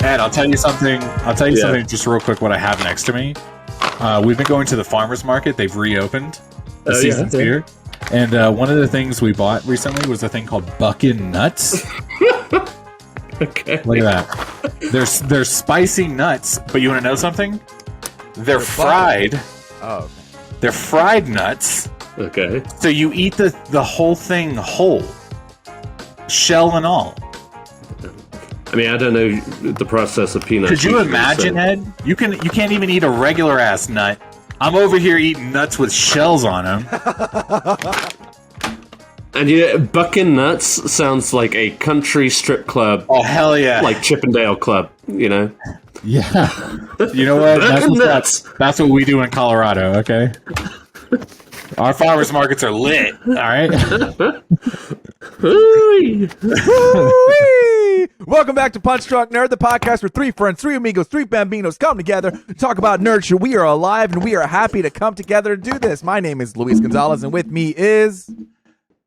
Ed, I'll tell you something. Something just real quick. What I have next to me. We've been going to the farmers market. They've rereopened. The season's here. And one of the things we bought recently was a thing called Buckin' Nuts. Okay. Look at that. They're spicy nuts, but you want to know something? They're fried. Oh. Okay. They're fried nuts. Okay. So you eat the whole thing whole. Shell and all. I mean, I don't know the process of peanuts. Could you imagine, Ed? You can't even eat a regular ass nut. I'm over here eating nuts with shells on them. And Buckin' Nuts sounds like a country strip club. Oh, hell yeah. Like Chippendale Club, you know? Yeah. You know what? That's what we do in Colorado, okay? Our farmers markets are lit, all right? Welcome back to Punch Drunk Nerd, the podcast where three friends, three amigos, three bambinos come together to talk about nurture. We are alive and we are happy to come together to do this. My name is Luis Gonzalez, and with me is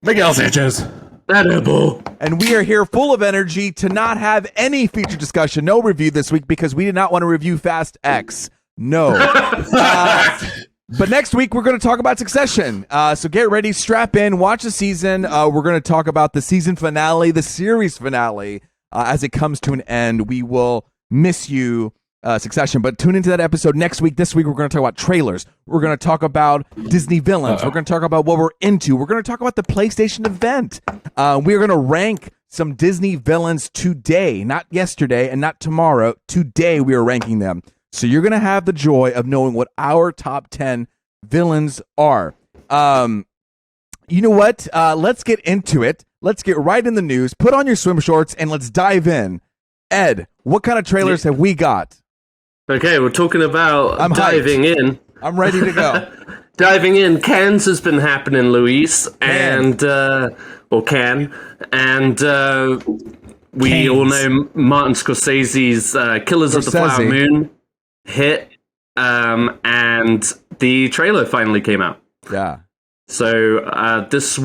Miguel Sanchez. And we are here full of energy to not have any feature discussion, no review this week because we did not want to review Fast X. No. But next week, we're going to talk about Succession. So get ready, strap in, watch the season. We're going to talk about the season finale, the series finale, as it comes to an end. We will miss you, Succession, but tune into that episode next week. This week, we're going to talk about trailers. We're going to talk about Disney villains. We're going to talk about what we're into. We're going to talk about the PlayStation event. We're going to rank some Disney villains today, not yesterday and not tomorrow. Today, we are ranking them. So you're going to have the joy of knowing what our top 10 villains are. You know what? Let's get into it. Let's get right in the news. Put on your swim shorts and let's dive in. Ed, what kind of trailers have we got? Okay, we're talking about diving in. I'm ready to go. Diving in. Cannes has been happening, Luis. And, we all know Martin Scorsese's Killers of the Flower Moon hit, and the trailer finally came out. Yeah. So this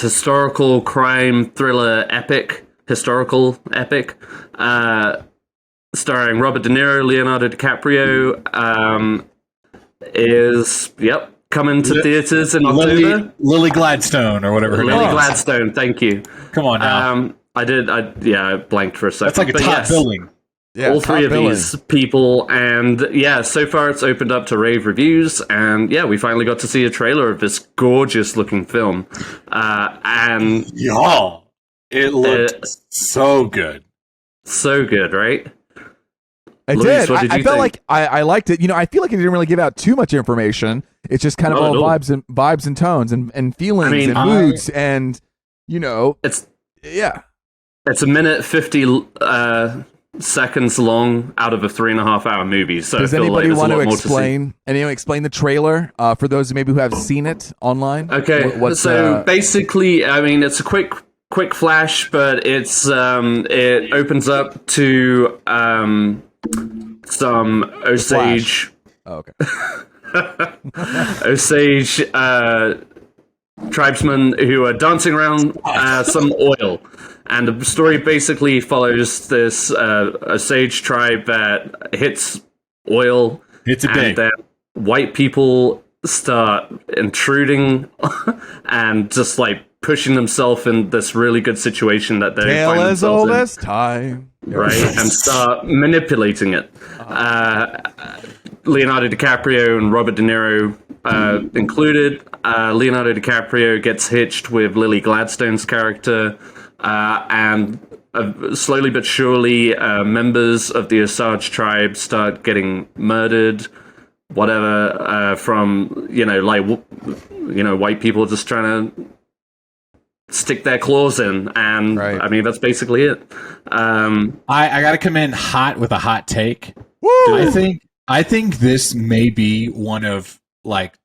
historical crime thriller historical epic, starring Robert De Niro, Leonardo DiCaprio, is coming to theaters in October. Lily Gladstone or whatever her name is. Lily Gladstone, thank you. Come on now. I blanked for a second. That's like a top billing. Yeah, all three of these people, and so far it's opened up to rave reviews, and we finally got to see a trailer of this gorgeous looking film, and it looked so good. So good, right? Luis, I felt like I liked it. You know, I feel like it didn't really give out too much information. It's just kind of all vibes and tones and feelings and moods, and it's a minute 50 seconds long out of a 3.5 hour movie. So does anybody want to explain the trailer for those who have seen it online? Okay, basically, I mean, it's a quick flash, but it's it opens up to some Osage. Oh, okay. Osage tribesmen who are dancing around some oil. And the story basically follows this Osage tribe that hits oil. And then white people start intruding and just pushing themselves in this really good situation that they find themselves in. As time. Right, and start manipulating it. Leonardo DiCaprio and Robert De Niro included. Leonardo DiCaprio gets hitched with Lily Gladstone's character. And slowly but surely, members of the Osage tribe start getting murdered, from white people just trying to stick their claws in, and I mean that's basically it. I got to come in hot with a hot take. Woo! I think this may be one of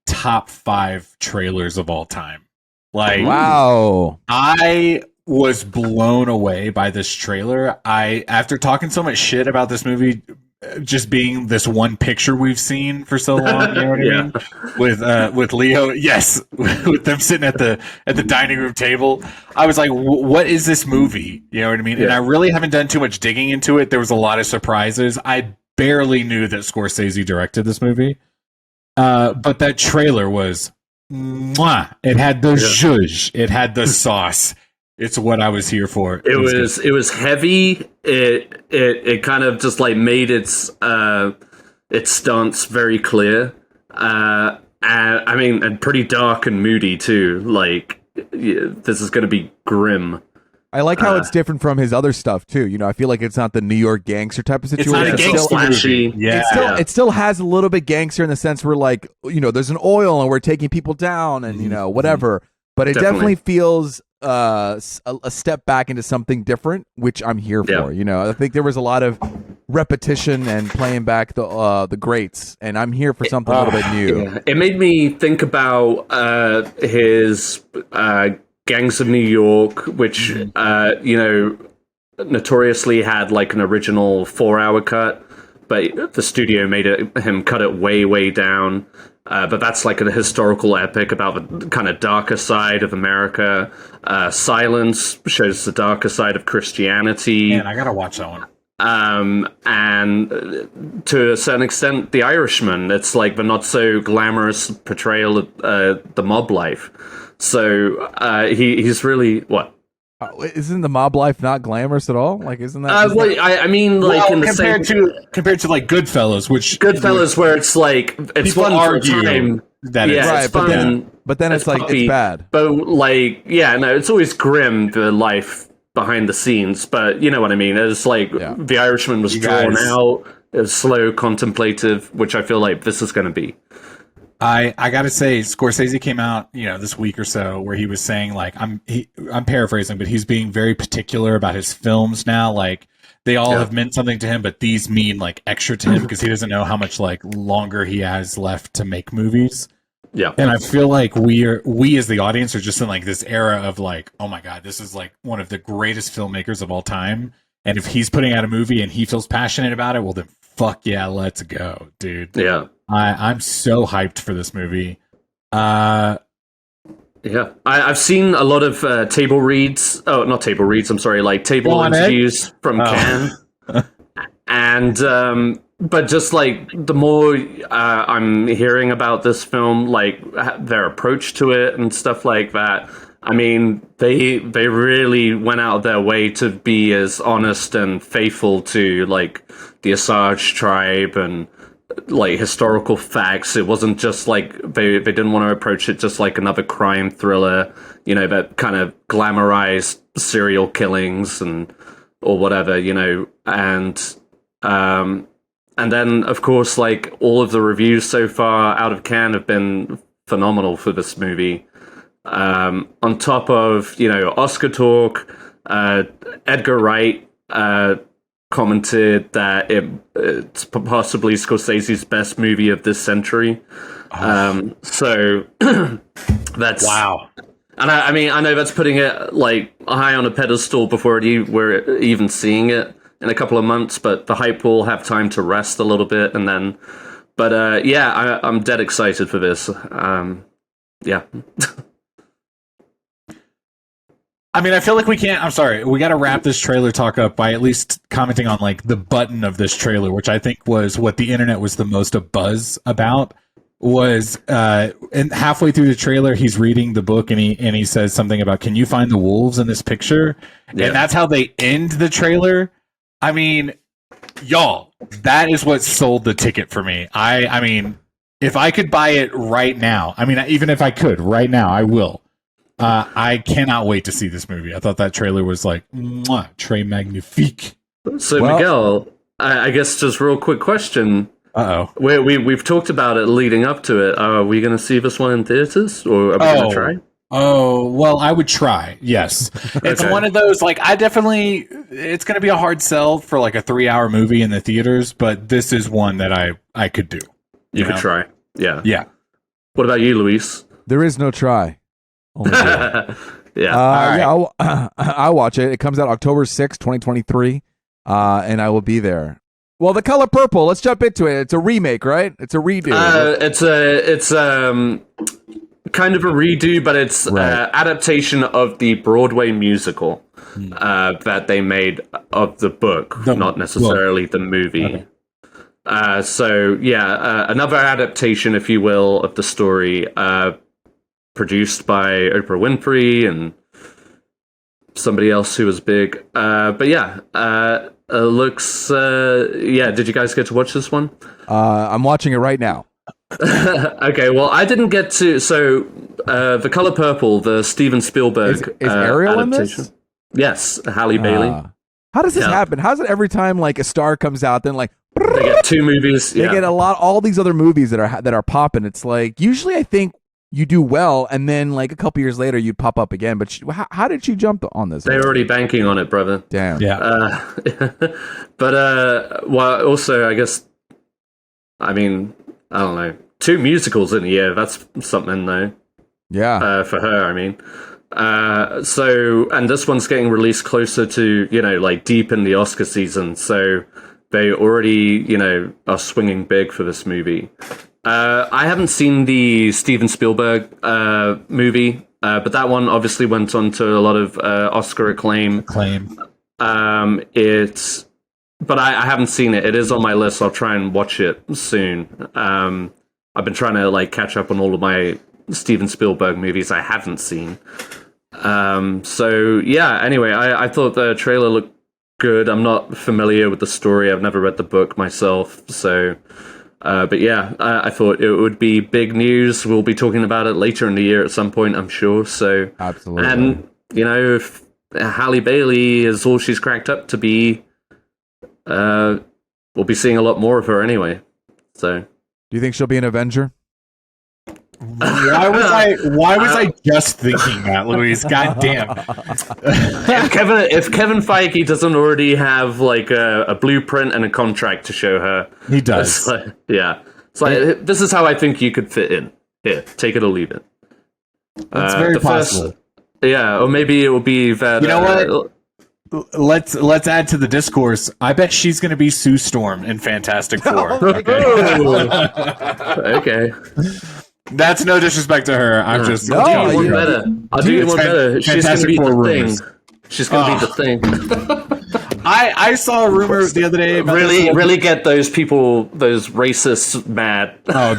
top 5 trailers of all time. Wow! I was blown away by this trailer. After talking so much shit about this movie just being this one picture we've seen for so long. You know what I mean? With Leo, yes, with them sitting at the dining room table. I was like, what is this movie? You know what I mean? Yeah. And I really haven't done too much digging into it. There was a lot of surprises. I barely knew that Scorsese directed this movie, but that trailer was, mwah. It had the zhuzh, it had the sauce. It's what I was here for. It was heavy. It kind of just like made its stance very clear. And pretty dark and moody too. Like this is going to be grim. I like how it's different from his other stuff too. You know, I feel like it's not the New York gangster type of situation. It's not a gangster flashy. Yeah. It still has a little bit gangster in the sense where like, you know, there's an oil and we're taking people down and, you know, whatever. But it definitely feels a step back into something different, which I'm here for. You know, I think there was a lot of repetition and playing back the greats, and I'm here for something a little bit new. Yeah. It made me think about his Gangs of New York, which you know, notoriously had like an original 4-hour cut, but the studio made him cut it way down. But that's like a historical epic about the kind of darker side of America. Silence shows the darker side of Christianity. Man, I gotta watch that one. And to a certain extent, The Irishman. It's like the not so glamorous portrayal of the mob life. So he's really what? Isn't the mob life not glamorous at all? Like, isn't that? I mean, like well, compared to like Goodfellas, where it's like it's fun for a time. That is right, it's fun, but then it's like puppy, it's bad. But like, it's always grim, the life behind the scenes. But you know what I mean. It's like The Irishman was drawn out, it was slow, contemplative, which I feel like this is going to be. I gotta say, Scorsese came out, you know, this week or so, where he was saying, like, I'm paraphrasing, but he's being very particular about his films now. Like, they all have meant something to him, but these mean like extra to him because he doesn't know how much like longer he has left to make movies. Yeah, and I feel like we as the audience are just in like this era of like, oh my god, this is like one of the greatest filmmakers of all time. And if he's putting out a movie and he feels passionate about it, well then fuck yeah, let's go, dude. Yeah. I'm so hyped for this movie. I've seen a lot of table reads. Oh, not table reads. I'm sorry, like table interviews from Cannes. And but just like the more I'm hearing about this film, like their approach to it and stuff like that. I mean, they really went out of their way to be as honest and faithful to like the Osage tribe and like historical facts. It wasn't just like they didn't want to approach it just like another crime thriller, you know, that kind of glamorized serial killings or whatever, you know, and then of course like all of the reviews so far out of Cannes have been phenomenal for this movie. On top of, you know, Oscar talk, Edgar Wright commented that it's possibly Scorsese's best movie of this century. So that's wow. And I mean, I know that's putting it like high on a pedestal before we're even seeing it in a couple of months, but the hype will have time to rest a little bit, and then. But I'm dead excited for this. Yeah. I mean, I feel like we got to wrap this trailer talk up by at least commenting on like the button of this trailer, which I think was what the internet was the most abuzz about. Was and halfway through the trailer, he's reading the book and he says something about, "Can you find the wolves in this picture?" Yeah. And that's how they end the trailer. I mean, y'all, that is what sold the ticket for me. I mean, if I could buy it right now, I mean, even if I could right now, I will. I cannot wait to see this movie. I thought that trailer was like, très magnifique. So, Miguel, I guess just real quick question. Uh-oh. We've talked about it leading up to it. Are we going to see this one in theaters, or are we going to try? Oh, well, I would try, yes. It's one of those, like, it's going to be a hard sell for like a 3-hour movie in the theaters, but this is one that I could do. You could try. Yeah. Yeah. What about you, Luis? There is no try. Yeah. Right. I'll watch it. It comes out October 6th, 2023, and I will be there. Well, The Color Purple. Let's jump into it. It's a remake, right? It's a redo. It's kind of a redo, but it's adaptation of the Broadway musical that they made of the book, not necessarily the movie. Okay. Another adaptation, if you will, of the story, produced by Oprah Winfrey and somebody else who was big. Looks... did you guys get to watch this one? I'm watching it right now. Okay, well, I didn't get to... So, The Color Purple, the Steven Spielberg is Ariel adaptation. In this? Yes, Halle Bailey. How does this happen? How is it every time like a star comes out, then like... They get 2 movies. They get all these other movies that are popping. It's like, usually I think you do well, and then like a couple years later you pop up again. But how did you jump on this? They're already banking on it, brother. Damn. Yeah. Also, I guess, I mean, I don't know. 2 musicals in a year, that's something, though. Yeah. For her, I mean. And this one's getting released closer to, like deep in the Oscar season. So they already, are swinging big for this movie. I haven't seen the Steven Spielberg movie, but that one obviously went on to a lot of Oscar acclaim. But I haven't seen it. It is on my list. I'll try and watch it soon. I've been trying to like catch up on all of my Steven Spielberg movies I haven't seen. Anyway, I thought the trailer looked good. I'm not familiar with the story. I've never read the book myself. So, I thought it would be big news. We'll be talking about it later in the year at some point, I'm sure. So, absolutely. And, if Halle Bailey is all she's cracked up to be, we'll be seeing a lot more of her anyway. So, do you think she'll be an Avenger? Why was I just thinking that, Luis? God damn. If Kevin Feige doesn't already have like a blueprint and a contract to show her, he does. It's like this is how I think you could fit in. Here, take it or leave it. That's very possible. Or maybe it will be that. You know what? Let's add to the discourse. I bet she's going to be Sue Storm in Fantastic Four. Okay. That's no disrespect to her. I'm just... I'll do you one better. I'll do you one better. She's going to be the thing. She's going to be the thing. I saw a rumor the other day about really get those people, those racists mad. Oh,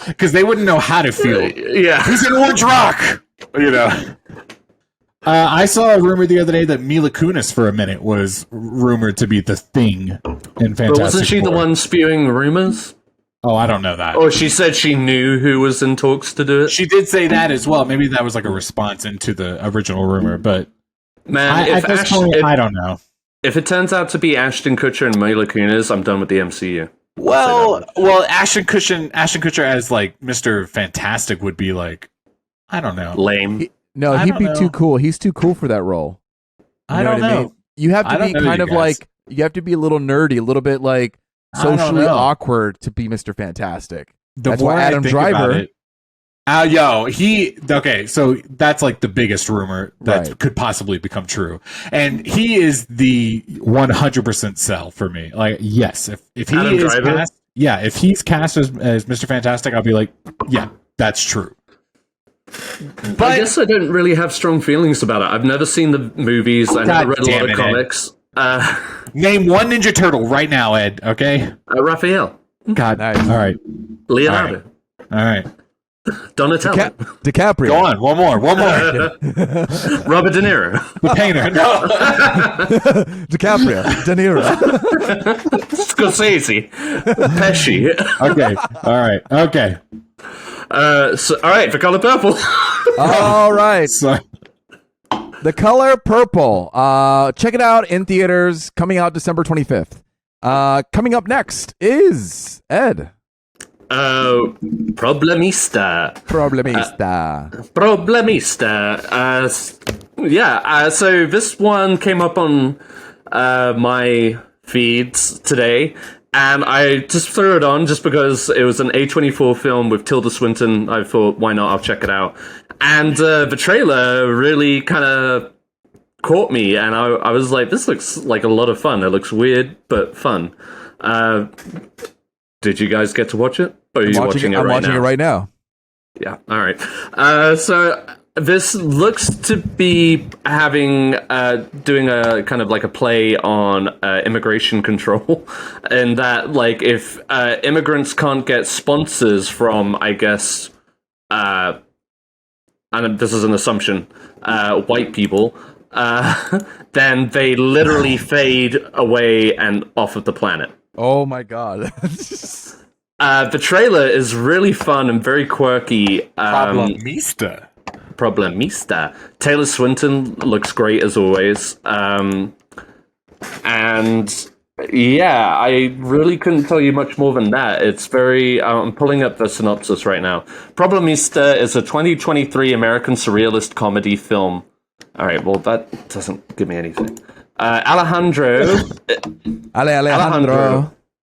because they wouldn't know how to feel. Yeah. He's an orange rock! I saw a rumor the other day that Mila Kunis for a minute was rumored to be the thing in Fantastic Four. But wasn't she the one spewing rumors? Oh, I don't know that. Or she said she knew who was in talks to do it? She did say that as well. Maybe that was like a response into the original rumor, but man, I don't know. If it turns out to be Ashton Kutcher and Mila Kunis, I'm done with the MCU. Well, Ashton Kutcher as like Mr. Fantastic would be like, I don't know, lame. He'd be too cool. He's too cool for that role. I don't know. I mean? You have to be kind of like, you have to be a little nerdy, a little bit like socially awkward to be Mr. Fantastic. That's why Adam Driver. So that's like the biggest rumor that could possibly become true, and he is the 100% sell for me. Like, yes, if he Adam is Driver? cast, if he's cast as Mr. Fantastic, I'll be like, yeah, that's true. But I guess I don't really have strong feelings about it. I've never seen the movies. I never read a lot of comics. Name one Ninja Turtle right now, Ed. Okay, Raphael. God, nice. All right. Leonardo. All right. Donatello. DiCaprio. Go on. One more. Robert De Niro. The painter. No. DiCaprio. De Niro. Scorsese. Pesci. Okay. All right. Okay. All right, For Color Purple. All right. The Color Purple. Check it out in theaters, coming out December 25th. Coming up next is Ed. Problemista. So this one came up on my feeds today, and I just threw it on just because it was an A24 film with Tilda Swinton. I thought, why not? I'll check it out. And the trailer really kind of caught me, and I was like, this looks like a lot of fun. It looks weird, but fun. Did you guys get to watch it? Or are you watching it right now? I'm watching it right now. Yeah, all right. So this looks to be having doing a kind of like a play on immigration control, and that like if immigrants can't get sponsors from, I guess, and this is an assumption, white people, then they literally fade away and off of the planet. Oh my god. The trailer is really fun and very quirky. Problemista. Taylor Swinton looks great as always. And yeah, I really couldn't tell you much more than that. It's very... I'm pulling up the synopsis right now. Problemista is a 2023 American surrealist comedy film. All right, well, that doesn't give me anything. Alejandro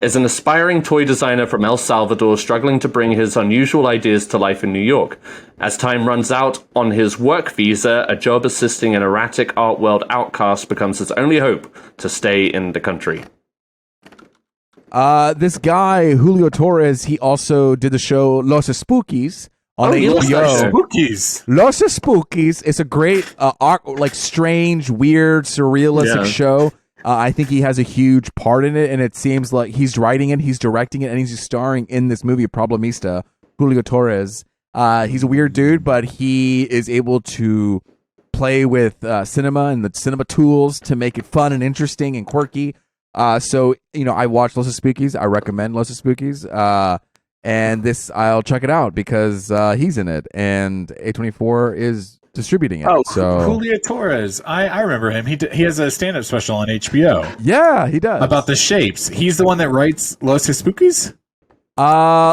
is an aspiring toy designer from El Salvador struggling to bring his unusual ideas to life in New York. As time runs out on his work visa, a job assisting an erratic art world outcast becomes his only hope to stay in the country. This guy, Julio Torres, he also did the show Los Spookies on HBO. Los Spookies is a great, like strange, weird, surrealistic show. I think he has a huge part in it, and it seems like he's writing it, he's directing it, and he's starring in this movie, Problemista, Julio Torres. He's a weird dude, but he is able to play with cinema and the cinema tools to make it fun and interesting and quirky. So, I watched Los Spookies. I recommend Los Spookies. And this, I'll check it out because he's in it, and A24 is distributing it. So Julio Torres, I remember him. He has a stand-up special on HBO. Yeah, he does. About the shapes. He's the one that writes Los Spookies?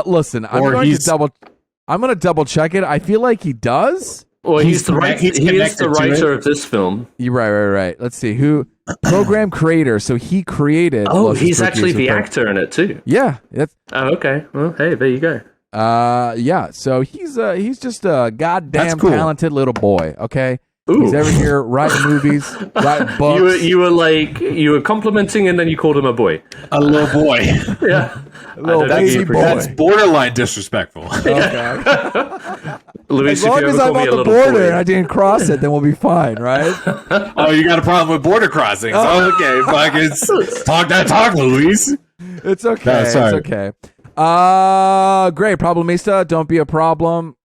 Listen, I'm going to double check it. I feel like he does. Well, he's the writer of this film. You're right. Let's see who program creator. So he created. Oh, he's actually the actor in it too. Yeah. Okay. Well, hey, there you go. Yeah. So he's just a goddamn talented little boy. Okay. Ooh. He's over here writing movies, writing books. You were complimenting, and then you called him a boy. A little boy. Yeah. That's borderline disrespectful. Okay. Luis, as long as I'm on the border and I didn't cross it, then we'll be fine, right? Oh, you got a problem with border crossings? Okay, fucking talk that talk, Luis. It's okay. No, sorry. It's okay. Great. Problemista, don't be a problem.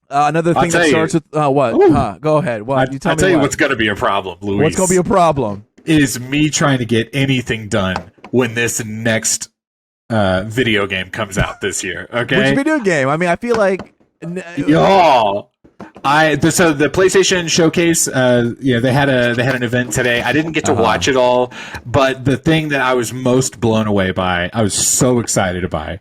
Another thing that starts with what? Go ahead. What? I'll tell you what's going to be a problem, Luis. What's going to be a problem? Is me trying to get anything done when this next video game comes out this year. Okay. Which video game? I mean, I feel like. So the PlayStation Showcase, they had an event today. I didn't get to watch it all, but the thing that I was most blown away by, I was so excited by.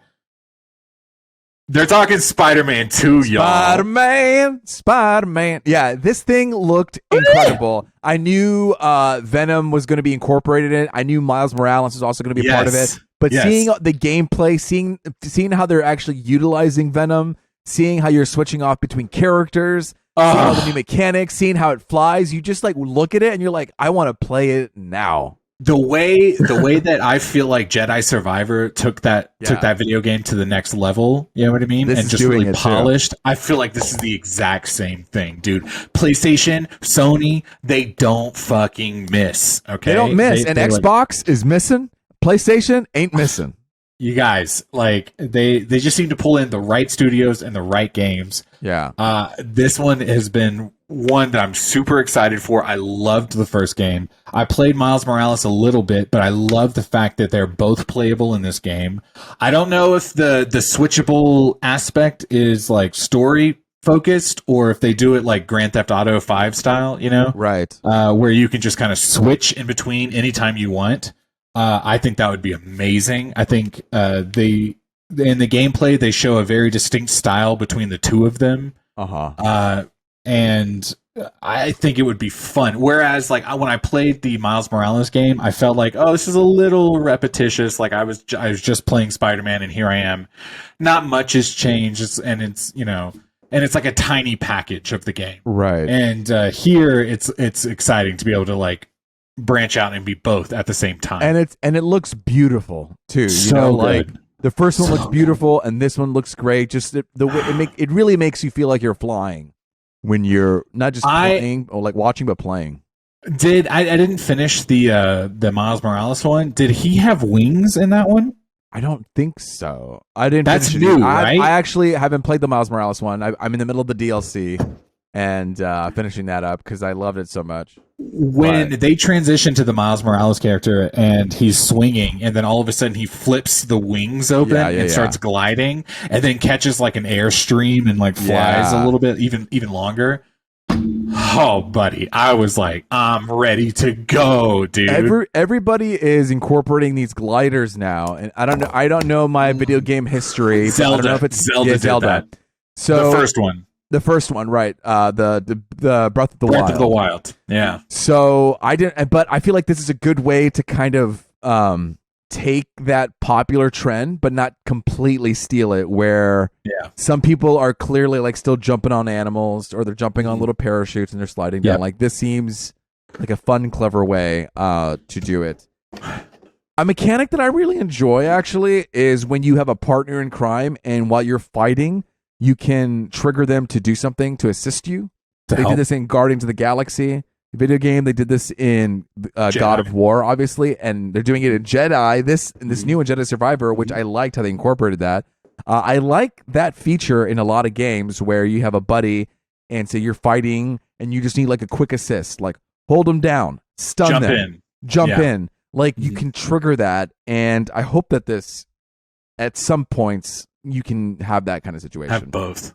They're talking Spider-Man 2, y'all. Spider-Man. Yeah, this thing looked incredible. I knew Venom was going to be incorporated in it. I knew Miles Morales was also going to be a part of it. But seeing the gameplay, seeing how they're actually utilizing Venom, seeing how you're switching off between characters, seeing all the new mechanics, seeing how it flies, you just like look at it and you're like, I want to play it now. The way that I feel like Jedi Survivor took that video game to the next level, you know what I mean? And just really polished. I feel like this is the exact same thing, dude. PlayStation, Sony, they don't fucking miss. Okay, they don't miss. And Xbox is missing. PlayStation ain't missing. You guys, like they just seem to pull in the right studios and the right games. Yeah. This one has been one that I'm super excited for. I loved the first game. I played Miles Morales a little bit, but I love the fact that they're both playable in this game. I don't know if the switchable aspect is like story focused or if they do it like Grand Theft Auto 5 style, right? Where you can just kind of switch in between anytime you want. I think that would be amazing. I think in the gameplay they show a very distinct style between the two of them. And I think it would be fun. Whereas, like when I played the Miles Morales game, I felt like, oh, this is a little repetitious. Like I was just playing Spider-Man, and here I am. Not much has changed, and it's and it's like a tiny package of the game. Right. And here it's exciting to be able to like branch out and be both at the same time. And it looks beautiful too. So like good. the first one looks beautiful, and this one looks great. Just the way it really makes you feel like you're flying when you're not just playing or like watching, but playing. I didn't finish the Miles Morales one. Did he have wings in that one? I don't think so. I didn't. That's new, right? I actually haven't played the Miles Morales one. I'm in the middle of the DLC and finishing that up because I loved it so much. When they transition to the Miles Morales character and he's swinging, and then all of a sudden he flips the wings open and starts gliding, and then catches like an airstream and like flies a little bit, even longer. Oh, buddy, I was like, I'm ready to go, dude. Everybody is incorporating these gliders now, and I don't know my video game history. Zelda, I don't know if it's Zelda. Zelda. Did that. So The first one, right? The Breath of the Wild. Breath of the Wild. Yeah. So I didn't, but I feel like this is a good way to kind of take that popular trend, but not completely steal it. Where some people are clearly like still jumping on animals, or they're jumping on little parachutes and they're sliding down. Like this seems like a fun, clever way to do it. A mechanic that I really enjoy actually is when you have a partner in crime, and while you're fighting, you can trigger them to do something to assist you. They did this in Guardians of the Galaxy video game. They did this in God of War, obviously, and they're doing it in Jedi. This new in Jedi Survivor, which I liked how they incorporated that. I like that feature in a lot of games where you have a buddy, and so you're fighting, and you just need like a quick assist, like hold them down, stun them, jump in. Like you can trigger that, and I hope that this, at some points, you can have that kind of situation. Have both.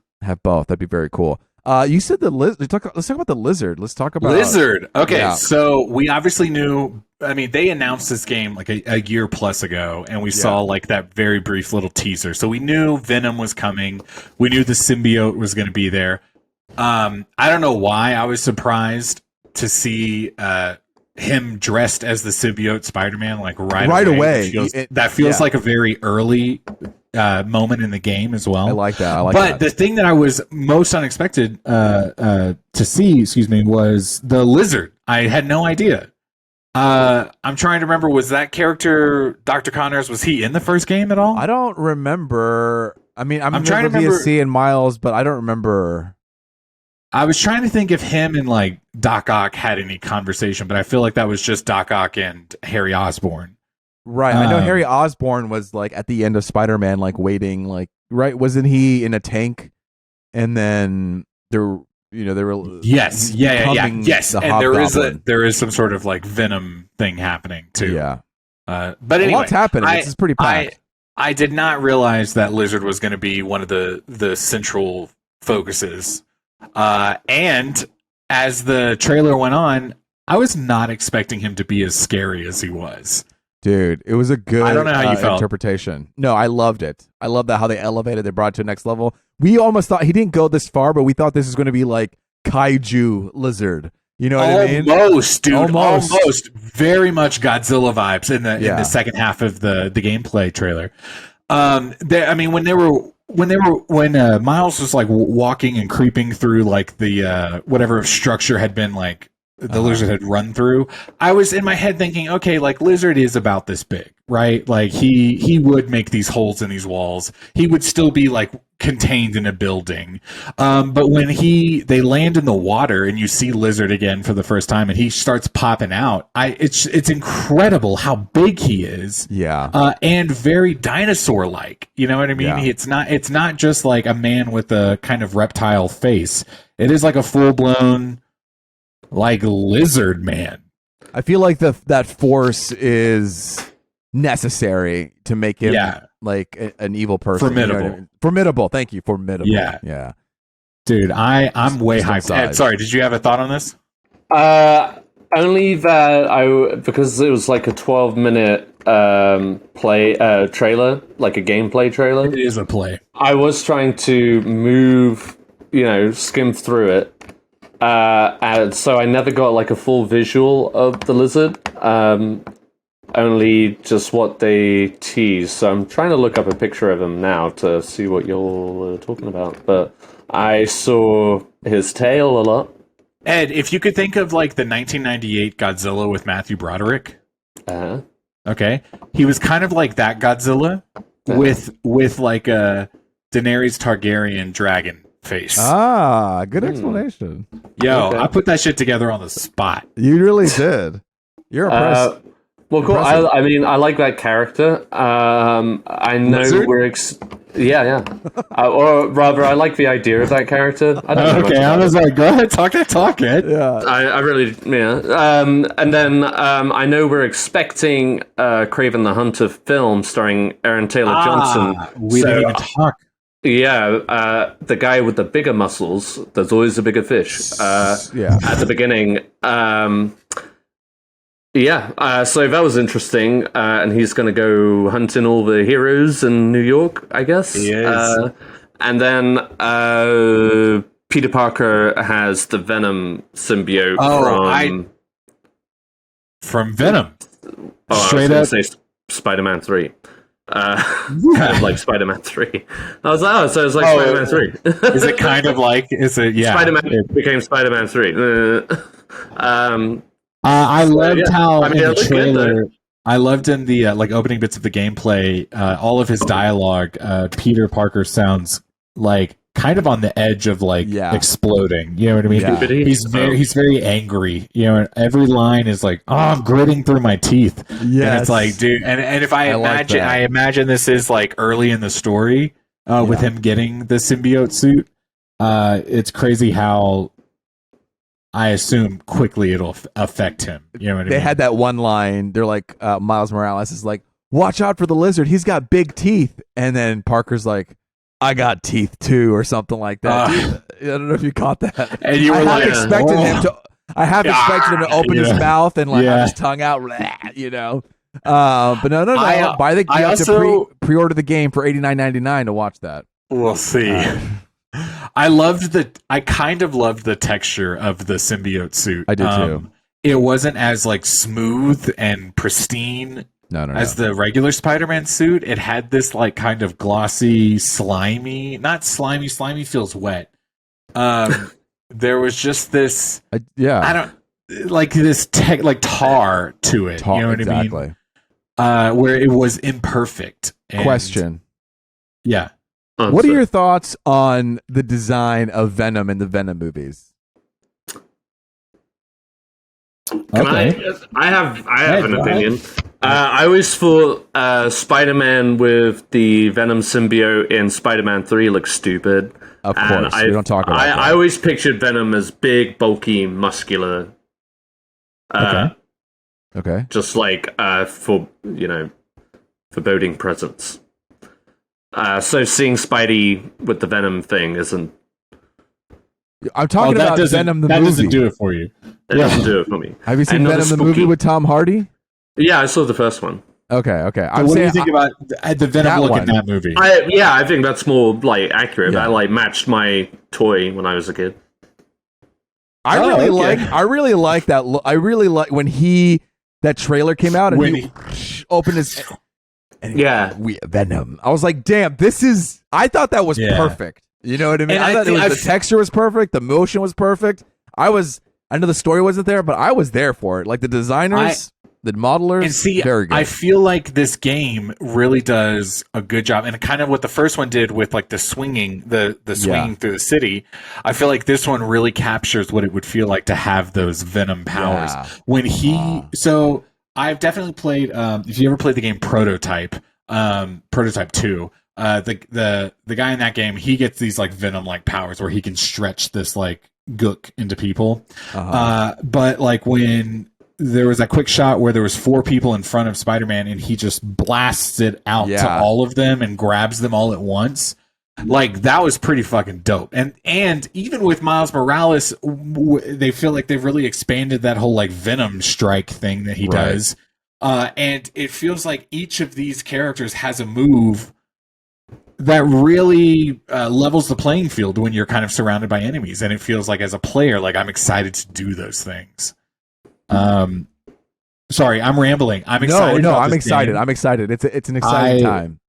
That'd be very cool. You said the lizard. Let's talk about the lizard. Let's talk about lizard. Okay, so we obviously knew. I mean, they announced this game like a year plus ago, and we saw like that very brief little teaser. So we knew Venom was coming. We knew the symbiote was going to be there. I don't know why I was surprised to see him dressed as the symbiote Spider-Man like right away. That feels like a very early moment in the game as well. I like that. But the thing that I was most unexpected to see, was the lizard. I had no idea. I'm trying to remember, was that character Dr. Connors, was he in the first game at all? I don't remember. I mean, I'm trying to remember VSC and Miles, but I don't remember. I was trying to think if him and like Doc Ock had any conversation, but I feel like that was just Doc Ock and Harry Osborn. Right. I know Harry Osborn was like at the end of Spider-Man, like waiting, like, right. Wasn't he in a tank? And then they were yes. And there is some sort of like Venom thing happening too. Yeah. But anyway, what's happening? This is pretty packed. I did not realize that Lizard was going to be one of the central focuses. And as the trailer went on, I was not expecting him to be as scary as he was. Dude, it was a good I don't know how you felt. interpretation. No, I loved it. I love that how they elevated, they brought it to the next level. We almost thought he didn't go this far, but we thought this was going to be like Kaiju Lizard. You know what I mean? Almost, dude. Almost. Very much Godzilla vibes in the second half of the gameplay trailer. When Miles was like walking and creeping through like the whatever structure had been like the lizard had run through, I was in my head thinking, okay, like Lizard is about this big, right? Like he would make these holes in these walls. He would still be like contained in a building. But when they land in the water and you see Lizard again for the first time and he starts popping out, it's incredible how big he is. Yeah. And very dinosaur like. You know what I mean? Yeah. It's not just like a man with a kind of reptile face. It is like a full blown like lizard man. I feel like that force is necessary to make him like an evil person. Formidable. You know what I mean? Formidable. Thank you. Formidable. Yeah. Dude, I'm way hyped. Ed, sorry, did you have a thought on this? Only that because it was like a 12-minute trailer, like a gameplay trailer. It is a play. I was trying to move, skim through it. And so I never got like a full visual of the lizard, only just what they teased. So I'm trying to look up a picture of him now to see what you're talking about. But I saw his tail a lot. Ed, if you could think of like the 1998 Godzilla with Matthew Broderick, okay, he was kind of like that Godzilla with like a Daenerys Targaryen dragon face. Ah, good explanation. Yo, I put that shit together on the spot. You really did. You're impressed. Well, cool. I mean, I like that character. I know Lizard? Yeah. Or rather, I like the idea of that character. I don't know. Okay, I was like, go ahead, talk it. Yeah. I really, yeah. And then I know we're expecting Kraven the Hunter film starring Aaron Taylor Johnson. We didn't even talk. Yeah, the guy with the bigger muscles. There's always a bigger fish. At the beginning. So that was interesting, and he's going to go hunting all the heroes in New York, I guess. He is. And then Peter Parker has the Venom symbiote from Venom. Straight up, say Spider-Man 3. Kind of like Spider-Man 3. I was like, so it's like Spider-Man 3. Is it kind of like? Is it? Yeah. Spider-Man became Spider-Man 3. I loved how in the trailer. I loved in the like opening bits of the gameplay. All of his dialogue. Peter Parker sounds like kind of on the edge of like exploding. You know what I mean? Yeah. He's very angry. You know, every line is like, "Oh, I'm gritting through my teeth." Yes. And it's like, dude. And if I imagine this is like early in the story with him getting the symbiote suit. It's crazy how. I assume quickly it'll affect him. You know what I mean? They had that one line. They're like, Miles Morales is like, "Watch out for the lizard. He's got big teeth." And then Parker's like, "I got teeth too," or something like that. I don't know if you caught that. And you were I expected him to open his mouth and like have his tongue out, you know. But no. Buy the game to pre-order the game for $89.99 to watch that. We'll see. I kind of loved the texture of the symbiote suit. I did too. It wasn't as like smooth and pristine as the regular Spider-Man suit. It had this like kind of glossy, slimy, not slimy. Slimy feels wet. There was just this. I don't like this like tar to it. You know what I mean? Where it was imperfect. Question. Yeah. What are your thoughts on the design of Venom in the Venom movies? I have an opinion. I always thought Spider-Man with the Venom symbiote in Spider-Man 3 looks stupid. Of course, we don't talk about that. I always pictured Venom as big, bulky, muscular. Okay. Just like for foreboding presence. So seeing Spidey with the Venom thing isn't. I'm talking about Venom the movie. That doesn't do it for you. It doesn't do it for me. Have you seen Venom the movie with Tom Hardy? Yeah, I saw the first one. Okay. What do you think about the Venom look in that movie? I think that's more like accurate. Yeah. I like matched my toy when I was a kid. I really like that look. I really like when that trailer came out and he opened his. Venom. I was like, damn, I thought that was perfect. You know what I mean? I thought the texture was perfect. The motion was perfect. I know the story wasn't there, but I was there for it. Like the designers, the modelers, very good. I feel like this game really does a good job. And kind of what the first one did with like the swinging, the swinging through the city. I feel like this one really captures what it would feel like to have those Venom powers. Yeah. So I've definitely played. If you ever played the game Prototype 2, the guy in that game, he gets these like Venom like powers where he can stretch this like gook into people. But like when there was that quick shot where there was 4 people in front of Spider-Man and he just blasts it out to all of them and grabs them all at once. Like that was pretty fucking dope. And even with Miles Morales, they feel like they've really expanded that whole like Venom strike thing that he does. And it feels like each of these characters has a move that really levels the playing field when you're kind of surrounded by enemies. And it feels like as a player, like I'm excited to do those things. Sorry, I'm rambling. I'm excited. I'm excited. Game. I'm excited. It's an exciting time.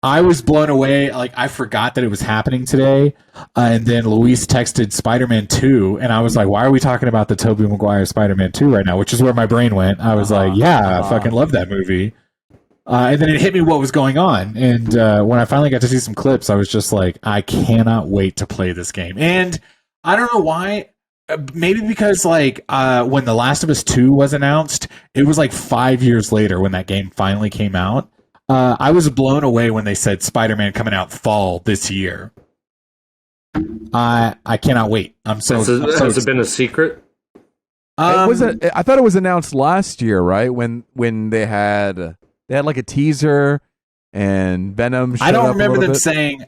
I was blown away. Like, I forgot that it was happening today. And then Luis texted Spider-Man 2. And I was like, why are we talking about the Tobey Maguire Spider-Man 2 right now? Which is where my brain went. I was like, I fucking love that movie. And then it hit me what was going on. And when I finally got to see some clips, I was just like, I cannot wait to play this game. And I don't know why. Maybe because, like, when The Last of Us 2 was announced, it was like 5 years later when that game finally came out. I was blown away when they said Spider-Man coming out fall this year. I cannot wait. Has it been a secret? I thought it was announced last year, right? When they had like a teaser and Venom. I don't remember them saying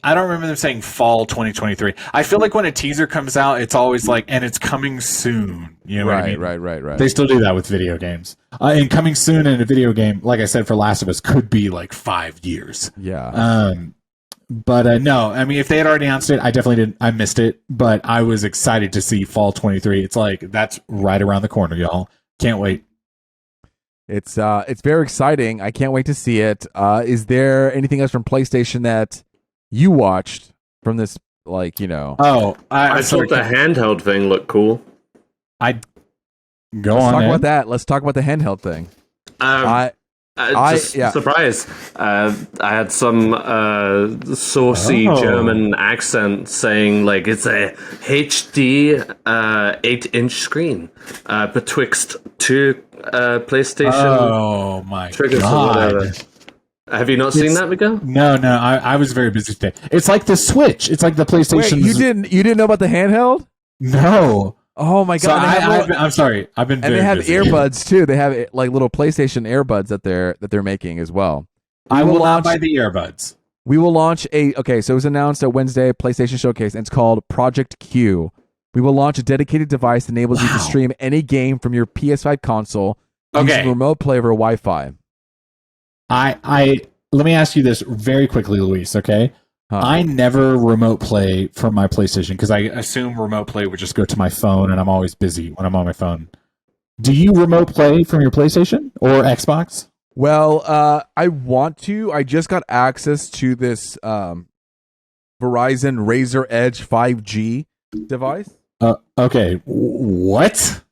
fall 2023. I feel like when a teaser comes out, it's always like, and it's coming soon. You know what I mean? Right. They still do that with video games. And coming soon in a video game, like I said, for Last of Us, could be like 5 years. Yeah. But no, I mean, if they had already announced it, I definitely didn't. I missed it, but I was excited to see fall 23. It's like, that's right around the corner, y'all. Can't wait. It's very exciting. I can't wait to see it. Is there anything else from PlayStation that you watched from this? Like, you know. Oh, I thought the handheld thing looked cool. Let's talk about that. Let's talk about the handheld thing. Surprise! I had some saucy German accent saying like it's a HD 8-inch screen betwixt two PlayStation triggers or whatever. Have you not seen that, Miguel? No. I was very busy today. It's like the Switch. It's like the PlayStation. Wait, you didn't know about the handheld? No. Oh my god! So I'm sorry. I've been. And they have busy. earbuds too. They have like little PlayStation earbuds that they're making as well. I will not buy the earbuds. We will launch so it was announced at Wednesday PlayStation Showcase, and it's called Project Q. We will launch a dedicated device that enables you to stream any game from your PS5 console using remote play over Wi-Fi. Let me ask you this very quickly, Luis. Okay. I never remote play from my PlayStation because I assume remote play would just go to my phone, and I'm always busy when I'm on my phone. Do you remote play from your PlayStation or Xbox? Well, I want to. I just got access to this Verizon Razer Edge 5G device. Okay. What?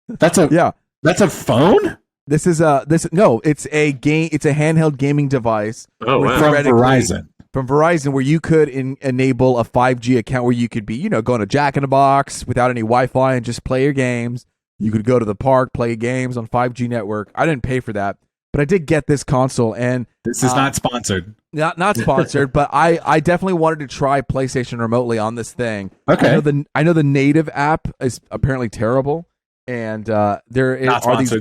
That's a phone? It's a game. It's a handheld gaming device. Oh, wow. From Verizon. From Verizon, where you could enable a 5G account where you could be, going to Jack in the Box without any Wi-Fi and just play your games. You could go to the park, play games on 5G network. I didn't pay for that, but I did get this console, and this is not sponsored. Not sponsored, but I definitely wanted to try PlayStation remotely on this thing. Okay. I know the native app is apparently terrible, and there are these.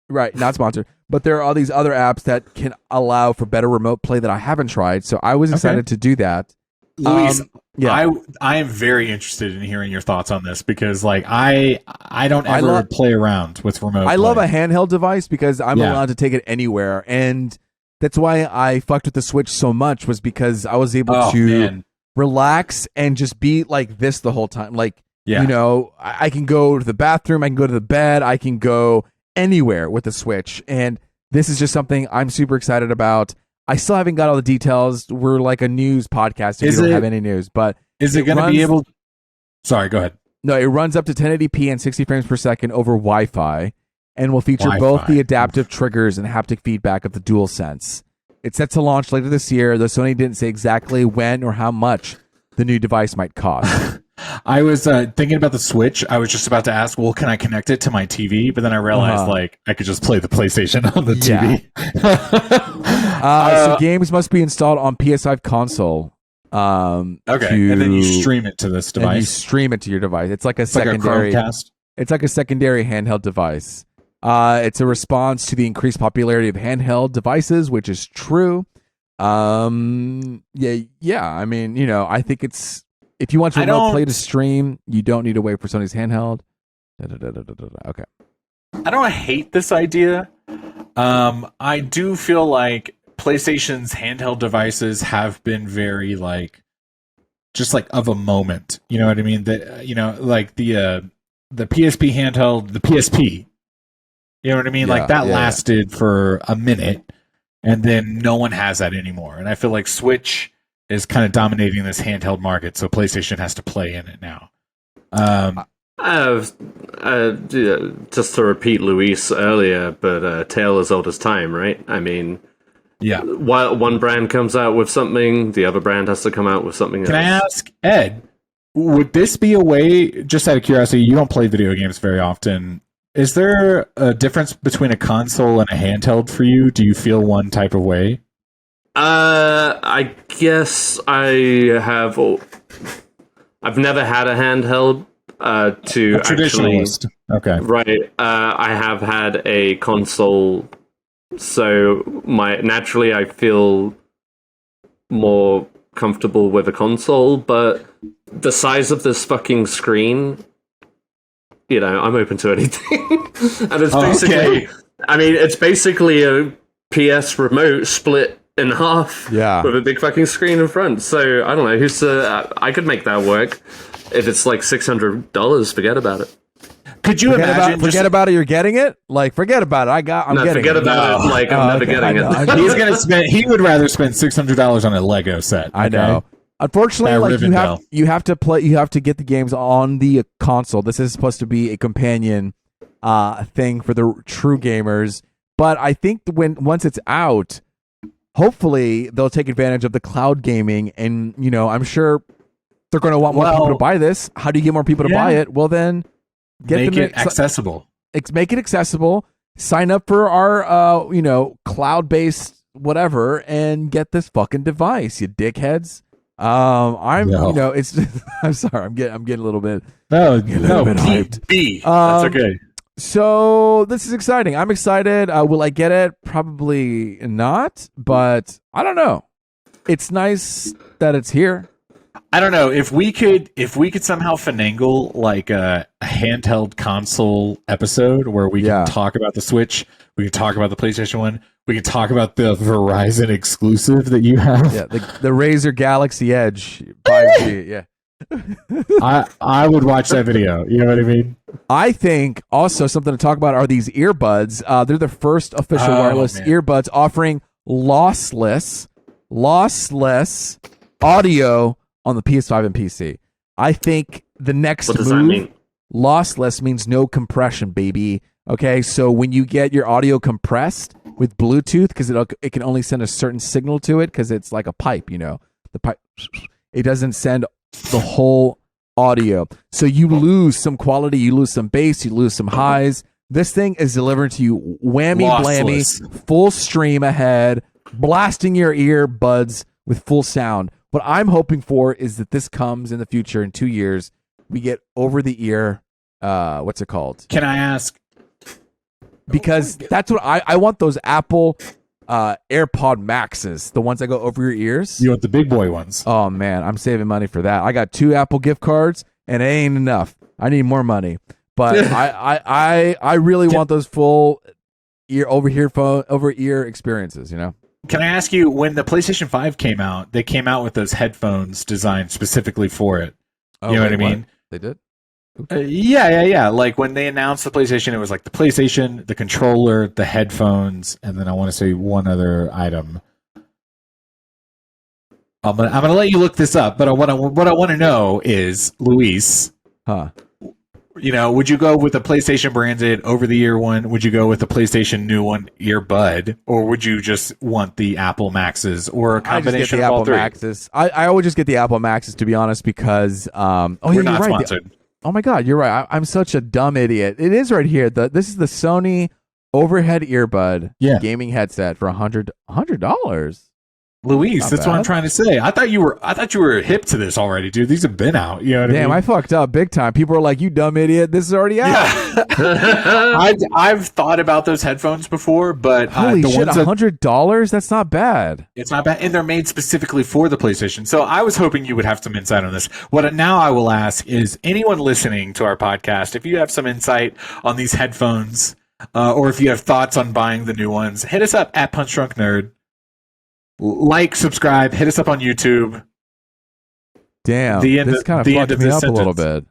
Right, not sponsored. But there are these other apps that can allow for better remote play that I haven't tried. So I was excited to do that. Luis, I am very interested in hearing your thoughts on this because, like, I don't ever play around with remote play. I love a handheld device because I'm allowed to take it anywhere. And that's why I fucked with the Switch so much, was because I was able to relax and just be like this the whole time. Like, I can go to the bathroom, I can go to the bed, I can go anywhere with the Switch, and this is just something I'm super excited about. I still haven't got all the details. We're like a news podcast if you don't have any news, but is it going to be able? Sorry, go ahead. No, it runs up to 1080p and 60 frames per second over Wi-Fi, and will feature both the adaptive triggers and haptic feedback of the DualSense. It's set to launch later this year, though Sony didn't say exactly when or how much the new device might cost. I was thinking about the Switch. I was just about to ask, well, can I connect it to my TV? But then I realized, I could just play the PlayStation on the TV. So games must be installed on PS5 console. And then you stream it to this device. And you stream it to your device. It's like a secondary. It's like a secondary handheld device. It's a response to the increased popularity of handheld devices, which is true. I mean, I think it's. If you want to remote play to stream, you don't need to wait for Sony's handheld. Okay. I don't hate this idea. I do feel like PlayStation's handheld devices have been very just of a moment. You know what I mean? Like the PSP handheld, the PSP. You know what I mean? That lasted for a minute. and then no one has that anymore. And I feel like Switch is kind of dominating this handheld market, so PlayStation has to play in it now. Just to repeat Luis earlier, but tale as old as time, right? I mean, yeah. While one brand comes out with something, the other brand has to come out with something else. Can I ask, Ed, would this be a way, just out of curiosity, you don't play video games very often, is there a difference between a console and a handheld for you? Do you feel one type of way? I guess I've never had a handheld to a traditionalist. Okay. Right. I have had a console, so naturally I feel more comfortable with a console, but the size of this fucking screen, I'm open to anything. And it's basically, I mean, it's basically a PS remote split in half with a big fucking screen in front. So I don't know, I could make that work. If it's like $600, forget about it. Could you imagine? Forget about it. You're getting it. Like, forget about it. I'm getting forget it. about it. Like, I'm never getting it. He's gonna spend. He would rather spend $600 on a Lego set. I know. Unfortunately, like you have to play. You have to get the games on the console. This is supposed to be a companion thing for the true gamers. But I think once it's out, hopefully they'll take advantage of the cloud gaming, and I'm sure they're going to want more people to buy this. How do you get more people to buy it? Well, then. Make it accessible. Make it accessible. Sign up for our, cloud-based whatever, and get this fucking device, you dickheads. It's. I'm sorry. I'm getting a little bit. Hyped. That's okay. So this is exciting. I'm excited. Will I get it? Probably not. But I don't know. It's nice that it's here. I don't know if we could somehow finagle like a handheld console episode where we can talk about the Switch, we can talk about the PlayStation 1, we can talk about the Verizon exclusive that you have. Yeah, the Razer Galaxy Edge 5G. Yeah. I would watch that video. You know what I mean? I think also something to talk about are these earbuds. They're the first official wireless earbuds offering lossless audio on the PS5 and PC. I think the next what does that mean? Lossless means no compression, baby. Okay, so when you get your audio compressed with Bluetooth, because it can only send a certain signal to it, because it's like a pipe, the pipe, it doesn't send the whole audio. So you lose some quality, you lose some bass, you lose some highs. This thing is delivering to you whammy blammy, full stream ahead, blasting your earbuds with full sound. What I'm hoping for is that this comes in the future in 2 years. We get over the ear. What's it called? Can I ask? Because that's what I want. Those Apple AirPod Maxes, the ones that go over your ears. You want the big boy ones? Oh man, I'm saving money for that. I got 2 Apple gift cards, and it ain't enough. I need more money. But I really want those full over ear experiences. Can I ask you, when the PlayStation 5 came out, they came out with those headphones designed specifically for it. You know what I mean? What? They did? Yeah. Like when they announced the PlayStation, it was like the PlayStation, the controller, the headphones, and then I want to say one other item. I'm gonna let you look this up, but what I want to know is, Luis, would you go with the PlayStation branded over-the-ear one? Would you go with the PlayStation new one earbud, or would you just want the Apple Maxes, or a combination of all three? Maxes. I would just get the Apple Maxes, to be honest, because we're not sponsored. Oh my God, you're right. I'm such a dumb idiot. It is right here. This is the Sony overhead earbud gaming headset for $100. Luis, that's what I'm trying to say. I thought you were hip to this already, dude. These have been out. You know what I mean? Damn, I fucked up big time. People are like, "You dumb idiot! This is already out." Yeah. I've thought about those headphones before, but holy shit, $100? That's not bad. It's not bad, and they're made specifically for the PlayStation. So I was hoping you would have some insight on this. What now I will ask is, anyone listening to our podcast, if you have some insight on these headphones, or if you have thoughts on buying the new ones, hit us up at Punch Drunk Nerd. Like, subscribe, hit us up on YouTube. Damn, this kind of fucked me up a little bit.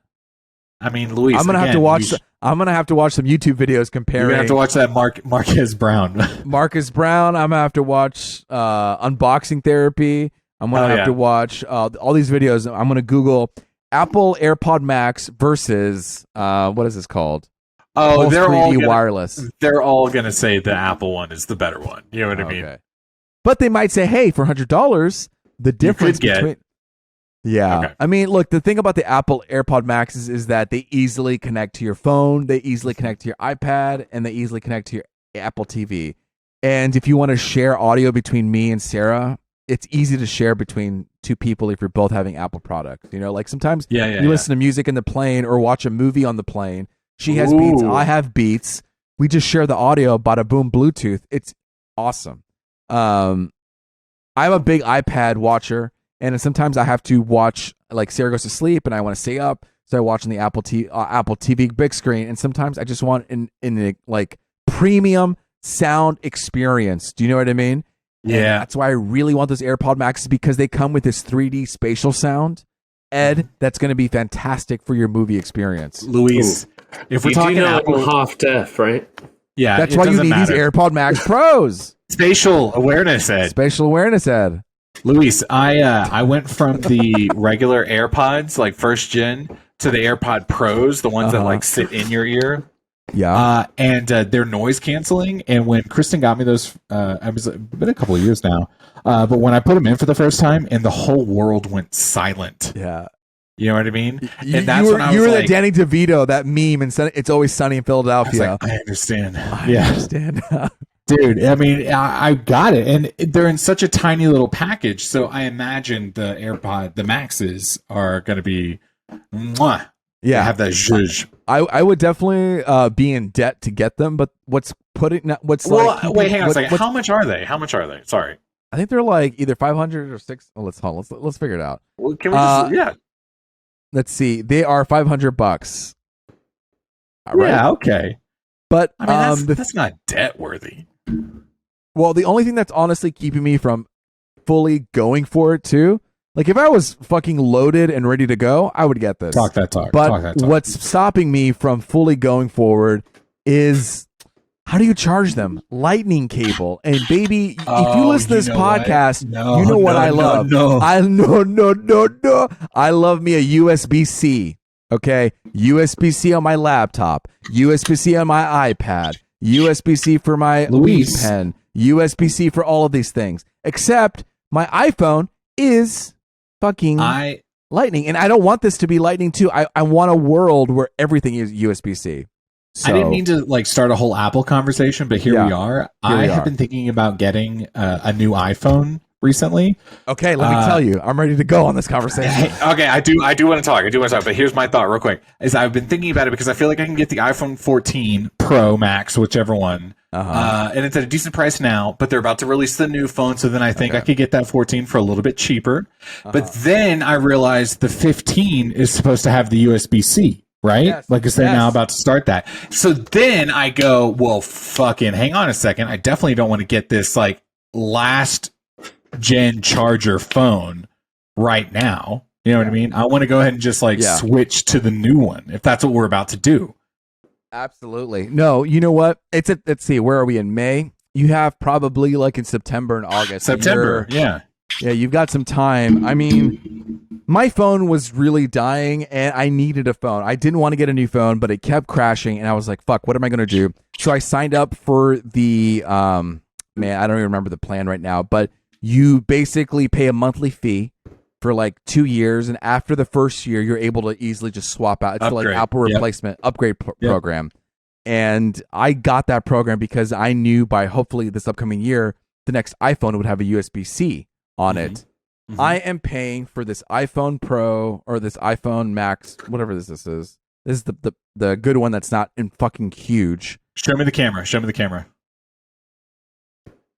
I mean, Luis, I'm gonna have to watch. I'm gonna have to watch some YouTube videos comparing. You're gonna have to watch that Marquez Brown. Marcus Brown. I'm gonna have to watch unboxing therapy. I'm gonna have to watch all these videos. I'm gonna Google Apple AirPod Max versus what is this called? Oh, they're 3D all wireless. They're all gonna say the Apple one is the better one. You know what I mean? But they might say, hey, for $100, the difference between. Yeah. Okay. I mean, look, the thing about the Apple AirPod Maxes is that they easily connect to your phone, they easily connect to your iPad, and they easily connect to your Apple TV. And if you want to share audio between me and Sarah, it's easy to share between two people if you're both having Apple products. You know, like sometimes you listen to music in the plane or watch a movie on the plane. She has Beats, I have Beats. We just share the audio, bada boom, Bluetooth. It's awesome. I'm a big iPad watcher. And sometimes I have to watch, like Sarah goes to sleep and I want to stay up. So I watch on the Apple TV big screen. And sometimes I just want in like premium sound experience. Do you know what I mean? Yeah. And that's why I really want those AirPod Maxes, because they come with this 3D spatial sound. Ed, that's going to be fantastic for your movie experience. Luis, if we're talking Apple, I'm half deaf, right? Yeah. That's why you need these AirPod Max Pros. Spatial awareness, Ed. Spatial awareness, Ed. Luis, I went from the regular AirPods, like first gen, to the AirPod Pros, the ones that like sit in your ear. Yeah. And they're noise canceling. And when Kristen got me those, it's been a couple of years now. But when I put them in for the first time, and the whole world went silent. Yeah. You know what I mean? And that's when you were the Danny DeVito, that meme, and It's Always Sunny in Philadelphia. I understand. I understand. Dude, I mean, I got it, and they're in such a tiny little package. So I imagine the Maxes are going to be, have that zhuzh. I would definitely be in debt to get them, but wait, hang on a second. How much are they? Sorry, I think they're like either 500 or 6. Oh, let's figure it out. Well, can we Let's see. They are $500. Right? Yeah, okay. But I mean, that's not debt worthy. Well, the only thing that's honestly keeping me from fully going for it too, like if I was fucking loaded and ready to go, I would get this. Talk that talk. But what's stopping me from fully going forward is, how do you charge them? Lightning cable. And baby, if you listen to this podcast, you know what I love. I love me a USB-C. Okay, USB-C on my laptop, USB-C on my iPad, USB-C for my weed pen, USB-C for all of these things. Except my iPhone is fucking Lightning, and I don't want this to be Lightning too. I want a world where everything is USB-C. So, I didn't mean to start a whole Apple conversation, but here we are. I have been thinking about getting a new iPhone recently. Okay, let me tell you, I'm ready to go on this conversation. Okay, I do want to talk. But here's my thought, real quick. Is I've been thinking about it because I feel like I can get the iPhone 14 Pro Max, whichever one, and it's at a decent price now. But they're about to release the new phone, so then I think I could get that 14 for a little bit cheaper. But then I realized the 15 is supposed to have the USB-C. Right? Yes, because they're now about to start that. So then I go, well, fucking hang on a second. I definitely don't want to get this last gen charger phone right now. You know what I mean? I want to go ahead and just switch to the new one if that's what we're about to do. Absolutely. No, you know what? Let's see, where are we in May? You have probably in September and August. September, yeah. Yeah, you've got some time. I mean, my phone was really dying and I needed a phone. I didn't want to get a new phone, but it kept crashing and I was like, fuck, what am I going to do? So I signed up for the, I don't even remember the plan right now, but you basically pay a monthly fee for 2 years. And after the first year, you're able to easily just swap out. It's upgrade. Apple replacement upgrade program. And I got that program because I knew by hopefully this upcoming year, the next iPhone would have a USB-C on it. Mm-hmm. I am paying for this iPhone Pro or this iPhone Max, whatever this is. This is the good one that's not in fucking huge. Show me the camera.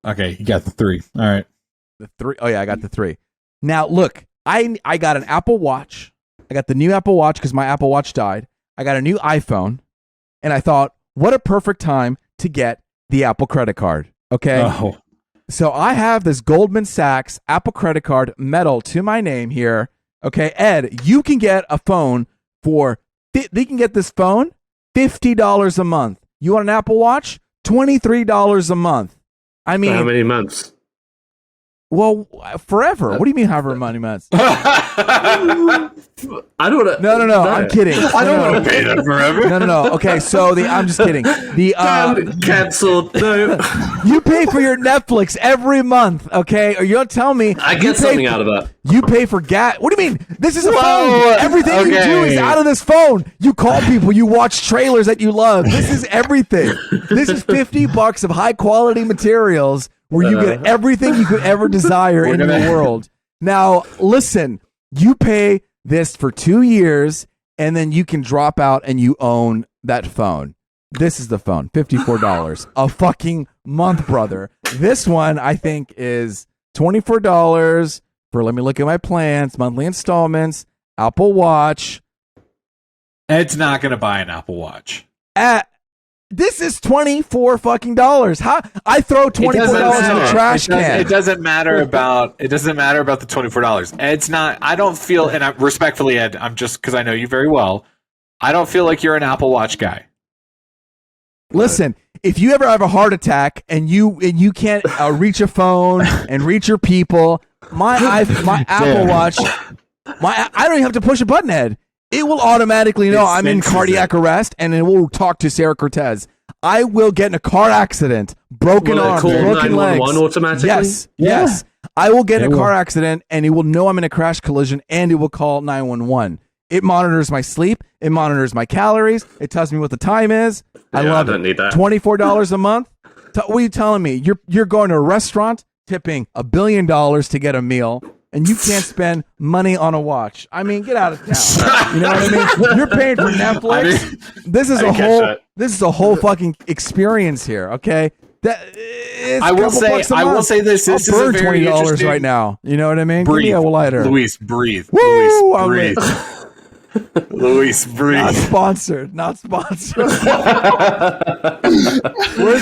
Okay, you got the 3. All right. The 3. Oh yeah, I got the 3. Now look, I got an Apple Watch. I got the new Apple Watch because my Apple Watch died. I got a new iPhone, and I thought, what a perfect time to get the Apple credit card. Okay. Oh. So I have this Goldman Sachs Apple credit card metal to my name here. Okay, Ed, you can get a phone for They can get this phone $50 a month. You want an Apple Watch? $23 a month. I mean, for how many months? Well, forever. What do you mean, however many months? I don't know. No. I'm kidding. I don't want to pay that forever. No. Okay, so I'm just kidding. Canceled. No. You pay for your Netflix every month, okay? Or you'll tell me I get something out of that. You pay for gas. What do you mean? This is a phone. Everything you do is out of this phone. You call people. You watch trailers that you love. This is everything. This is $50 of high quality materials where you get everything you could ever desire in the world. Now, listen, you pay this for 2 years, and then you can drop out and you own that phone. This is the phone, $54 a fucking month, brother. This one, I think, is $24 for, let me look at my plans, monthly installments, Apple Watch. Ed's not going to buy an Apple Watch. This is $24 fucking dollars. How I throw $24 in the trash can. It doesn't matter about the $24. Ed's not. I don't feel, and respectfully, Ed, I'm just because I know you very well. I don't feel like you're an Apple Watch guy. Listen, if you ever have a heart attack and you can't reach a phone and reach your people, my Apple Watch, I don't even have to push a button, Ed. It will automatically know I'm in cardiac arrest, and it will talk to Sarah Cortez. I will get in a car accident, broken arms, broken legs. Automatically? Yes. I will get in a car accident, and it will know I'm in a crash collision, and it will call 911. It monitors my sleep. It monitors my calories. It tells me what the time is. I love it. Need that. $24 a month. What are you telling me? You're going to a restaurant, tipping $1 billion to get a meal, and you can't spend money on a watch. I mean, get out of town. You know what I mean? You're paying for Netflix. This is a whole fucking experience here. Okay, I will say this. This is a very $20 right now. You know what I mean? Breathe, give me a lighter. Luis, breathe. Woo, Luis, breathe. Luis, breathe. Not sponsored. Where's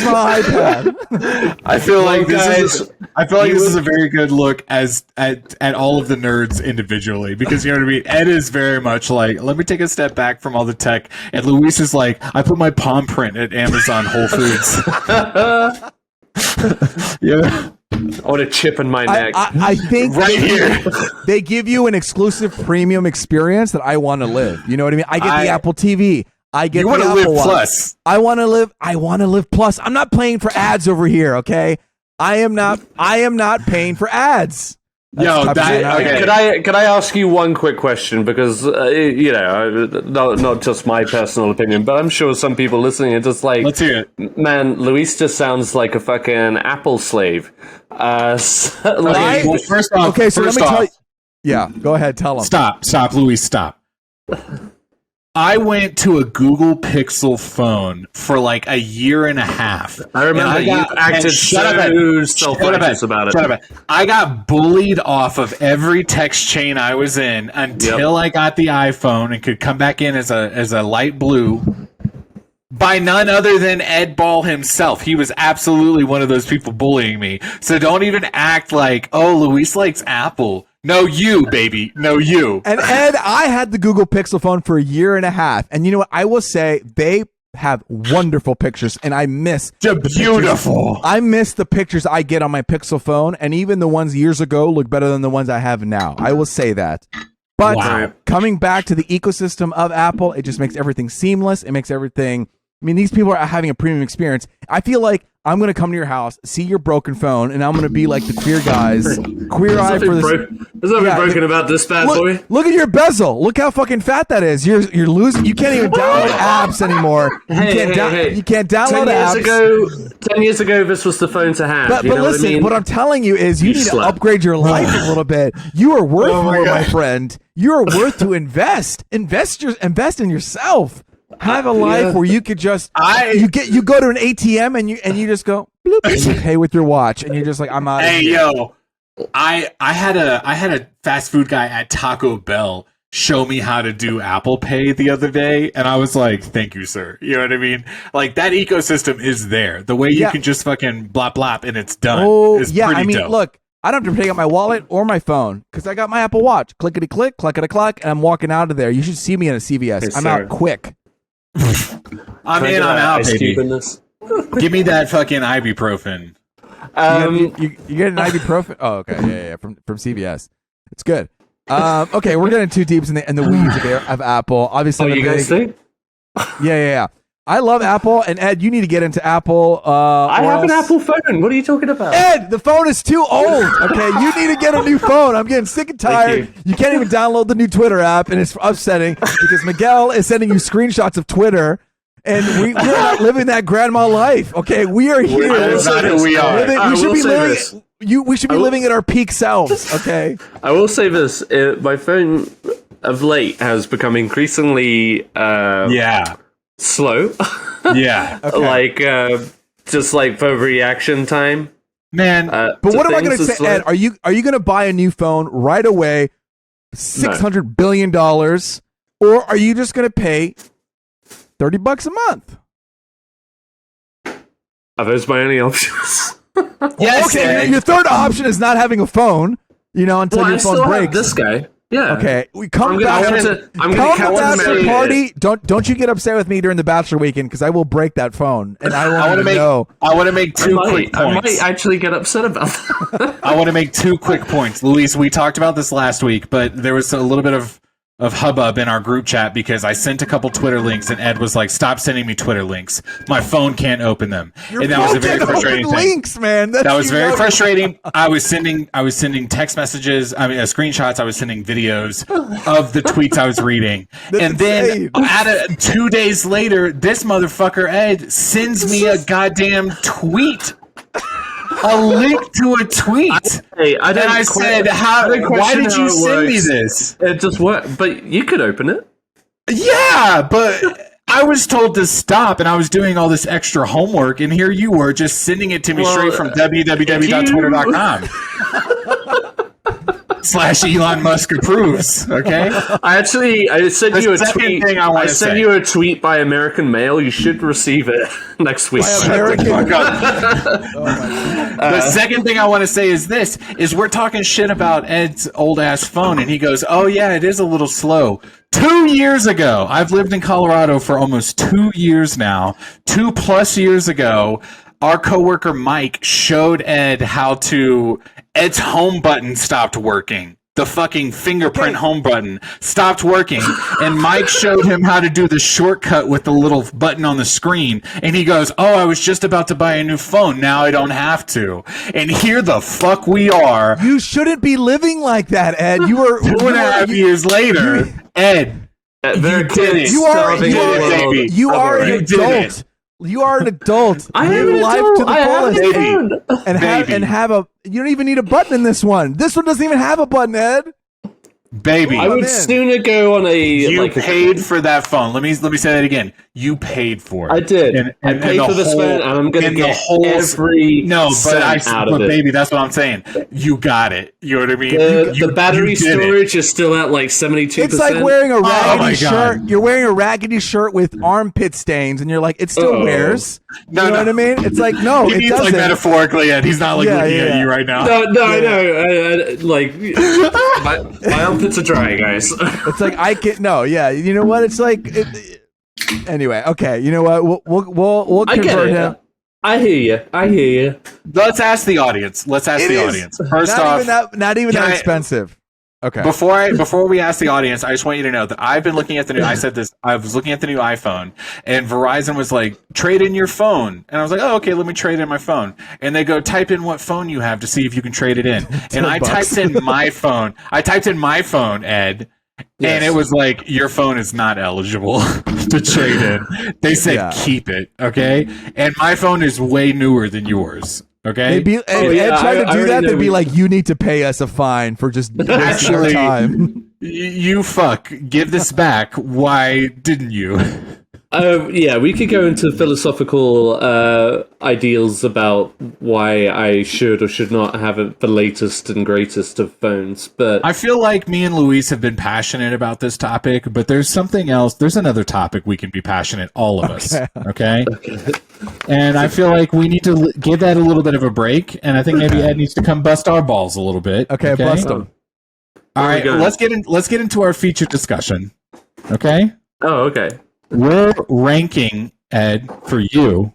my iPad? I feel like this is a very good look at all of the nerds individually, because you know what I mean. Ed is very much like, let me take a step back from all the tech, and Luis is like, I put my palm print at Amazon Whole Foods. Yeah. I want a chip in my neck. I think right here they give you an exclusive premium experience that I want to live. You know what I mean? I get the Apple TV. I get the Apple Watch. Plus. I want to live plus. I'm not paying for ads over here. Okay, I am not paying for ads. Could I ask you one quick question? Because not just my personal opinion, but I'm sure some people listening are just like, let's hear it. Man, Luis just sounds like a fucking Apple slave. First off, so let me tell you. Yeah, go ahead, tell him. Stop, Luis, stop. I went to a Google Pixel phone for like a year and a half. I remember you acted so self-righteous about it. I got bullied off of every text chain I was in until I got the iPhone and could come back in as a light blue by none other than Ed Ball himself. He was absolutely one of those people bullying me. So don't even act like, oh, Luis likes Apple. No, you, baby. No, you. And Ed, I had the Google Pixel phone for a year and a half. And you know what? I will say they have wonderful pictures, and I miss beautiful. I miss the pictures I get on my Pixel phone, and even the ones years ago look better than the ones I have now. I will say that. But coming back to the ecosystem of Apple, it just makes everything seamless. It makes everything... I mean, these people are having a premium experience. I feel like I'm going to come to your house, see your broken phone, and I'm going to be like the queer guys. Queer eye for this. There's nothing broken about this bad boy. Look at your bezel. Look how fucking fat that is. You're losing. You can't even download apps anymore. You can't download apps. 10 years ago, this was the phone to have. But listen, what I'm telling you is you need to upgrade your life a little bit. You are worth more, my friend. You are worth to invest. Invest in yourself. Have a life where you could just you go to an ATM and you just go bloop, and you pay with your watch, and you're just like, I'm out. Hey yo, I had a fast food guy at Taco Bell show me how to do Apple Pay the other day, and I was like, thank you, sir. You know what I mean? Like, that ecosystem is there. The way you can just fucking blop blop and it's done. Oh yeah, I mean, dope. look, I don't have to take out my wallet or my phone because I got my Apple Watch. Clickety click, clickety clack, and I'm walking out of there. You should see me in a CVS. Yes, I'm sir. out quick. I'm in, I'm out, baby. Give me that fucking ibuprofen. You get an ibuprofen? Oh, okay. Yeah. From CVS. It's good. Okay, we're getting too deep in the weeds of Apple. Obviously, you guys think? Yeah. I love Apple, and Ed, you need to get into Apple. I have an Apple phone. What are you talking about? Ed, the phone is too old. Okay, you need to get a new phone. I'm getting sick and tired. You can't even download the new Twitter app, and it's upsetting because Miguel is sending you screenshots of Twitter, and we're not living that grandma life. Okay, we are here. That's not who we are. We should be living. We should be living at our peak selves. Okay. I will say this: my phone of late has become increasingly slow. Yeah. Okay. Like just like for reaction time. Man, but what am I going to say, Ed? Are you going to buy a new phone right away, $600 billion, or are you just going to pay $30 a month? Are those my only options? yes. Okay, Ed. your third option is not having a phone. Until your phone breaks. This guy. Yeah. Okay. We come I'm back gonna to the bachelor party. Don't you get upset with me during the bachelor weekend because I will break that phone and I won't even know. I want to make two quick points. I might actually get upset about that. I want to make 2 quick points. Luis, we talked about this last week, but there was a little bit of hubbub in our group chat because I sent a couple Twitter links and Ed was like, "Stop sending me Twitter links. My phone can't open them." Your and that was a very frustrating thing. Links, man. That was very frustrating. I was sending text messages, screenshots. I was sending videos of the tweets I was reading. And then 2 days later, this motherfucker Ed sends me a goddamn tweet. A link to a tweet. I said, why did you send me this? It just worked, but you could open it. Yeah, but I was told to stop, and I was doing all this extra homework, and here you were just sending it to me straight from www.twitter.com. / Elon Musk approves. Okay. I sent you a tweet. I sent you a tweet by American Mail. You should receive it next week. The second thing I want to say is this: we're talking shit about Ed's old ass phone, and he goes, "Oh yeah, it is a little slow." 2 years ago, I've lived in Colorado for almost 2 years now. 2+ years ago, our coworker Mike showed Ed how to. Ed's home button stopped working. The fucking fingerprint home button stopped working. And Mike showed him how to do the shortcut with the little button on the screen. And he goes, "Oh, I was just about to buy a new phone. Now I don't have to." And here the fuck we are. You shouldn't be living like that, Ed. You were 2.5 years later. Ed, you did it. You are an adult. You are an adult. I am Live adult. to the fullest, and have a. You don't even need a button in this one. This one doesn't even have a button, Ed. Baby, I would sooner go on a. You paid for that phone. Let me say that again. You paid for it. I did. I paid for this phone, and I'm going to get every but baby, that's what I'm saying. You got it. You know what I mean? The battery storage is still at like 72%. It's like wearing a raggedy shirt. You're wearing a raggedy shirt with armpit stains, and you're like, it still wears. You know what I mean? It's like, no, it doesn't. Like metaphorically, and he's not like looking at you right now. No, I know. Like my armpits are dry, guys. It's like I can you know what? It's like anyway. Okay, you know what? We'll convert him. I hear you. Let's ask the audience. First off, not even that expensive. Okay. Before we ask the audience, I just want you to know that I've been looking at the new. I said this. I was looking at the new iPhone, and Verizon was like, "Trade in your phone," and I was like, "Oh, okay, let me trade in my phone." And they go, "Type in what phone you have to see if you can trade it in." And I typed in my phone. Ed. Yes. And it was like, your phone is not eligible to trade in. They said, keep it, okay? And my phone is way newer than yours, okay? Ed tried to do that, they'd be like, you need to pay us a fine for just wasting our time. You fuck. Give this back. Why didn't you? Yeah, we could go into philosophical ideals about why I should or should not have the latest and greatest of phones. But I feel like me and Luis have been passionate about this topic, but there's something else. There's another topic we can be passionate, all of us. Okay? And I feel like we need to give that a little bit of a break, and I think maybe Ed needs to come bust our balls a little bit. Okay, bust them. All right, let's get into our feature discussion. Okay? Oh, okay. We're ranking, Ed, for you.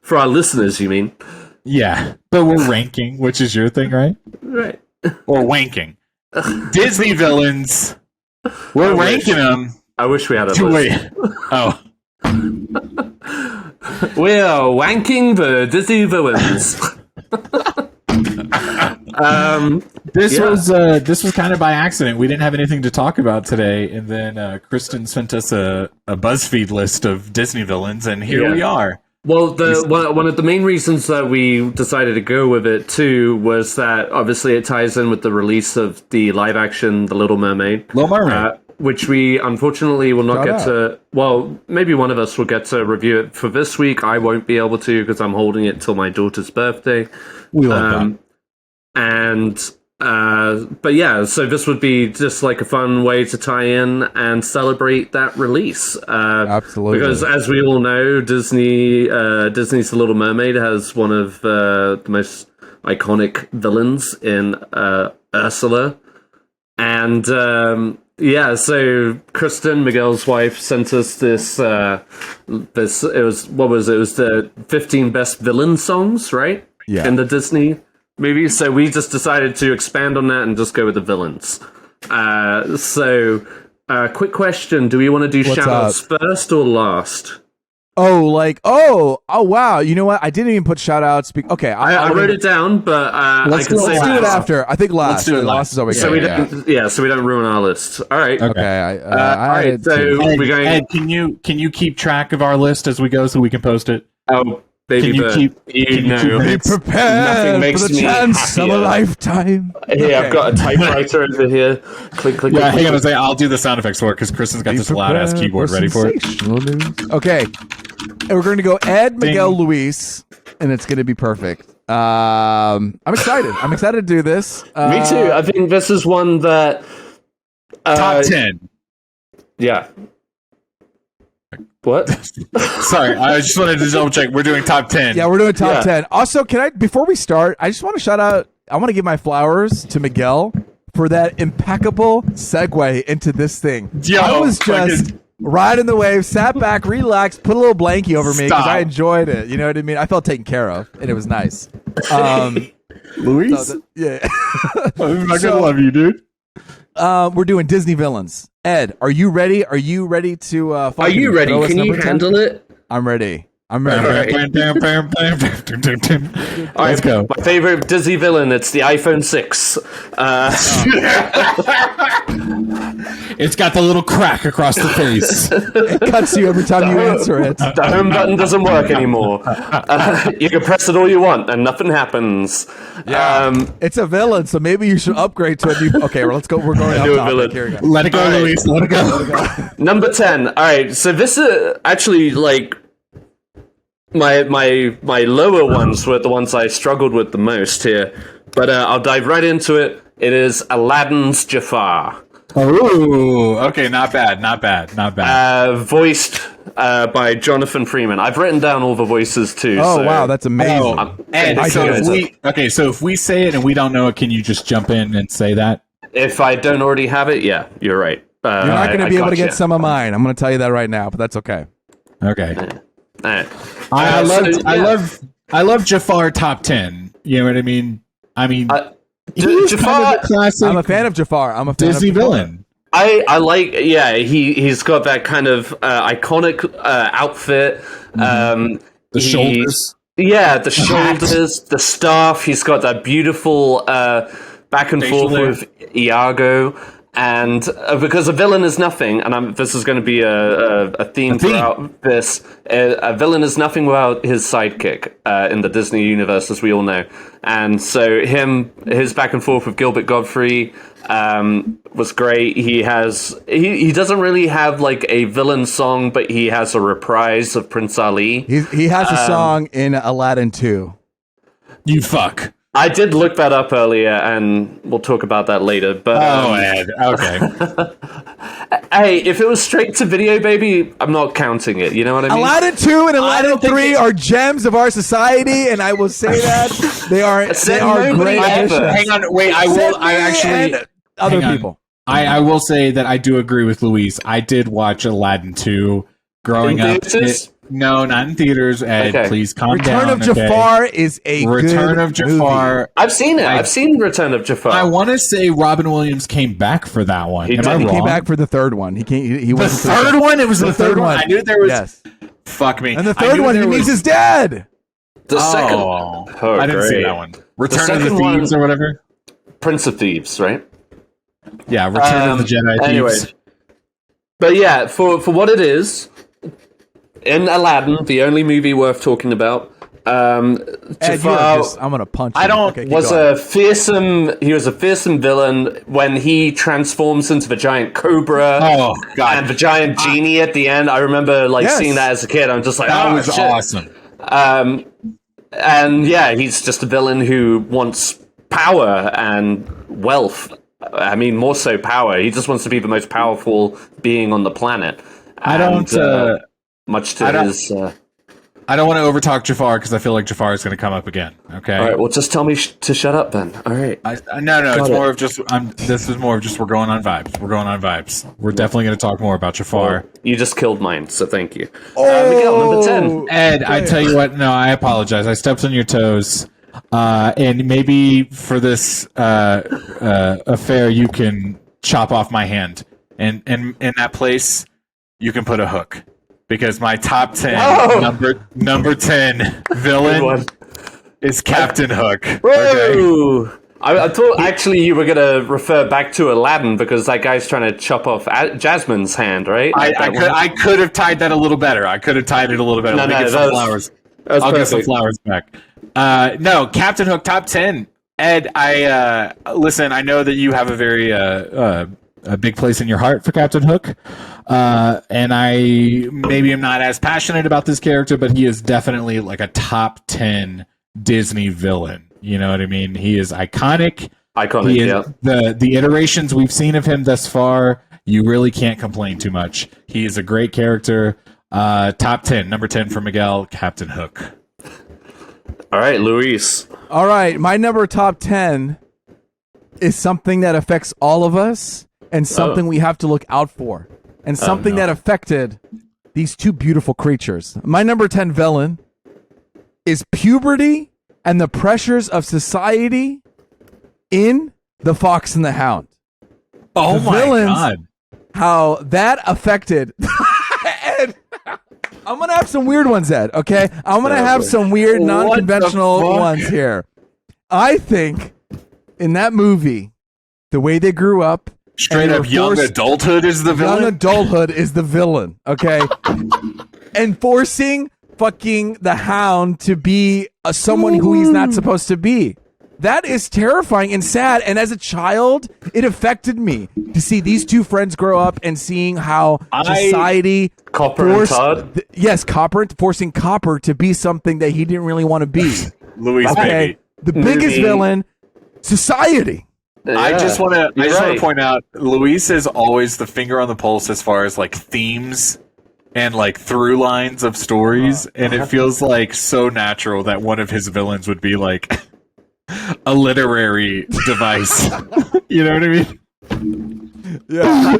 For our listeners, you mean? Yeah, but we're ranking, which is your thing, right? Right. Or wanking. Disney villains. We're ranking them. I wish we had a list. Oh. We are wanking the Disney villains. This was kind of by accident. We didn't have anything to talk about today, and then Kristen sent us a BuzzFeed list of Disney villains, and here we are. Well, one of the main reasons that we decided to go with it too was that obviously it ties in with the release of the live action The Little Mermaid. Which we unfortunately will not get to. Well, maybe one of us will get to review it for this week. I won't be able to because I'm holding it till my daughter's birthday. We love that. But yeah, so this would be just like a fun way to tie in and celebrate that release. Absolutely. Because as we all know, Disney's The Little Mermaid has one of the most iconic villains in Ursula. And so Kristen, Miguel's wife, sent us this. It was the 15 best villain songs, right? Yeah. In the Disney movie. So we just decided to expand on that and just go with the villains. Quick question: do we want to do shout-outs first or last? Oh, wow. You know what? I didn't even put shout-outs. Okay, I wrote it down, but let's do it after. I think last. Let's do it last. Is always so we don't ruin our list. All right. Okay. All right. So we're going. Ed, can you keep track of our list as we go so we can post it? Oh, baby, be prepared for the chance of a lifetime. Hey, I've got a typewriter over here. Click. Hang on a second. I'll do the sound effects for it because Kristen's got this loud-ass keyboard ready for it. Okay. And we're going to go Ed, Miguel, Luis, and it's going to be perfect. I'm excited. I'm excited to do this. Me too. I think this is one that... top 10. Yeah. What? Sorry, I just wanted to double check. We're doing top 10. Yeah, we're doing top 10. Also, before we start, I just want to shout out, I want to give my flowers to Miguel for that impeccable segue into this thing. I was just riding the wave, sat back, relaxed, put a little blankie over me because I enjoyed it. You know what I mean? I felt taken care of, and it was nice. Luis? Yeah. I'm not going to love you, dude. We're doing Disney villains. Ed, are you ready? Are you ready to Are you ready? Can you handle it? I'm ready. I'm ready. Let's go. My favorite Disney villain, it's the iPhone 6. It's got the little crack across the face. It cuts you every time you answer it. The home button doesn't work anymore. You can press it all you want and nothing happens. Yeah. It's a villain, so maybe you should upgrade to a new... Okay, well, let's go. We're going off topic. Here we go. Let it go, Luis. Let it go. Number 10. All right, so this is actually like... My lower ones were the ones I struggled with the most here, but I'll dive right into it. It is Aladdin's Jafar. Oh, okay, not bad. Voiced by Jonathan Freeman. I've written down all the voices too. Oh, wow, that's amazing. So if we say it and we don't know it, can you just jump in and say that? If I don't already have it, yeah, you're right. You're not going to be able to get some of mine. I'm going to tell you that right now, but that's okay. Okay. I love Jafar top 10. You know what I mean? Jafar. Kind of classic. I'm a fan of Jafar. I'm a fan Disney of Jafar. villain. I like. Yeah, he's got that kind of iconic outfit. The shoulders. Yeah, the shoulders, the staff. He's got that beautiful back and forth with Iago. And because a villain is nothing, and this is going to be a theme throughout this, a villain is nothing without his sidekick in the Disney universe, as we all know. And so his back and forth with Gilbert Gottfried was great. He doesn't really have like a villain song, but he has a reprise of Prince Ali. He has a song in Aladdin 2. You fuck. I did look that up earlier, and we'll talk about that later. But Ed. Okay. Hey, if it was straight to video, baby, I'm not counting it. You know what I mean? Aladdin 2 and Aladdin 3 are gems of our society, and I will say that they are great additions. Hang on, wait. Other people. I will say that I do agree with Luis. I did watch Aladdin 2 growing up. No, not in theaters, Ed. Okay. Please calm down. Return of Jafar is a Return of Jafar. Movie. I've seen it. I've seen Return of Jafar. I want to say Robin Williams came back for that one. He came back for the third one. He was the third one? It was the third one? I knew there was... Yes. Fuck me. And the third one, he means his dad. The second... I didn't see that one. Return of the Thieves or whatever? Prince of Thieves, right? Yeah, Return of the Jedi Thieves. Anyway. But yeah, for what it is... In Aladdin, the only movie worth talking about, Jafar, I'm gonna punch you. He was a fearsome villain when he transforms into the giant cobra. Oh god! And the giant genie at the end. I remember seeing that as a kid. I'm just like, that was shit. Awesome. And yeah, he's just a villain who wants power and wealth. I mean, more so power. He just wants to be the most powerful being on the planet. I don't want to overtalk Jafar because I feel like Jafar is going to come up again. Okay. All right. Well, just tell me to shut up then. All right. No. It's more of just. This is more of just. We're going on vibes. We're definitely going to talk more about Jafar. Well, you just killed mine, so thank you. Miguel, number 10. Ed, I tell you what. No, I apologize. I stepped on your toes. And maybe for this affair, you can chop off my hand, and in that place, you can put a hook. Because my top 10 number 10 villain is Captain Hook. Okay? I thought actually you were going to refer back to Aladdin because that guy's trying to chop off Jasmine's hand, right? I could have tied that a little better. Let me get some flowers. I'll get some flowers back. No, Captain Hook, top 10. Ed, listen, I know that you have a very a big place in your heart for Captain Hook. And I maybe am not as passionate about this character, but he is definitely like a top 10 Disney villain. You know what I mean? He is iconic. Yeah. The iterations we've seen of him thus far, you really can't complain too much. He is a great character. Top 10, number 10 for Miguel, Captain Hook. All right, Luis. All right, my number top 10 is something that affects all of us and something we have to look out for. And something that affected these two beautiful creatures. My number 10 villain is puberty and the pressures of society in The Fox and the Hound. Oh my God. How that affected... Ed, I'm going to have some weird ones, Ed, okay? I'm going to have some weird, non-conventional ones here. I think in that movie, the way they grew up... Straight up young adulthood is the villain? Young adulthood is the villain, okay? And forcing fucking the Hound to be someone who he's not supposed to be. That is terrifying and sad. And as a child, it affected me to see these two friends grow up and seeing how society... Copper and Todd? Forcing Copper to be something that he didn't really want to be. Luis, baby. The biggest villain, society. Yeah, I just want to point out, Luis is always the finger on the pulse as far as like themes and like through lines of stories, and it feels like so natural that one of his villains would be like a literary device. You know what I mean? Yeah.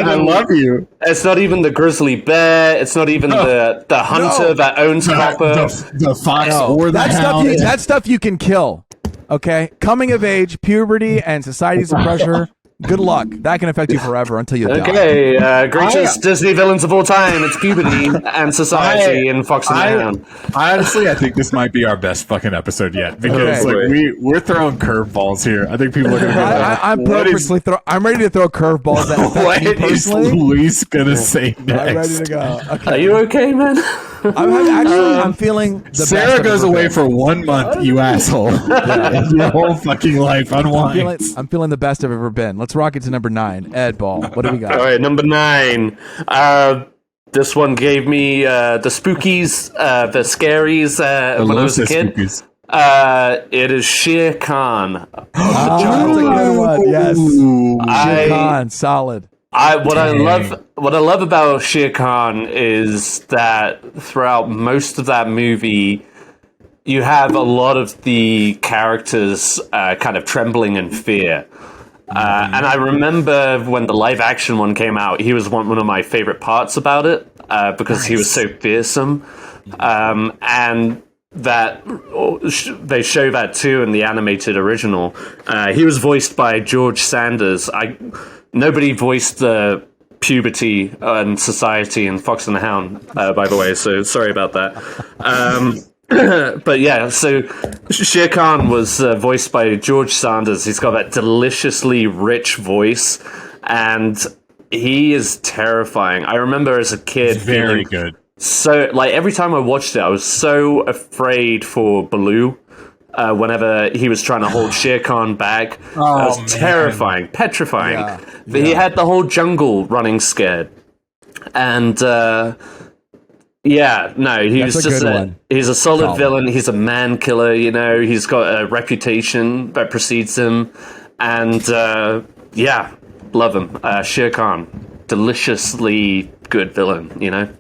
I love you. It's not even the grizzly bear. It's not even the hunter that owns Copper. The fox or the hound. That stuff you can kill. Okay, coming of age, puberty, and society's pressure. Good luck. That can affect you forever until you die. Okay, greatest Disney villains of all time. It's puberty and society and Fox and the Hound. I think this might be our best fucking episode yet because we're throwing curveballs here. I think people are going to go. I'm ready to throw curveballs at what is Luis going to say next? I'm ready to go. Okay. Are you okay, man? I'm feeling the Sarah best goes away for 1 month, you asshole. Your whole fucking life unwinds. I'm feeling the best I've ever been. Let's rock it to number 9. Ed Ball. What do we got? All right, number 9. This one gave me the spookies, the scaries when I was a kid. It is Shere Khan. That's a good one. Yes, Shere Khan, solid. What I love about Shere Khan is that throughout most of that movie, you have a lot of the characters kind of trembling in fear. And I remember when the live action one came out, he was one of my favorite parts about it because he was so fearsome. And that they show that too in the animated original. He was voiced by George Sanders. Nobody voiced the puberty and society in Fox and the Hound, by the way, so sorry about that. But yeah, so Shere Khan was voiced by George Sanders. He's got that deliciously rich voice, and he is terrifying. I remember as a kid, very good. So, like, every time I watched it, I was so afraid for Baloo. Whenever he was trying to hold Shere Khan back, that was terrifying, petrifying. But he had the whole jungle running scared, and he's just he's a solid villain. He's a man killer, you know. He's got a reputation that precedes him, and love him. Shere Khan, deliciously good villain, you know.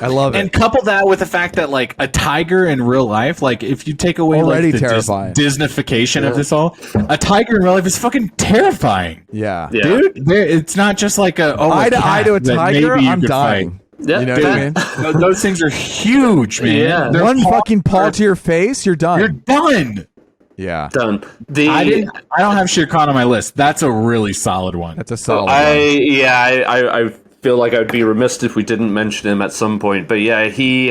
I love it. And couple that with the fact that, like, a tiger in real life, like, if you take away already like, the Disneyfication of this all, a tiger in real life is fucking terrifying. Yeah. Dude, it's not just like eye to eye to a tiger, I'm dying. Yeah, you know what I mean? Those things are huge, man. Yeah. One fucking paw to your face, you're done. You're done. Yeah. Done. I don't have Shere Khan on my list. That's a really solid one. That's a solid one. I feel like I'd be remiss if we didn't mention him at some point. But yeah, he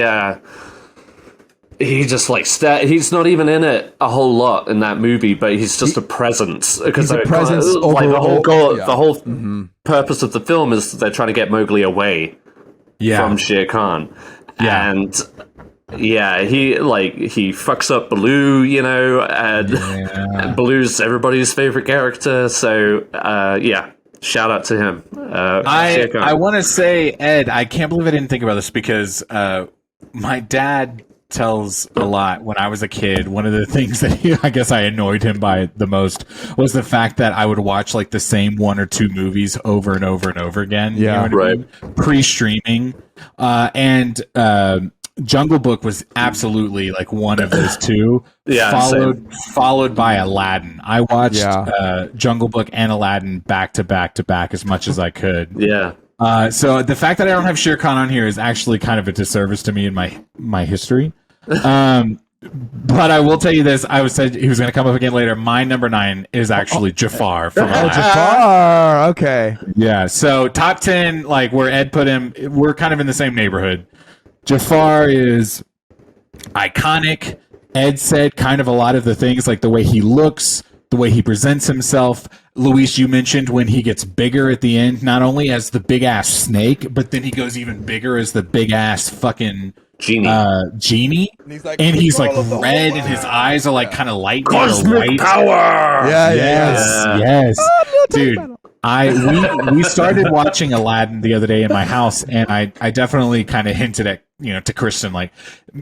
just like he's not even in it a whole lot in that movie, but he's just a presence. Because he's a presence. Like the whole goal, the whole purpose of the film is they're trying to get Mowgli away from Shere Khan, and he fucks up Baloo, you know, and Baloo's everybody's favorite character. So shout out to him. I want to say, Ed, I can't believe I didn't think about this because my dad tells a lot when I was a kid. One of the things that I guess I annoyed him by the most was the fact that I would watch like the same 1 or 2 movies over and over and over again. Yeah, you know what I mean? Pre-streaming. And Jungle Book was absolutely like one of those 2. Followed by Aladdin. I watched Jungle Book and Aladdin back to back to back as much as I could. Yeah. So the fact that I don't have Shere Khan on here is actually kind of a disservice to me in my history. But I will tell you this: I said he was going to come up again later. My number 9 is actually Jafar. From Jafar. Okay. Yeah. So top 10, like where Ed put him, we're kind of in the same neighborhood. Jafar is iconic. Ed said kind of a lot of the things, like the way he looks, the way he presents himself. Luis, you mentioned when he gets bigger at the end, not only as the big ass snake, but then he goes even bigger as the big ass fucking genie. And he's like red, and his eyes are like kind of light, cosmic power. Yes, dude. We started watching Aladdin the other day in my house, and I definitely kind of hinted at, you know, to Christian, like,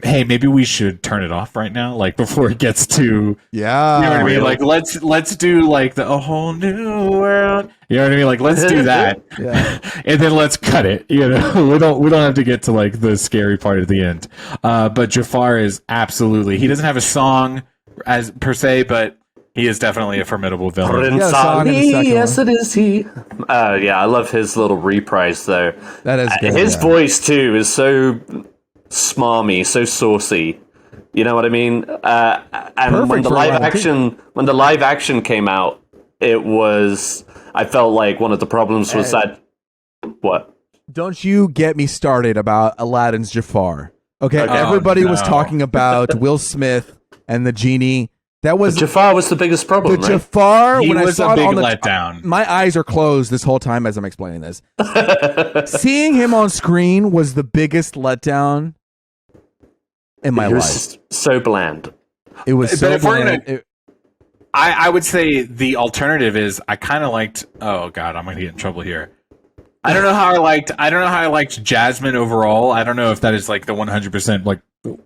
hey, maybe we should turn it off right now, like before it gets too, you know what I mean? Like, let's do like a whole new world, you know what I mean? Like, let's do that, and then let's cut it. You know, we don't have to get to like the scary part at the end. But Jafar is absolutely, he doesn't have a song as per se, but he is definitely a formidable villain. Yes, it is he. I love his little reprise though. That is good. His voice too is so smarmy, so saucy. You know what I mean? And when the live action came out, it was. I felt like one of the problems was that what? Don't you get me started about Aladdin's Jafar. Okay, everybody was talking about Will Smith and the genie. That was Jafar was the biggest problem. The Jafar, he when was I saw a big it on letdown. My eyes are closed this whole time as I'm explaining this. Seeing him on screen was the biggest letdown in my life. So bland. It was so bland. I would say the alternative is I kind of liked. Oh God, I'm gonna get in trouble here. I don't know how I liked Jasmine overall. I don't know if that is like the 100% like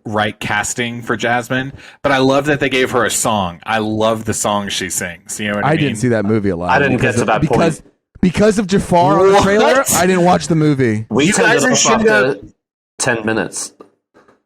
right casting for Jasmine, but I love that they gave her a song. I love the song she sings. You know what I mean? I didn't see that movie a lot. I didn't get to that point. Because of Jafar on the trailer, I didn't watch the movie. You guys are after 10 minutes.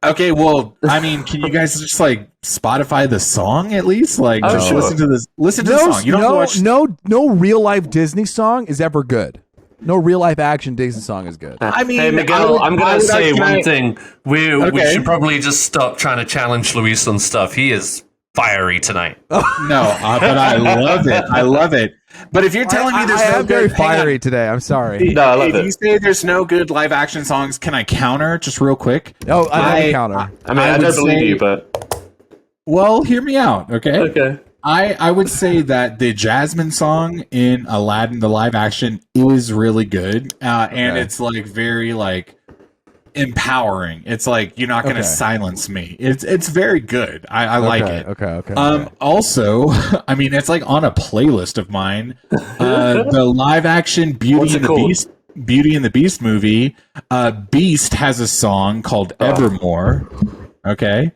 Okay, well, I mean, can you guys just like Spotify the song at least? Like, just listen to this. Listen to the song. You don't watch. No real life Disney song is ever good. No real life action Disney song is good. I mean, hey Miguel, I'm going to say one thing. We should probably just stop trying to challenge Luis on stuff. He is fiery tonight. No, but I love it. I love it. But if you're telling me there's no good, very fiery today. I'm sorry. No, I love it. If you say there's no good live action songs, can I counter just real quick? No, I don't counter. I mean, I don't believe you, but well, hear me out, okay? Okay. I would say that the Jasmine song in Aladdin, the live action, is really good, and it's like very like empowering. It's like you're not going to silence me. It's very good. I like it. Okay. Also, I mean, it's like on a playlist of mine. The live action Beauty and the Beast movie. Beast has a song called Evermore. Okay.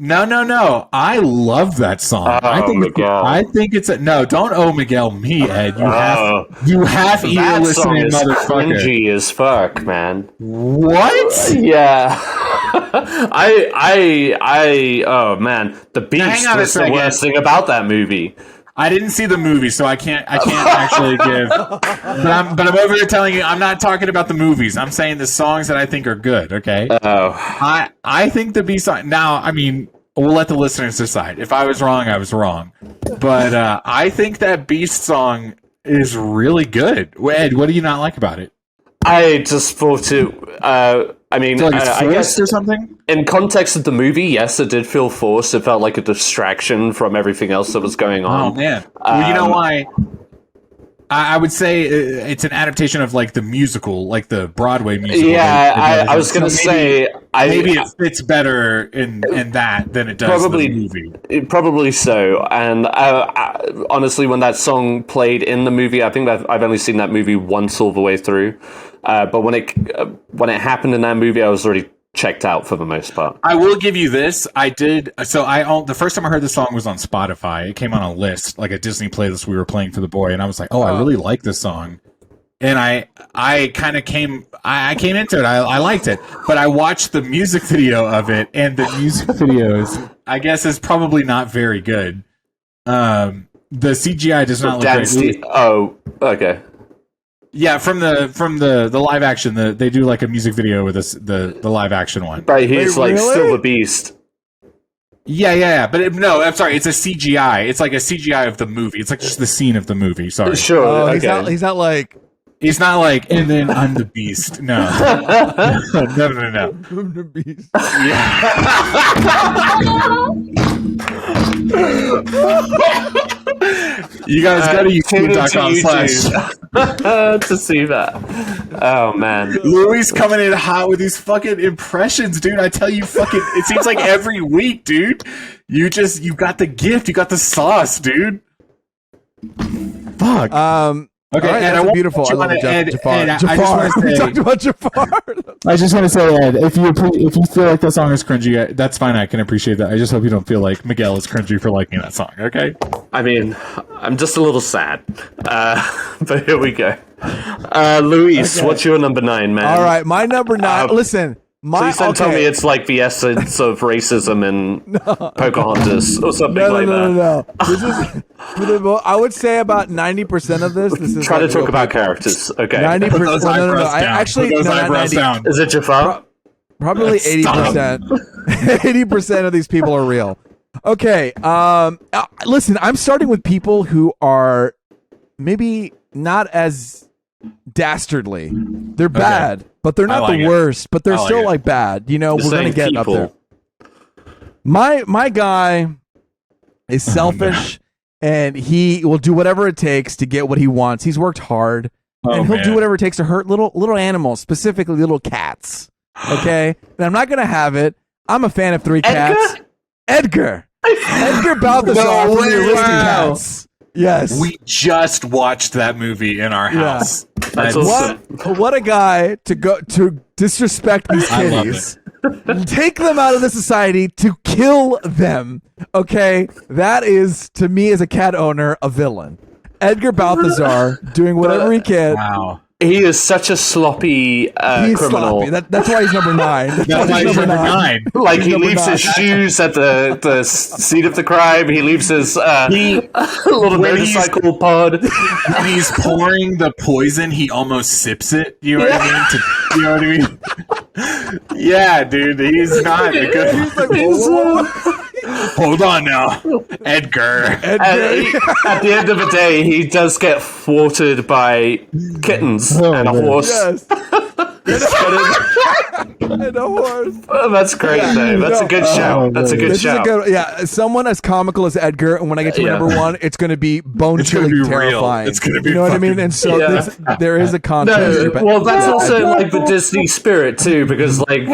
No. I love that song. I think it's a no. Don't Miguel me, Ed. You half ear listening motherfucker. Cringy as fuck, man. What? Yeah. Oh man, the Beast was the worst thing about that movie. I didn't see the movie, so I can't actually give. But I'm over here telling you, I'm not talking about the movies. I'm saying the songs that I think are good. Okay. I think the Beast song. Now, I mean, we'll let the listeners decide. If I was wrong, I was wrong. But I think that Beast song is really good. Ed, what do you not like about it? I just thought it. I mean, I guess or something. In context of the movie, yes, it did feel forced. It felt like a distraction from everything else that was going on. Oh man! Well, you know why? I would say it's an adaptation of like the musical, like the Broadway musical. Yeah, I was going to say maybe it fits better in that than it does in the movie. Probably so. And honestly, when that song played in the movie, I think that I've only seen that movie once all the way through. But when it happened in that movie, I was already checked out for the most part. I will give you this. I did. So the first time I heard the song was on Spotify. It came on a list, like a Disney playlist we were playing for the boy, and I was like, "Oh, I really like this song." And I kind of came into it. I liked it, but I watched the music video of it, and the music videos, I guess, is probably not very good. The CGI does not look great. Oh, okay. Yeah, from the live action, they do like a music video with the live action one. Right, he's like still the Beast. Yeah. But no, I'm sorry, it's a CGI. It's like a CGI of the movie. It's like just the scene of the movie. Sorry. Sure. Okay. He's not like, and then I'm the Beast. No. No. I'm the Beast. You guys go to youtube.com/ to see that. Oh man, Louis coming in hot with these fucking impressions, dude. I tell you, fucking, it seems like every week, dude. You got the gift, you got the sauce, dude. Fuck. Okay, right, and that's beautiful. I love Jafar. Jafar. We talked about Jafar. I just want to say, Ed, if you feel like that song is cringy, that's fine. I can appreciate that. I just hope you don't feel like Miguel is cringy for liking that song. Okay. I mean, I'm just a little sad, but here we go. Luis, what's your number 9, man? All right, my number 9. Listen. Please don't tell me it's like the essence of racism in Pocahontas or something that. No. This is, I would say about 90% of this. This is try to talk about characters. Okay. 90%. No. I actually not 90. Is it Jafar? Probably 80%. 80% of these people are real. Okay. Listen, I'm starting with people who are maybe not as dastardly. They're bad, but they're not the it. worst. But they're still like bad. You know, we're gonna get up there. My guy is selfish, and he will do whatever it takes to get what he wants. He's worked hard, and he'll do whatever it takes to hurt little animals, specifically little cats. Okay, and I'm not gonna have it. I'm a fan of three cats. Edgar Balthazar from the Aristocats. Yes, we just watched that movie in our house. That's awesome. What a guy to disrespect these kitties. Take them out of the society to kill them. Okay, that is, to me as a cat owner, a villain. Edgar Balthazar doing whatever he can. Wow. He is such a sloppy criminal. Sloppy. That's why he's number 9. That's why he's number 9. Like, he leaves his shoes at the seat of the crime. He leaves his little motorcycle pod. When he's pouring the poison, he almost sips it. You know what I mean? Yeah, dude. He's not a good... He's like, whoa. Hold on now, Edgar. At the end of the day, he does get thwarted by kittens and a horse. Yes. And a horse. Oh, that's great, though. That's a good shout. That's a good shout. Someone as comical as Edgar, and when I get to my number 1, it's going to be bone-chilling terrifying. It's going to be you know what I mean? And so there is a contrast. No, well, that's also like the Disney spirit too, because like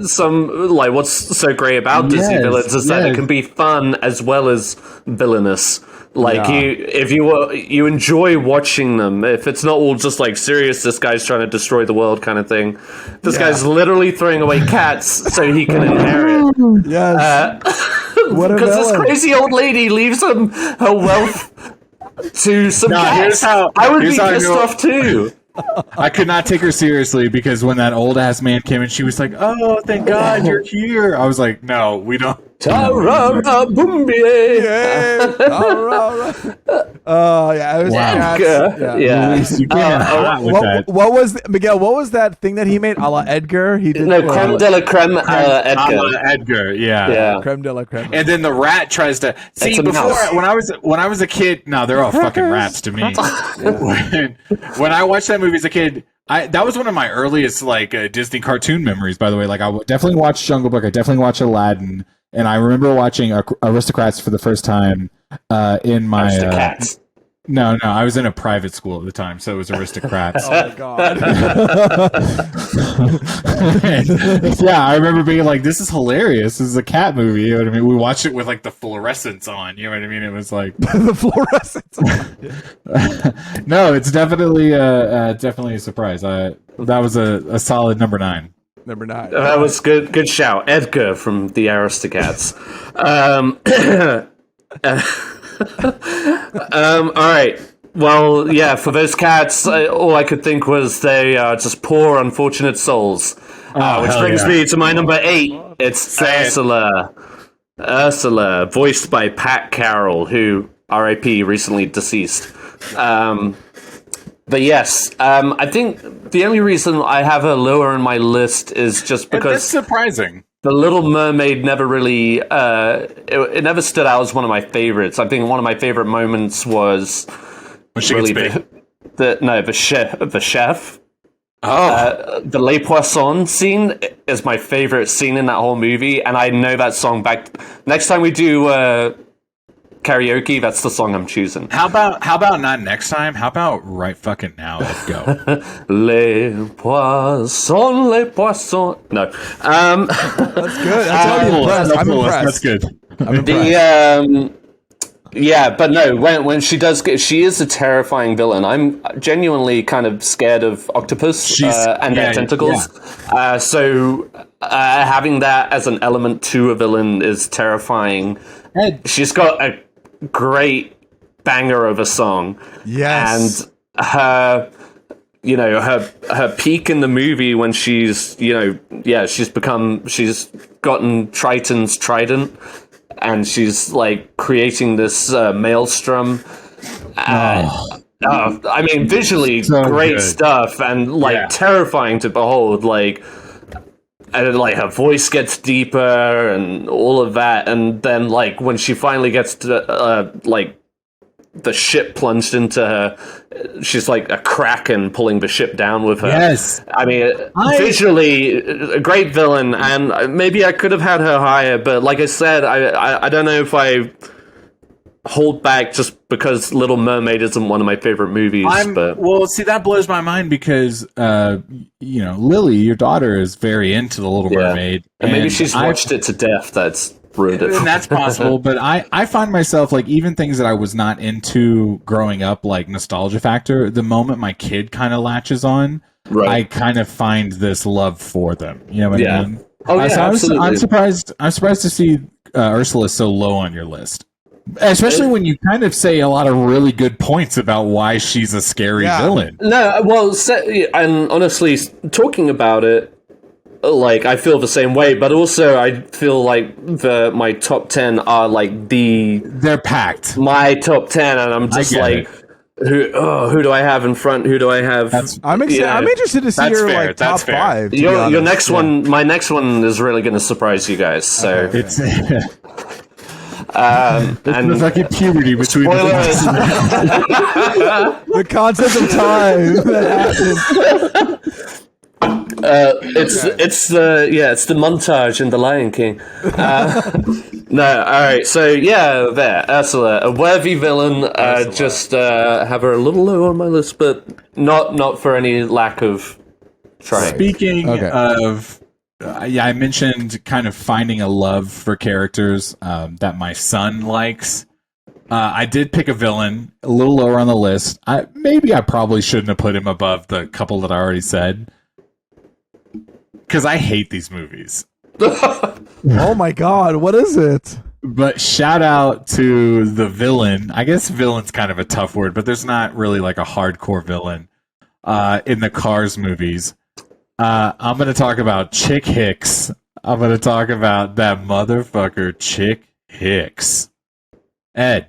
some like what's so great about Disney villains is that it can be fun as well as villainous. Like if you enjoy watching them, if it's not all just like serious, this guy's trying to destroy the world kind of thing. This guy's literally throwing away cats so he can inherit. Yes. Because this crazy old lady leaves him her wealth to some cats. I would be pissed off too. I could not take her seriously because when that old ass man came in, she was like, "Oh, thank God you're here." I was like, "No, we don't." Oh yeah, it was what was Miguel? What was that thing that he made? A la Edgar. He did creme de la creme Edgar. Edgar, yeah, creme de la creme. And then the rat tries to see before when I was a kid. No, they're all fucking rats to me. When I watched that movie as a kid, that was one of my earliest like Disney cartoon memories. By the way, like I definitely watched Jungle Book. I definitely watched Aladdin. And I remember watching Aristocrats for the first time in my... Aristocats. No, I was in a private school at the time, so it was Aristocrats. Oh, my God. Yeah, I remember being like, this is hilarious. This is a cat movie. You know what I mean? We watched it with like the fluorescence on. You know what I mean? It was like... the fluorescence on. No, it's definitely a surprise. That was a solid number 9. Number 9. That was good shout. Edgar from the Aristocats. All right. Well, yeah, for those cats, all I could think was they are just poor, unfortunate souls. Which brings me to my number 8. It's Ursula. Ursula, voiced by Pat Carroll, who, R.I.P., recently deceased. But yes, I think the only reason I have her lower in my list is just because... That's surprising. The Little Mermaid never really... it never stood out as one of my favorites. I think one of my favorite moments was... When she gets big. The chef. Oh. The Les Poissons scene is my favorite scene in that whole movie, and I know that song back... Next time we do... karaoke, that's the song I'm choosing. How about not next time? How about right fucking now? Let's go. Les poissons, les poissons. No. That's good. I'm impressed. That's good. I'm impressed. Yeah, but no, when she does she is a terrifying villain. I'm genuinely kind of scared of octopus and their tentacles. Yeah. So having that as an element to a villain is terrifying. She's got a great banger of a song. Yes. And her peak in the movie when she's gotten Triton's trident and she's like creating this maelstrom. I mean, visually so great stuff and like terrifying to behold. And like her voice gets deeper and all of that, and then like when she finally gets to the ship plunged into her. She's like a kraken pulling the ship down with her. Yes. I mean, visually, a great villain, and maybe I could have had her higher, but like I said, I don't know if I hold back just because Little Mermaid isn't one of my favorite movies. Well, see, that blows my mind because, Lily, your daughter, is very into the Little Mermaid. And maybe she's watched it to death. That's ruined it. And that's possible, but I find myself, like, even things that I was not into growing up, like nostalgia factor, the moment my kid kind of latches on, I kind of find this love for them. You know what I mean? Oh, yeah, absolutely. I'm surprised to see Ursula so low on your list. Especially when you kind of say a lot of really good points about why she's a scary villain. No, well, and honestly, talking about it, like, I feel the same way, but also I feel like my top 10 are like they're packed. My top 10, and I'm just like, who do I have in front? Who do I have? I'm interested to see your like top 5. Your next one, my next one is really going to surprise you guys. So it's. And the fucking puberty between the concept of time that happens. It's the montage in The Lion King. No, all right. So there, Ursula, a worthy villain. Just have her a little low on my list, but not for any lack of trying. Speaking of. I mentioned kind of finding a love for characters that my son likes. I did pick a villain a little lower on the list. I probably shouldn't have put him above the couple that I already said, because I hate these movies. Oh my god, what is it? But shout out to the villain. I guess villain's kind of a tough word, but there's not really like a hardcore villain in the Cars movies. I'm going to talk about Chick Hicks. I'm going to talk about that motherfucker, Chick Hicks. Ed.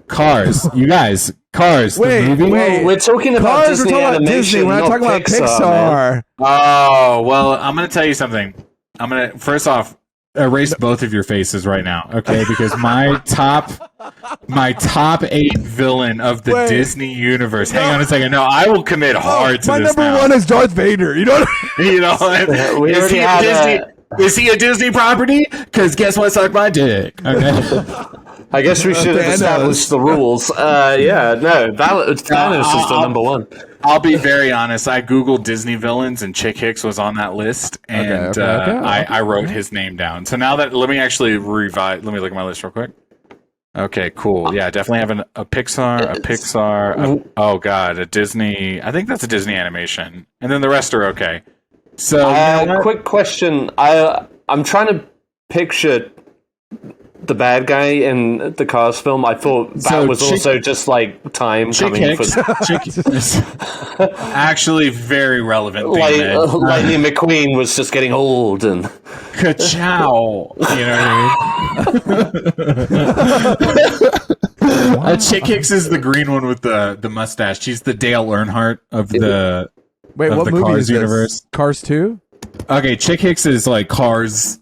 Cars. You guys. Cars. Wait, the movie? Wait. We're talking about Cars, Disney animation, Disney. We're not talking about Pixar. Oh, well, I'm going to tell you something. I'm going to, first off, erase both of your faces right now, okay? Because my top 8 villain of the Disney universe. Hang on a second. No, I will commit hard to my this. My number one is Darth Vader. You know. Is he a Disney property? Because guess what? Suck my dick. Okay. I guess we should have established the rules. Thanos is the number one. I'll be very honest. I googled Disney villains, and Chick Hicks was on that list, and I wrote his name down. So now that let me actually revise. Let me look at my list real quick. Okay, cool. Yeah, definitely having a Pixar. Oh god, a Disney. I think that's a Disney animation, and then the rest are okay. So, quick question. I'm trying to picture the bad guy in the Cars film. I thought that was also just like time coming for actually very relevant. Lightning McQueen was just getting old and ka-chow. You know what I mean? Chick Hicks is the green one with the mustache. She's the Dale Earnhardt of the what the movie Cars is this? universe. Cars 2? Okay, Chick Hicks is like Cars.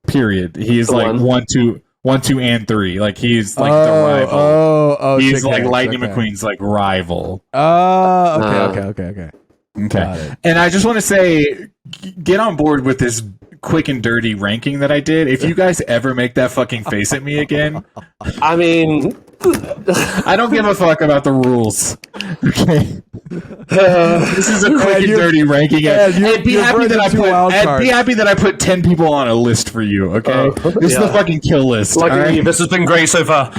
Period. He's like 1, 2, and 3. Like he's like the rival. He's like Lightning McQueen's like rival. Okay. And I just want to say, get on board with this quick and dirty ranking that I did. If you guys ever make that fucking face at me again, I mean, I don't give a fuck about the rules. Okay. This is a quick and dirty ranking. Be happy that I put 10 people on a list for you, okay? This is the fucking kill list. Lucky you, this has been great so far.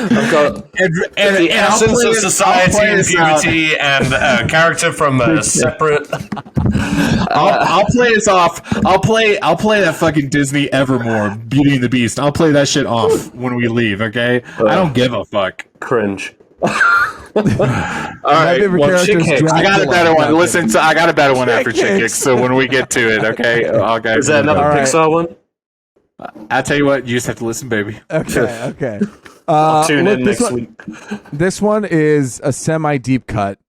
I've got the essence of society and puberty and a character from a separate. I'll play us off. I'll play that fucking Disney Evermore Beauty and the Beast. I'll play that shit off when we leave. Okay, I don't give a fuck. Cringe. All right, Chick Hicks. I got a better one. Listen, I got a better one after Chick Hicks. So when we get to it, okay, guys. Is that another Pixar one? I'll tell you what. You just have to listen, baby. Okay. I'll tune in next week. This one is a semi-deep cut.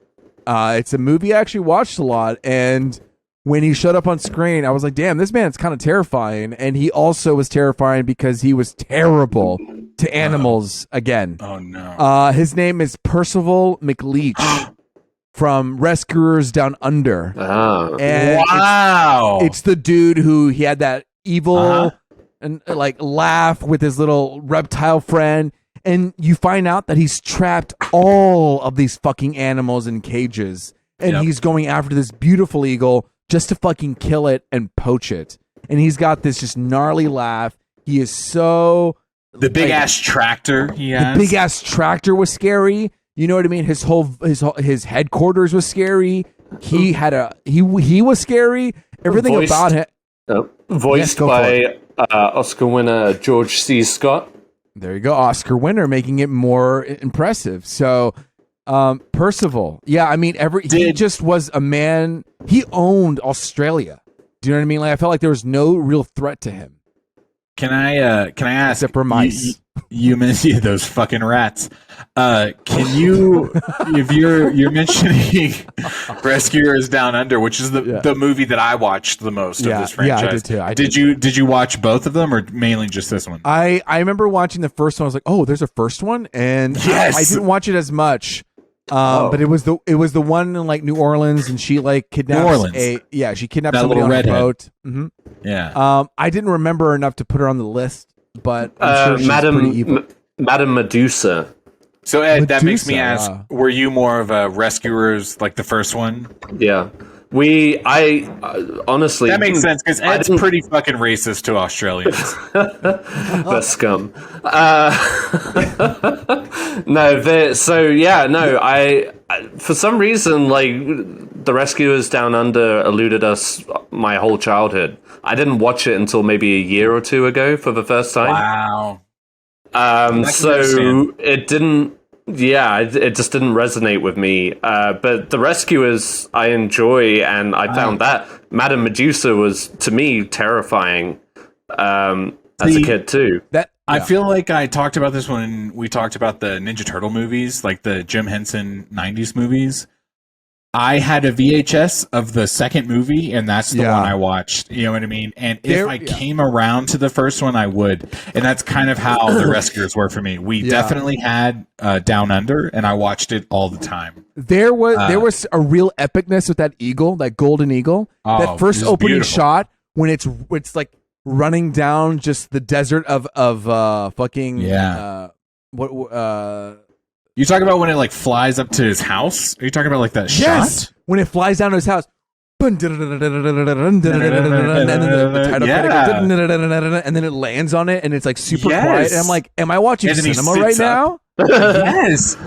It's a movie I actually watched a lot, and when he showed up on screen, I was like, damn, this man's kind of terrifying. And he also was terrifying because he was terrible to animals again. Oh, no. His name is Percival McLeach from Rescuers Down Under. Oh. And wow. It's the dude who he had that evil and like laugh with his little reptile friend. And you find out that he's trapped all of these fucking animals in cages. And he's going after this beautiful eagle just to fucking kill it and poach it. And he's got this just gnarly laugh. He is so... The big ass tractor he has. The big ass tractor was scary. You know what I mean? His headquarters was scary. He had he was scary. Everything about him. Voiced by Oscar winner George C. Scott. There you go, Oscar winner, making it more impressive. So... Percival. Yeah, I mean, he just was a man. He owned Australia. Do you know what I mean? Like, I felt like there was no real threat to him. Can I ask? Except for mice. You mentioned those fucking rats. Can you, if you're mentioning Rescuers Down Under, which is the movie that I watched the most of this franchise. Yeah, I did too. Did you watch both of them or mainly just this one? I remember watching the first one. I was like, oh, there's a first one, and I didn't watch it as much. But it was the one in like New Orleans, and she like kidnapped she kidnapped somebody on a boat. Mm-hmm. Yeah. I didn't remember enough to put her on the list, but I'm sure she's pretty evil. Madame Medusa. So Ed, that makes me ask: were you more of a Rescuers like the first one? Yeah. Honestly, that makes sense because Ed's pretty fucking racist to Australians. The scum. For some reason, like the Rescuers Down Under eluded us my whole childhood. I didn't watch it until maybe a year or two ago for the first time. Wow. So it didn't. Yeah, it just didn't resonate with me. But the Rescuers I enjoy, and I found that Madame Medusa was, to me, terrifying as a kid, too. I feel like I talked about this when we talked about the Ninja Turtle movies, like the Jim Henson 90s movies. I had a VHS of the second movie, and that's the one I watched. You know what I mean? And if I came around to the first one, I would. And that's kind of how the Rescuers were for me. We definitely had Down Under, and I watched it all the time. There was a real epicness with that eagle, that golden eagle. That first opening shot when it's like running down just the desert of fucking You talking about when it like flies up to his house? Are you talking about like that shot? When it flies down to his house. And then it lands on it and it's like super quiet. And I'm like, am I watching cinema right now? Yes.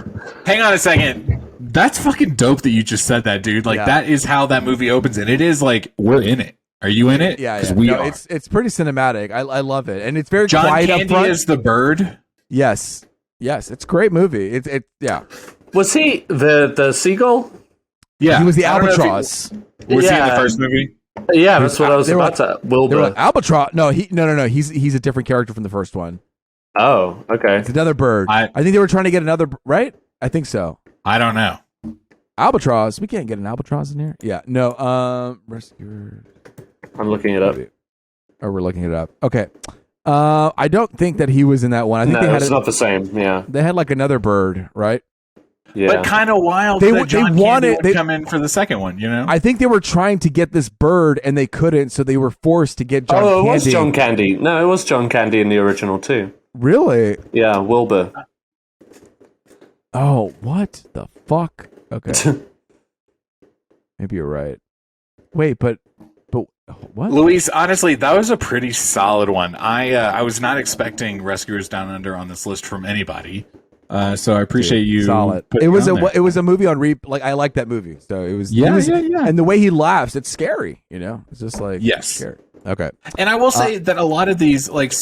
Hang on a second. That's fucking dope that you just said that, dude. Like that is how that movie opens, and it is like we're in it. Are you in it? Yeah, we are. It's pretty cinematic. I love it, and it's very John quiet Candy up front. is the bird. Yes, it's a great movie. Was he the seagull? Yeah, he was the albatross. Was he in the first movie? Yeah, that's what I was about to. Wilbur. Albatross? No, no. He's a different character from the first one. Oh, okay. It's another bird. I think they were trying to get another. Right? I think so. I don't know. Albatross. We can't get an albatross in here. Yeah. No. Rescuer. I'm looking it up. Oh, we're looking it up. Okay. I don't think that he was in that one. I think it's not the same. Yeah. They had like another bird, right? Yeah. But kind of wild that John Candy would come in for the second one, you know? I think they were trying to get this bird and they couldn't, so they were forced to get John Candy. Oh, it was John Candy. No, it was John Candy in the original too. Really? Yeah, Wilbur. Oh, what the fuck? Okay. Maybe you're right. Wait, but what? Luis, honestly, that was a pretty solid one. I was not expecting Rescuers Down Under on this list from anybody. So I appreciate you. Solid. It was a movie on like I like that movie. So it was yeah. And the way he laughs, it's scary. You know, it's just like scary. Okay. And I will say that a lot of these, like,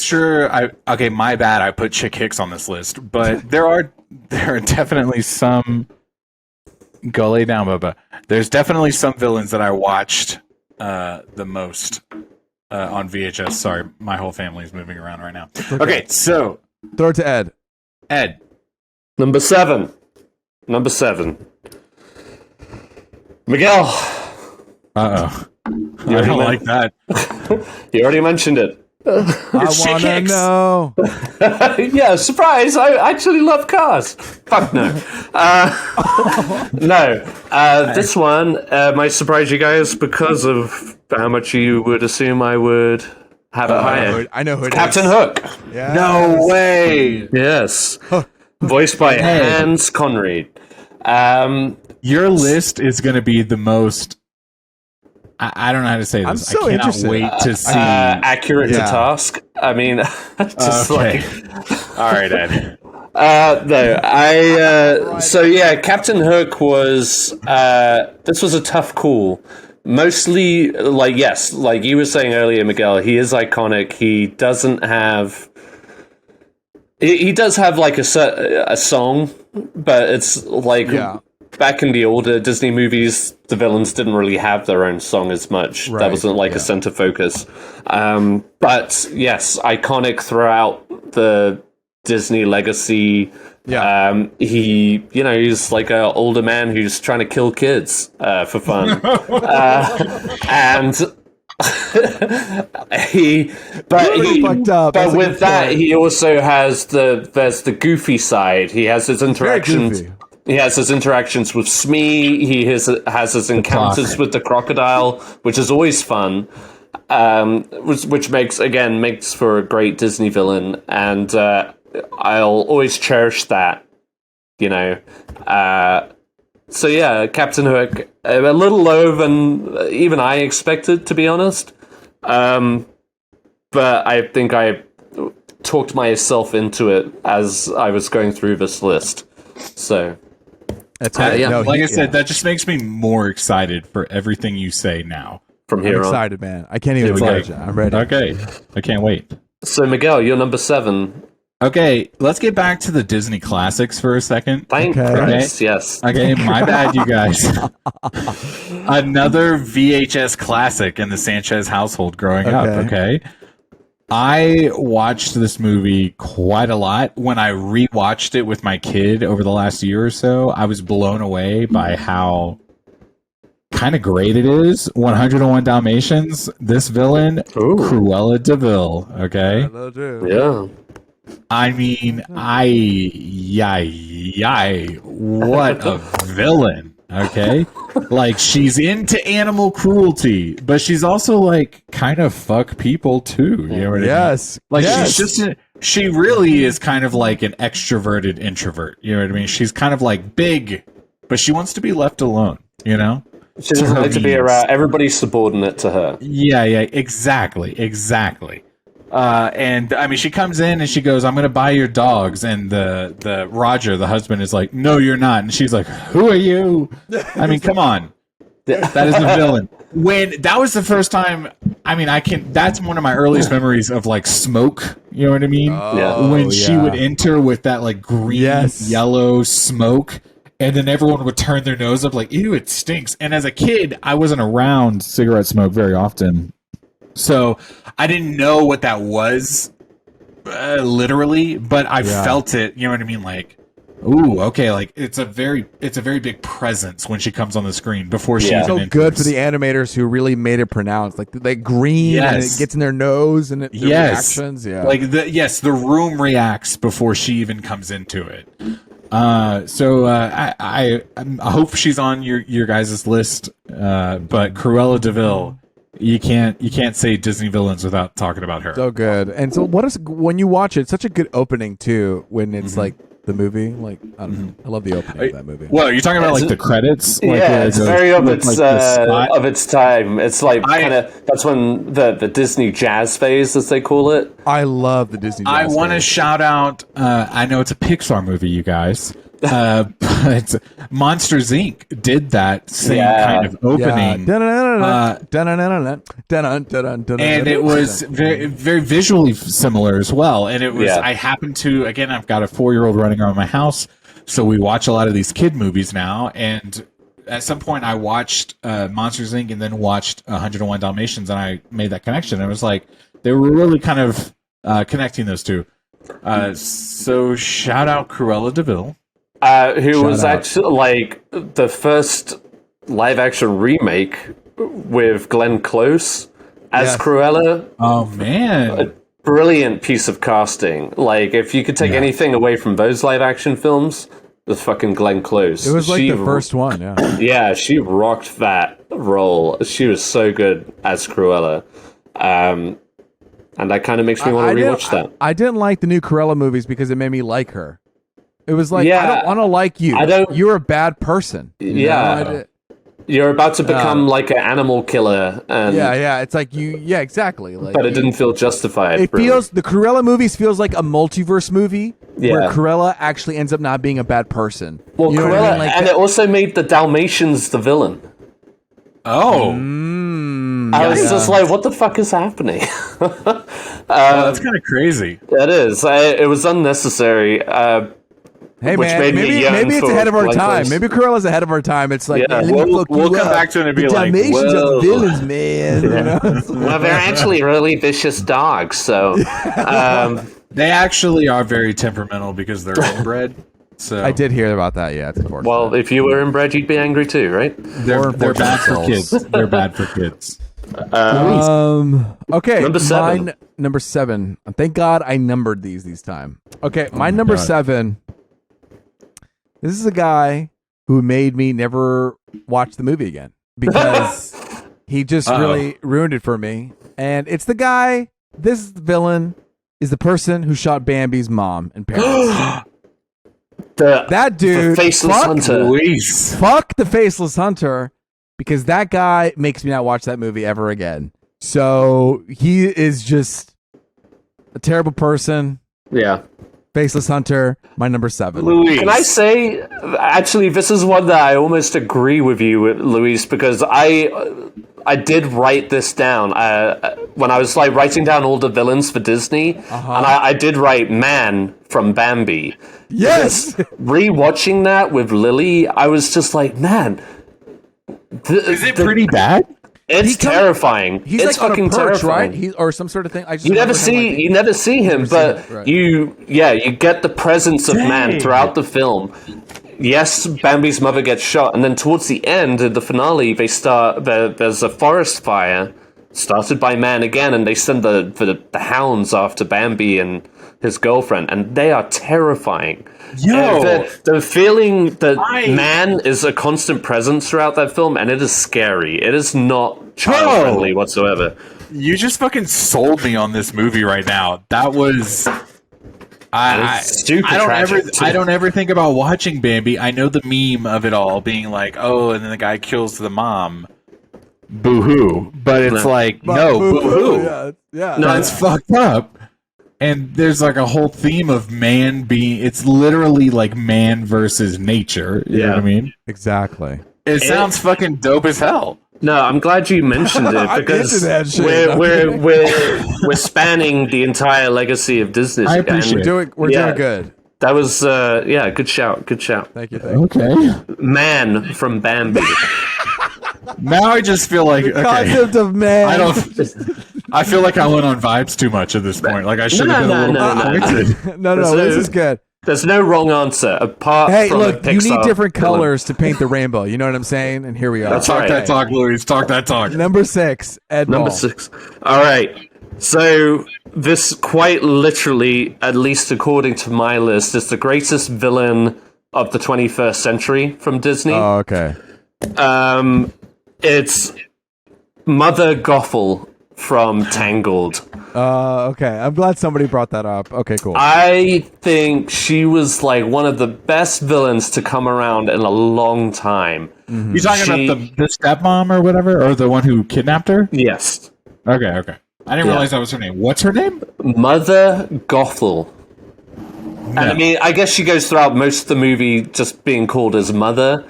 my bad. I put Chick Hicks on this list, but there are definitely some. Go lay down, Bubba. There's definitely some villains that I watched the most on VHS. Sorry, my whole family's moving around right now. Okay, so throw it to Ed. Ed. Number seven. Miguel. Uh-oh. I don't like that. You already mentioned it. I want to know. Yeah, surprise! I actually love cars. Fuck no. No. This one might surprise you guys because of how much you would assume I would have it higher. I know who it Captain is. Hook. Yes. No way. Yes. Voiced by Hans Conried. Your list is going to be the most. I don't know how to say this. I'm so I cannot interested. wait to see. Accurate to task. I mean, just Okay. like. All right, Ed. No, so yeah, Captain Hook was, this was a tough call. Mostly, like, yes, like you were saying earlier, Miguel, he is iconic. He doesn't have, he does have like a song, but it's like, back in the older Disney movies, the villains didn't really have their own song as much. That wasn't like a center focus. But yes, iconic throughout the Disney legacy. He's like an older man who's trying to kill kids for fun. But with that, he also has there's the goofy side. He has his interactions. He has his interactions with Smee. He has his encounters with the crocodile, which is always fun. Which makes for a great Disney villain, and I'll always cherish that. You know. So yeah, Captain Hook, a little lower than even I expected, to be honest. But I think I talked myself into it as I was going through this list. So. That's right. Like I said, that just makes me more excited for everything you say now. From here I'm excited, man. I can't even imagine. I'm ready. Okay. I can't wait. So, Miguel, you're number 7. Okay, let's get back to the Disney classics for a second. Thank Christ, yes. Okay, my bad, you guys. Another VHS classic in the Sanchez household growing up, okay? I watched this movie quite a lot. When I rewatched it with my kid over the last year or so, I was blown away by how kind of great it is. 101 Dalmatians, this villain, Cruella de Vil, okay? Yeah. I mean, what a villain, okay? Like, she's into animal cruelty, but she's also, like, kind of fuck people, too. You know what I mean? Like, she really is kind of like an extroverted introvert. You know what I mean? She's kind of, like, big, but she wants to be left alone, you know? She doesn't like to be around. Everybody's subordinate to her. Yeah, exactly. And I mean, she comes in and she goes, "I'm going to buy your dogs." And the Roger, the husband, is like, "No, you're not." And she's like, "Who are you?" I mean, come on, that is the villain. When that was the first time, I mean, that's one of my earliest memories of like smoke. You know what I mean? When she would enter with that like green, yellow smoke. And then everyone would turn their nose up like, ew, it stinks. And as a kid, I wasn't around cigarette smoke very often. So I didn't know what that was, literally, but I felt it. You know what I mean? Like, ooh, okay. Like it's a very big presence when she comes on the screen before she even so enters. good for the animators who really made it pronounced. Like green and it gets in their nose and the reactions. Yeah. Like the room reacts before she even comes into it. I hope she's on your guys' list. But Cruella de Vil, you can't say Disney villains without talking about her. So good. And so when you watch it, it's such a good opening too, when it's like the movie, like I don't know. I love the opening of that movie. Well, you're talking about like the credits. It's very of its time. It's like kind of that's when the Disney jazz phase, as they call it. I love the Disney jazz I want to shout out. I know it's a Pixar movie, you guys. But Monsters Inc. did that same kind of opening. And it was very, very visually similar as well. And it was, I happened to, again, I've got a 4-year-old running around my house, so we watch a lot of these kid movies now. And at some point I watched Monsters Inc. and then watched 101 Dalmatians, and I made that connection. It was like, they were really kind of connecting those two. So shout out Cruella de Vil. Who was actually like the first live action remake with Glenn Close as Cruella. Oh man, a brilliant piece of casting. Like, if you could take anything away from those live action films, the fucking Glenn Close. It was like the first one, yeah. Yeah, she rocked that role. She was so good as Cruella. And that kind of makes me want to rewatch that. I didn't like the new Cruella movies because it made me like her. It was like, I don't want to like you. You're a bad person. You're about to become like an animal killer. And it's like exactly. Like, but it didn't feel justified. The Cruella movies feels like a multiverse movie where Cruella actually ends up not being a bad person. Well, you know Cruella, I mean? Like, and it also made the Dalmatians the villain. Oh. I was just like, what the fuck is happening? That's kind of crazy. It is. It was unnecessary. Hey man, maybe it's ahead of our time. Maybe Cruella's ahead of our time. It's like, we'll come back to it and be like, Dalmatians are villains, man. You know? Well, they're actually really vicious dogs, so they actually are very temperamental because they're inbred. So I did hear about that. Yeah, it's unfortunate. Well, if you were inbred, you'd be angry too, right? They're bad for kids. They're bad for kids. Okay, number 7. Number 7. Thank God I numbered these time. Okay, my number 7. This is a guy who made me never watch the movie again because he just really ruined it for me. And it's the guy. This villain is the person who shot Bambi's mom and parents. That dude, the faceless hunter. Fuck the faceless hunter, because that guy makes me not watch that movie ever again. So he is just a terrible person. Yeah. Faceless Hunter, my number 7. Luis. Can I say, actually, this is one that I almost agree with you, Luis, because I did write this down when I was like writing down all the villains for Disney, and I did write Man from Bambi. Yes! Rewatching that with Lily, I was just like, man. Is it pretty bad? It's terrifying. He's it's like fucking on a perch, terrifying. right? Or some sort of thing. You never see him, but you get the presence of Man throughout the film. Yes, Bambi's mother gets shot, and then towards the end, in the finale, there's a forest fire started by Man again, and they send the hounds after Bambi and his girlfriend, and they are terrifying. The feeling that Man is a constant presence throughout that film, and it is scary. It is not child-friendly whatsoever. You just fucking sold me on this movie right now. That was... stupid. I don't ever think about watching Bambi. I know the meme of it all being like, oh, and then the guy kills the mom. Boo-hoo. But it's like, no, boo-hoo. Yeah. No, it's fucked up. And there's like a whole theme of man being... It's literally like man versus nature. You know what I mean? Exactly. It sounds fucking dope as hell. No, I'm glad you mentioned it because we're spanning the entire legacy of Disney. I appreciate it. We're doing good. That was good shout. Thank you. Okay. Man from Bambi. Now I just feel like concept of man. I feel like I went on vibes too much at this point. Like I should have been a little pointed. No, this is good. There's no wrong answer apart from look, Pixar you need different colors to paint the rainbow. You know what I'm saying? And here we are. Talk that talk, Louis. Talk that talk. Number 6, Ed Ball. Number 6. All right. So this quite literally, at least according to my list, is the greatest villain of the 21st century from Disney. Oh, okay. It's Mother Gothel from Tangled. Okay. I'm glad somebody brought that up. Okay, cool. I think she was like one of the best villains to come around in a long time. Mm-hmm. You talking about the stepmom or whatever, or the one who kidnapped her? Yes. Okay. I didn't realize that was her name. What's her name? Mother Gothel. No. And I mean, I guess she goes throughout most of the movie just being called as Mother,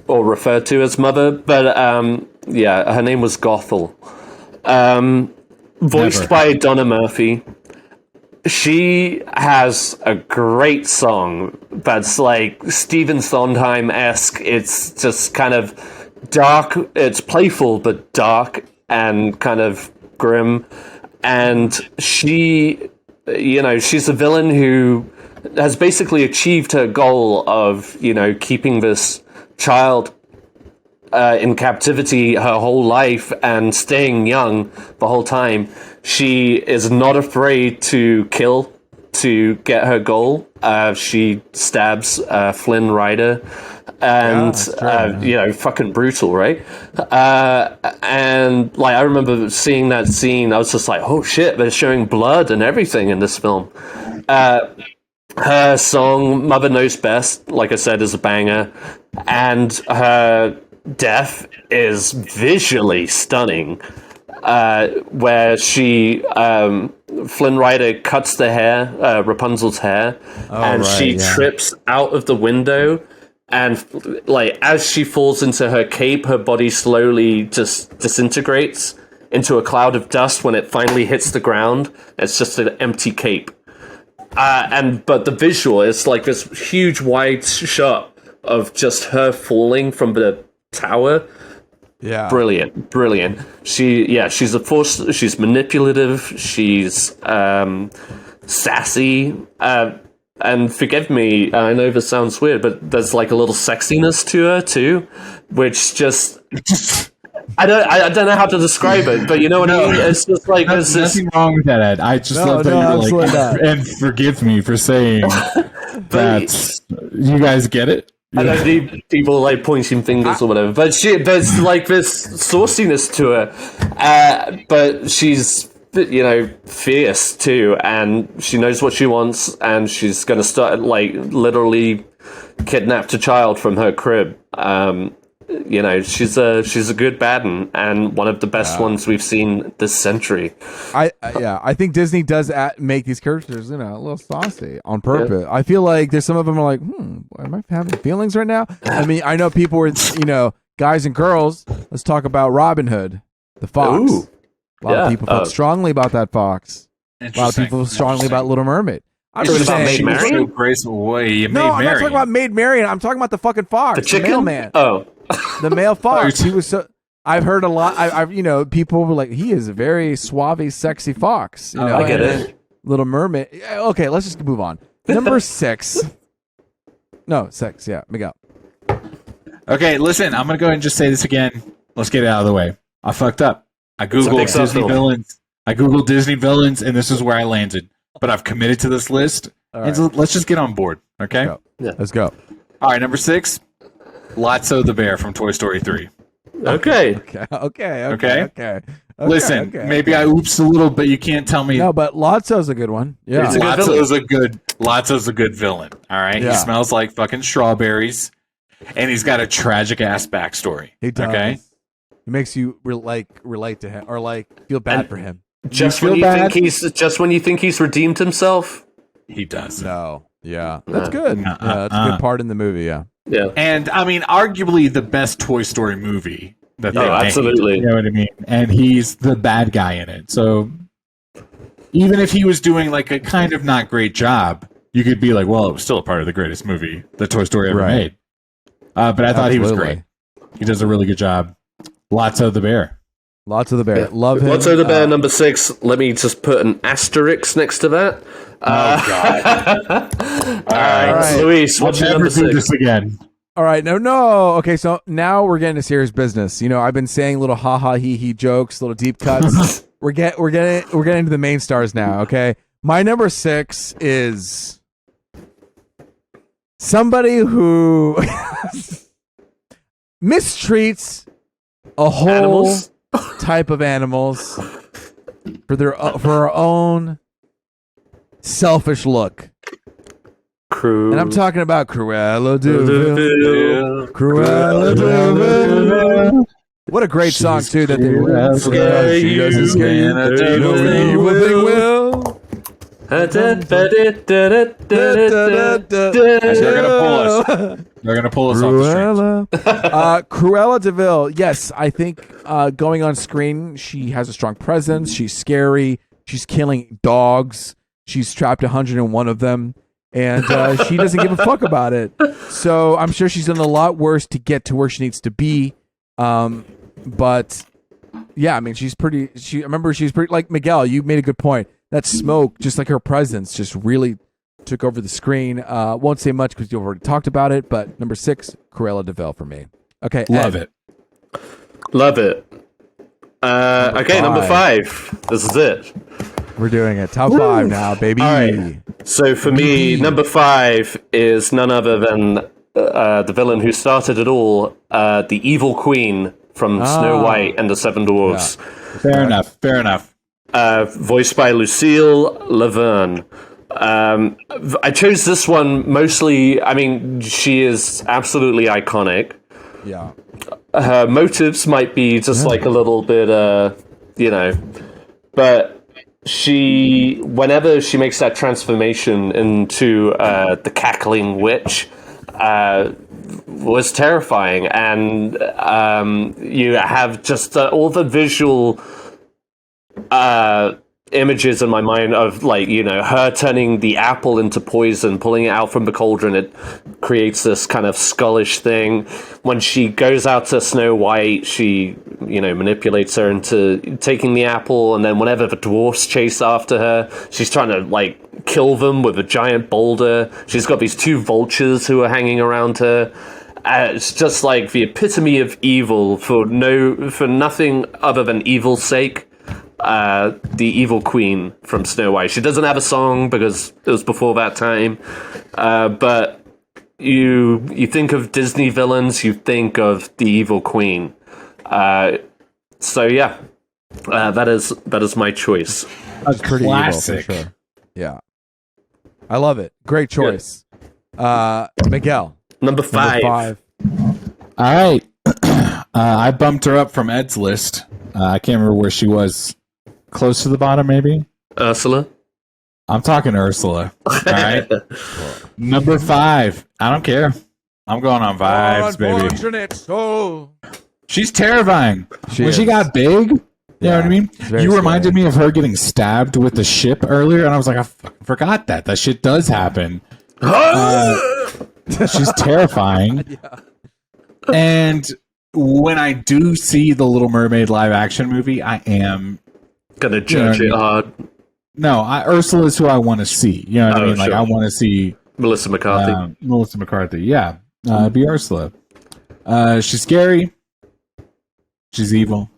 or referred to as Mother. But her name was Gothel. Voiced by Donna Murphy. She has a great song that's like Stephen Sondheim-esque. It's just kind of dark. It's playful, but dark and kind of grim. And she, she's a villain who has basically achieved her goal of, keeping this child in captivity her whole life and staying young the whole time, she is not afraid to kill to get her goal. She stabs Flynn Rider, and fucking brutal, right? And like I remember seeing that scene, I was just like, oh shit, they're showing blood and everything in this film. Her song "Mother Knows Best," like I said, is a banger, and her death is visually stunning. Where she Flynn Rider cuts the hair, Rapunzel's hair, she trips out of the window, and like as she falls into her cape, her body slowly just disintegrates into a cloud of dust. When it finally hits the ground, it's just an empty cape. But the visual is like this huge wide shot of just her falling from the tower. Yeah, brilliant. She's a force. She's manipulative. She's sassy. And forgive me, I know this sounds weird, but there's like a little sexiness to her too, which just I don't know how to describe it, but you know what I mean. It's just like there's nothing wrong with that, Ed. I just love that you're like, and forgive me for saying that. You guys get it. I don't need people like pointing fingers or whatever, but there's like this sauciness to her, but she's fierce too, and she knows what she wants, and she's going to start like literally kidnapped a child from her crib. She's a good baddie, and one of the best ones we've seen this century. I think Disney does make these characters, a little saucy on purpose. Yeah. I feel like there's some of them are like, am I having feelings right now? I mean, I know people were, guys and girls. Let's talk about Robin Hood, the fox. Ooh. A lot of people felt strongly about that fox. A lot of people strongly about Little Mermaid. I'm just saying, Maid Marian? So graceful way. I'm not talking about Maid Marian. I'm talking about the fucking fox, the mailman. Oh. The male fox. He was so. I've heard a lot. I've people were like, he is a very suave, sexy fox. I get it. Little Mermaid. Okay, let's just move on. Number 6. No, 6. Yeah, Miguel. Okay, listen. I'm gonna go ahead and just say this again. Let's get it out of the way. I fucked up. I googled Disney villains. And this is where I landed. But I've committed to this list. Right. And so let's just get on board. Okay. Let's go. All right, number 6. Lotso the bear from Toy Story 3. Okay. Listen, maybe I oops a little, but you can't tell me. No, but Lotso's a good one. Yeah, Lotso's a good villain. All right, yeah. He smells like fucking strawberries, and he's got a tragic ass backstory. He does. Okay, he makes you relate to him or like feel bad for him. Just when you think he's redeemed himself, he does. No, yeah, that's good. Yeah, that's a good part in the movie. Yeah. Yeah, and I mean, arguably the best Toy Story movie that they made. Absolutely. You know what I mean? And he's the bad guy in it. So even if he was doing like a kind of not great job, you could be like, well, it was still a part of the greatest movie that Toy Story ever made. But I thought he was great. He does a really good job. Lotso the bear. Lotso the bear. Yeah. Love him. Lotso the bear, number 6. Let me just put an asterisk next to that. God. All right, Luis, what's your number 6? This again. All right, no. Okay, so now we're getting to serious business. I've been saying little ha he he jokes, little deep cuts. we're getting into the main stars now. Okay, my number 6 is somebody who mistreats a whole type of animals for our own selfish look. And I'm talking about Cruella de Vil. Cruella de Vil. What a great song too that they she doesn't scare you. No evil thing will. They're gonna pull us off the streets. Cruella de Vil. Yes, I think going on screen, she has a strong presence. She's scary. She's killing dogs. She's trapped 101 of them. And she doesn't give a fuck about it. So I'm sure she's done a lot worse to get to where she needs to be. But yeah, I mean, she's pretty. I remember she's pretty. Like Miguel, you made a good point. That smoke, just like her presence, just really took over the screen. Won't say much because you've already talked about it. But number 6, Cruella de Vil for me. Okay, love it. Love it. Okay, number 5. This is it. We're doing it. Top 5 now, baby. All right. So for me, number 5 is none other than the villain who started it all, the evil queen from Snow White and the Seven Dwarfs. Yeah. Fair enough. Voiced by Lucille Laverne. I chose this one mostly, I mean, she is absolutely iconic. Yeah. Her motives might be just like a little bit, but whenever she makes that transformation into the cackling witch, was terrifying. And you have just all the visual images in my mind of her turning the apple into poison, pulling it out from the cauldron. It creates this kind of skullish thing. When she goes out to Snow White, she manipulates her into taking the apple, and then whenever the dwarfs chase after her, she's trying to kill them with a giant boulder. She's got these 2 vultures who are hanging around her. It's just like the epitome of evil for nothing other than evil's sake. The evil queen from Snow White. She doesn't have a song because it was before that time. But you think of Disney villains, you think of the evil queen. So yeah, that is my choice. That's pretty classic. evil for sure. Yeah, I love it. Great choice, Miguel. Number 5. All right. I bumped her up from Ed's list. I can't remember where she was. Close to the bottom, maybe? Ursula? I'm talking Ursula. All right. Number 5. I don't care. I'm going on vibes, baby. Soul. She's terrifying. She got big, you know what I mean? You reminded me of her getting stabbed with the ship earlier, and I was like, I forgot that. That shit does happen. She's terrifying. Yeah. And when I do see the Little Mermaid live action movie, I am gonna judge it hard. No, Ursula is who I want to see. You know what I mean? Like, I want to see Melissa McCarthy. Melissa McCarthy, yeah. Be Ursula. She's scary. She's evil.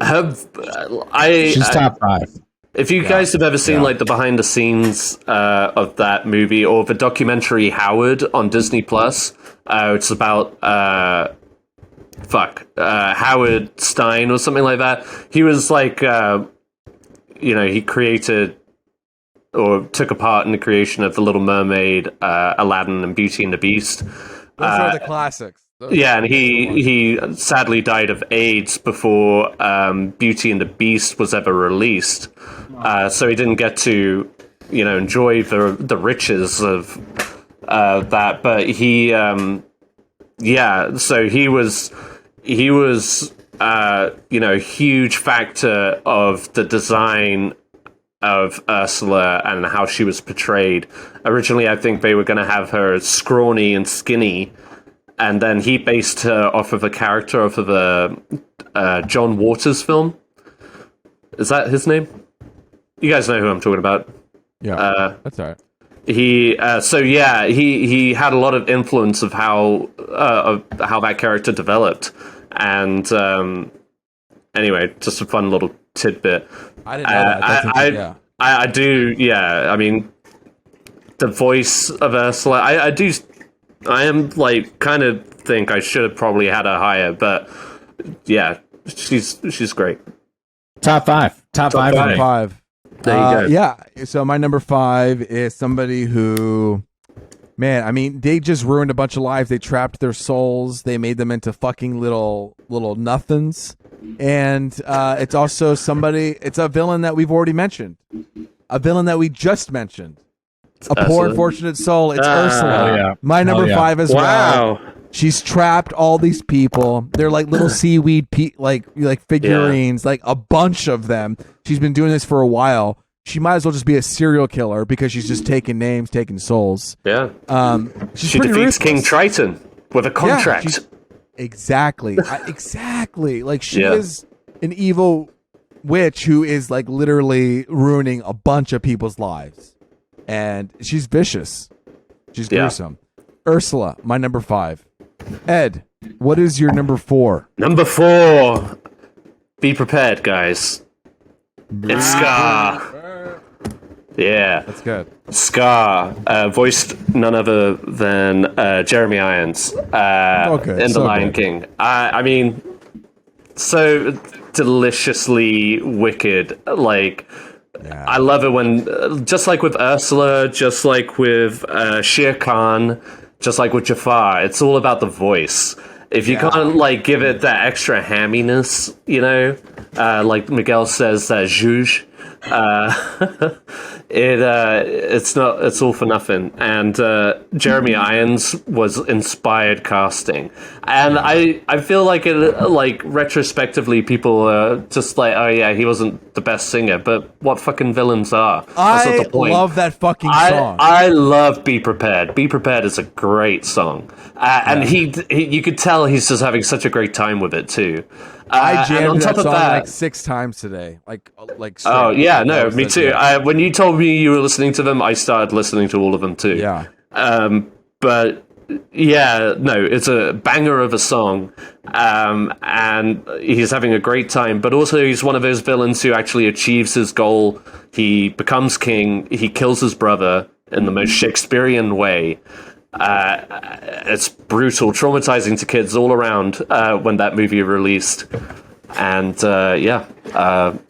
She's top 5. If you guys have ever seen the behind the scenes of that movie or the documentary Howard on Disney Plus, it's about Howard Stein or something like that. He was he created or took a part in the creation of The Little Mermaid, Aladdin, and Beauty and the Beast. Those are the classics. And he sadly died of AIDS before Beauty and the Beast was ever released. So he didn't get to, enjoy the riches of that. But he, so he was a huge factor of the design of Ursula and how she was portrayed. Originally, I think they were going to have her scrawny and skinny, and then he based her off of a character off of a John Waters film. Is that his name? You guys know who I'm talking about. Yeah, that's all right. He he had a lot of influence of how that character developed, and anyway, just a fun little tidbit. I didn't know that. I do. Yeah, I mean, the voice of Ursula. I am kind of think I should have probably had her higher, but yeah, she's great. Top 5. Top 5. There you go. Yeah. So my number 5 is somebody who, man, I mean, they just ruined a bunch of lives. They trapped their souls. They made them into fucking little nothings. And it's also it's a villain that we've already mentioned. A villain that we just mentioned. Poor unfortunate soul. It's Ursula. Yeah. My number 5 as well. She's trapped all these people. They're like little seaweed figurines, like a bunch of them. She's been doing this for a while. She might as well just be a serial killer because she's just taking names, taking souls. Yeah. She defeats ruthless. King Triton with a contract. Yeah, exactly. Like she is an evil witch who is like literally ruining a bunch of people's lives. And she's vicious. She's gruesome. Ursula, my number 5. Ed, What is your number 4? Number 4. Be prepared, guys. It's Scar. Yeah. That's good. Scar, voiced none other than Jeremy Irons in The Lion King. I mean, so deliciously wicked. Like, I love it when, just like with Ursula, just like with Shere Khan, just like with Jafar, it's all about the voice. If you can't like give it that extra hamminess, you know, like Miguel says, that zhuzh, it's all for nothing. And Jeremy Irons was inspired casting, and I feel like it, like retrospectively, people are just like, oh yeah, he wasn't the best singer, but what fucking villains are? That's not the point. I love that fucking song. I love Be Prepared. Be Prepared is a great song, and he you could tell he's just having such a great time with it too. I jammed that song like 6 times today. Like. Oh yeah, no, me too. When you told me you were listening to them, I started listening to all of them too. Yeah. But yeah, no, it's a banger of a song, and he's having a great time. But also, he's one of those villains who actually achieves his goal. He becomes king. He kills his brother in the most Shakespearean way. It's brutal, traumatizing to kids all around when that movie released. And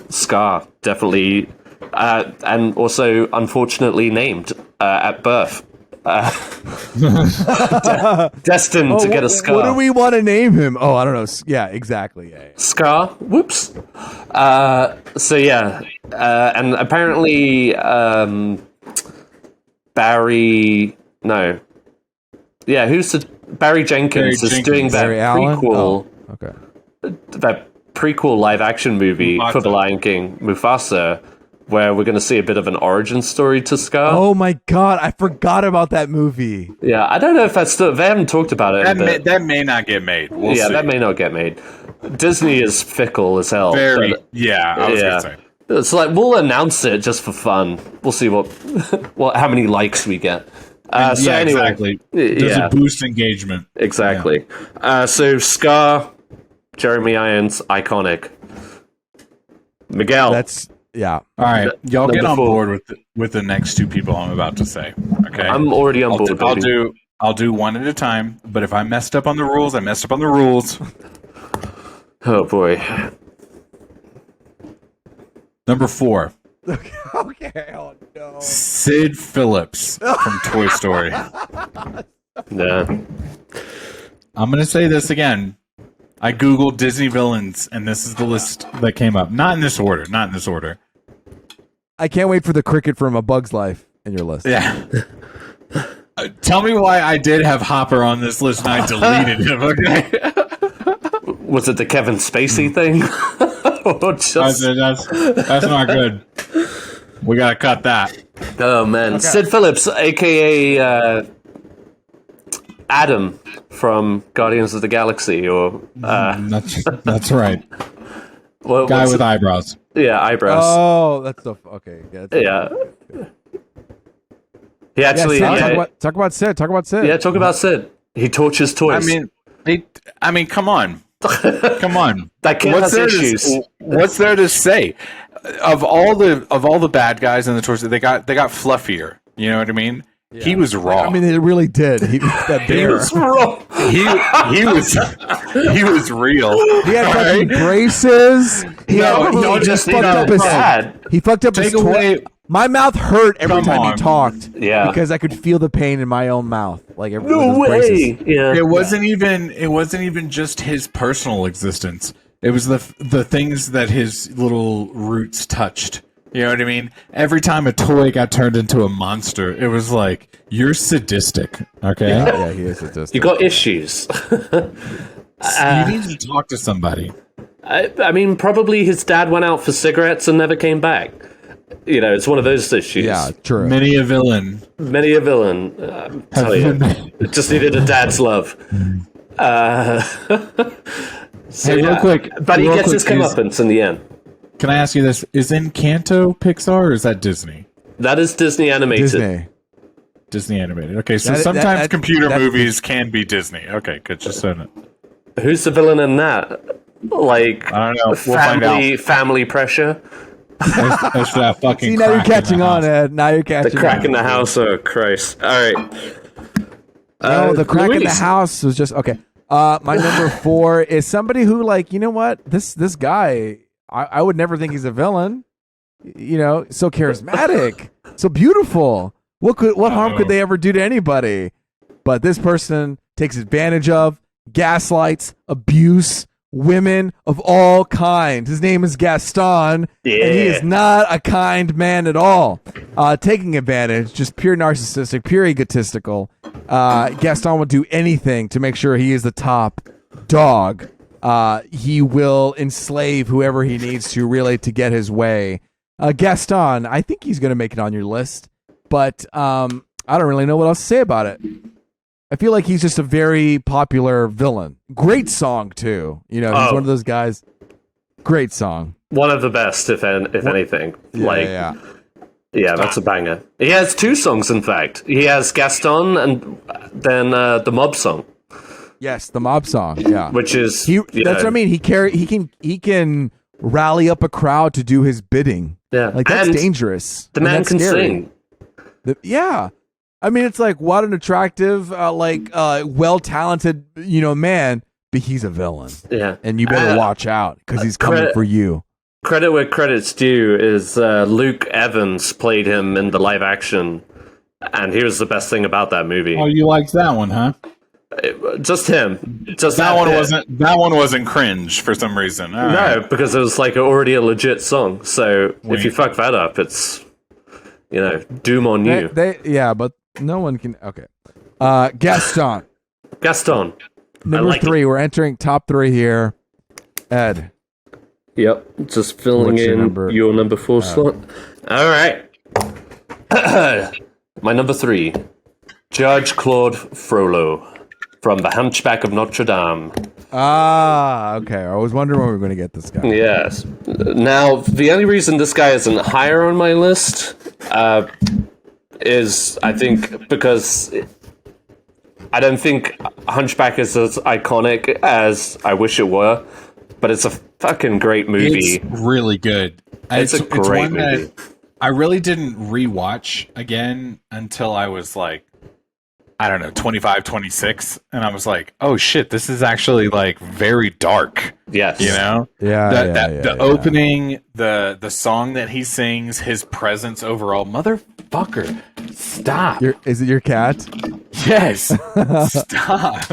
Scar, definitely, and also unfortunately named at birth. Destined to get a Scar. What do we want to name him? Oh, I don't know. Yeah, exactly. Yeah. Scar. Whoops. And apparently Barry... No. Yeah, Barry Jenkins is doing that prequel. Oh, okay. That prequel live-action movie for The Lion King, Mufasa, where we're going to see a bit of an origin story to Scar. Oh my god, I forgot about that movie. Yeah, I don't know if that's still... They haven't talked about it. That may not get made. We'll see. That may not get made. Disney is fickle as hell. I was going to say. It's like, we'll announce it just for fun. We'll see how many likes we get. Anyway, exactly. Does it boost engagement? Exactly. Yeah. So Scar... Jeremy Irons, iconic. Miguel. That's all right. Y'all get on board with the next 2 people I'm about to say. Okay, I'm already on board. I'll do one at a time. But if I messed up on the rules, I messed up on the rules. Oh boy. Number 4. Okay. Oh no. Sid Phillips from Toy Story. Yeah. I'm gonna say this again. I googled Disney villains, and this is the list that came up. Not in this order. I can't wait for the cricket from A Bug's Life in your list. Yeah. Tell me why I did have Hopper on this list and I deleted him, okay? Was it the Kevin Spacey thing? That's not good. We gotta cut that. Oh, man. Okay. Sid Phillips, a.k.a. Adam from Guardians of the Galaxy, or that's right. Guy with eyebrows. Yeah, eyebrows. Oh, that's the okay. Yeah. He actually talk about Sid. Yeah, talk about Sid. He tortures toys. I mean, come on, come on. That kid has issues. What's there to say? Of all the bad guys in the toys, they got fluffier. You know what I mean? Yeah. He was raw. I mean, it really did. He was raw. He was real. He had fucking braces. He fucked up his toy. My mouth hurt every time he talked. Yeah, because I could feel the pain in my own mouth. Like no way. Yeah. It wasn't even just his personal existence. It was the things that his little roots touched. You know what I mean? Every time a toy got turned into a monster, it was like, you're sadistic, okay? Yeah, he is sadistic. You got issues. You need to talk to somebody. I mean, probably his dad went out for cigarettes and never came back. You know, it's one of those issues. Yeah, true. Many a villain. Tell you. Just needed a dad's love. Real quick. But he gets his comeuppance in the end. Can I ask you this? Is Encanto Pixar or is that Disney? That is Disney animated. Disney animated. Okay, so sometimes computer movies can be Disney. Okay, good. Just so Who's the villain in that? Like, I don't know. We'll family pressure. There's that fucking. See, now you're catching on, Ed. Now you're catching the crack on. in the house. Oh Christ! All right. No, the crack in the Luis. house was just okay. My number 4 is somebody who, like, you know what? This guy, I would never think he's a villain. You know, so charismatic, so beautiful. What harm could they ever do to anybody? But this person takes advantage of, gaslights, abuse, women of all kinds. His name is Gaston, and he is not a kind man at all. Taking advantage, just pure narcissistic, pure egotistical. Gaston will do anything to make sure he is the top dog. He will enslave whoever he needs to, really, to get his way. Gaston, I think he's going to make it on your list, but I don't really know what else to say about it. I feel like he's just a very popular villain. Great song, too. You know, he's one of those guys. Great song. One of the best, if anything. Yeah. Yeah, that's a banger. He has 2 songs, in fact. He has Gaston and then the Mob song. Yes, the Mob song. Yeah, which is that's what I mean. He can rally up a crowd to do his bidding. Yeah, like that's dangerous. The man can sing. Yeah. I mean, it's like, what an attractive, well-talented, man, but he's a villain. Yeah. And you better watch out, because he's coming for you. Credit where credit's due is Luke Evans played him in the live action, and here's the best thing about that movie. Oh, you liked that one, huh? Just him. Just that one wasn't. That one wasn't cringe for some reason. All no, right. because it was like already a legit song. So if you fuck that up, it's doom on you. But no one can. Okay. Gaston. Number 3. We're entering top 3 here. Ed. Yep. Just filling your number 4 slot. All right. My number 3. Judge Claude Frollo from The Hunchback of Notre Dame. Okay. I was wondering when we were going to get this guy. Yes. Now, the only reason this guy isn't higher on my list is, I think, because I don't think Hunchback is as iconic as I wish it were, but it's a fucking great movie. It's really good. It's a great movie. I really didn't rewatch again until I was like, I don't know, 25, 26. And I was like, oh shit, this is actually like very dark. Yes. You know? The opening, the song that he sings, his presence overall. Motherfucker, stop. Is it your cat? Yes. Stop.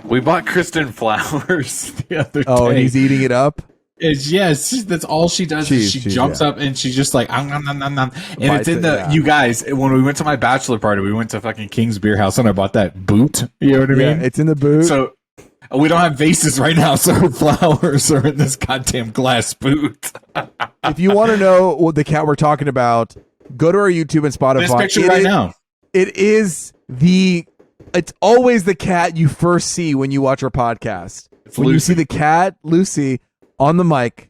We bought Kristen flowers the other day. Oh, and he's eating it up? That's all she does. She jumps up and she's just like, nom, nom, nom, nom. And it's in you guys, when we went to my bachelor party, we went to fucking King's Beer House and I bought that boot. You know what I mean? It's in the boot. So we don't have vases right now, so her flowers are in this goddamn glass boot. If you want to know what the cat we're talking about, go to our YouTube and Spotify. This picture now. It's always the cat you first see when you watch our podcast. When you see the cat, Lucy, on the mic,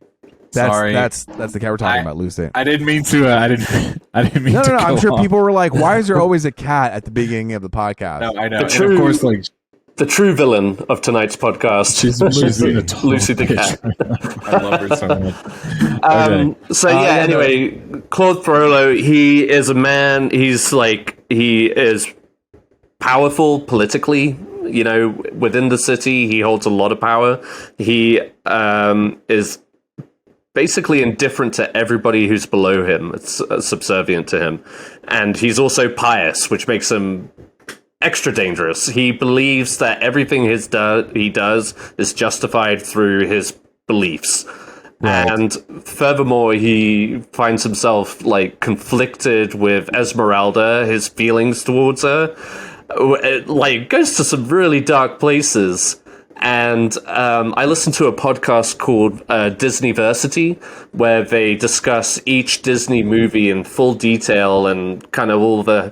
that's the cat we're talking about, Lucy. I didn't mean to. I didn't mean to. No. I'm sure people were like, "Why is there always a cat at the beginning of the podcast?" No, I know. Of course, like the true villain of tonight's podcast. She's Lucy the cat. I love her so much. Anyway, Claude Frollo, he is a man. He is powerful politically. Within the city, he holds a lot of power. He is basically indifferent to everybody who's below him. It's subservient to him. And he's also pious, which makes him extra dangerous. He believes that everything he does is justified through his beliefs. Right. And furthermore, he finds himself conflicted with Esmeralda, his feelings towards her. It goes to some really dark places. And I listened to a podcast called Disneyversity, where they discuss each Disney movie in full detail and kind of all the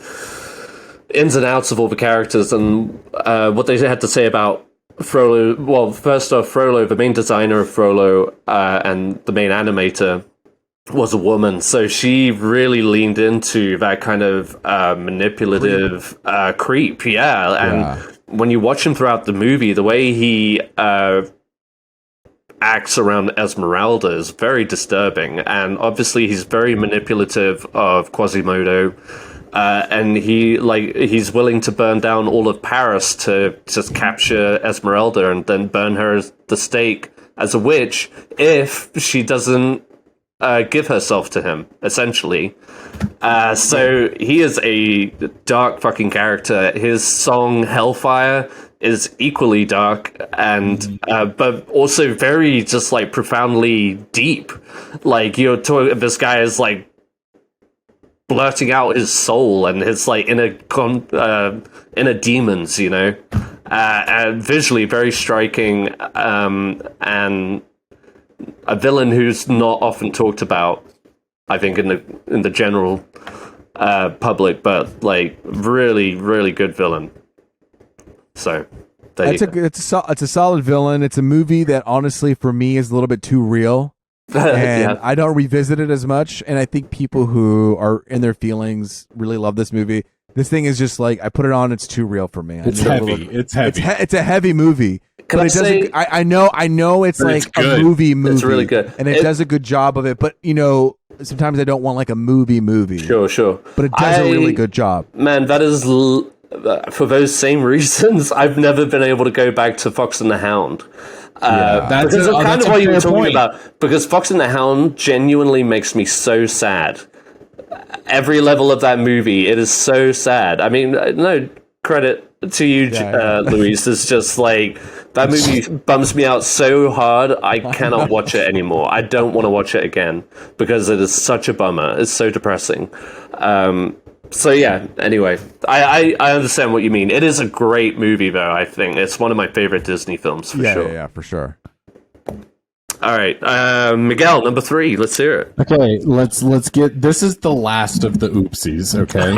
ins and outs of all the characters and what they had to say about Frollo. Well, first off, Frollo, the main designer of Frollo and the main animator, was a woman, so she really leaned into that kind of manipulative creep, and when you watch him throughout the movie, the way he acts around Esmeralda is very disturbing, and obviously he's very manipulative of Quasimodo, and he's willing to burn down all of Paris to just capture Esmeralda and then burn her at the stake as a witch if she doesn't give herself to him, essentially. So he is a dark fucking character. His song Hellfire is equally dark and but also very just like profoundly deep. Like you're talking, this guy is like blurting out his soul and his like inner demons, you know, and visually very striking, and a villain who's not often talked about, I think, in the general public, but like really, really good villain. So it's a solid villain. It's a movie that honestly for me is a little bit too real. And I don't revisit it as much, and I think people who are in their feelings really love this movie. This thing is just like, I put it on, it's too real for me. It's heavy. It's heavy. It's a heavy movie. But it doesn't. I know it's like a movie. It's really good, and it does a good job of it. But you know, sometimes I don't want like a movie. Sure. But it does a really good job. Man, that is for those same reasons. I've never been able to go back to Fox and the Hound. That's kind of what you were talking about. Because Fox and the Hound genuinely makes me so sad. Every level of that movie, it is so sad. I mean, no credit to you, Luis. It's just like, that movie bums me out so hard, I cannot watch it anymore. I don't want to watch it again because it is such a bummer. It's so depressing. So yeah, anyway, I understand what you mean. It is a great movie, though, I think. It's one of my favorite Disney films, for sure. Yeah, for sure. All right, Miguel, number 3. Let's hear it. Okay, let's get. This is the last of the oopsies. Okay,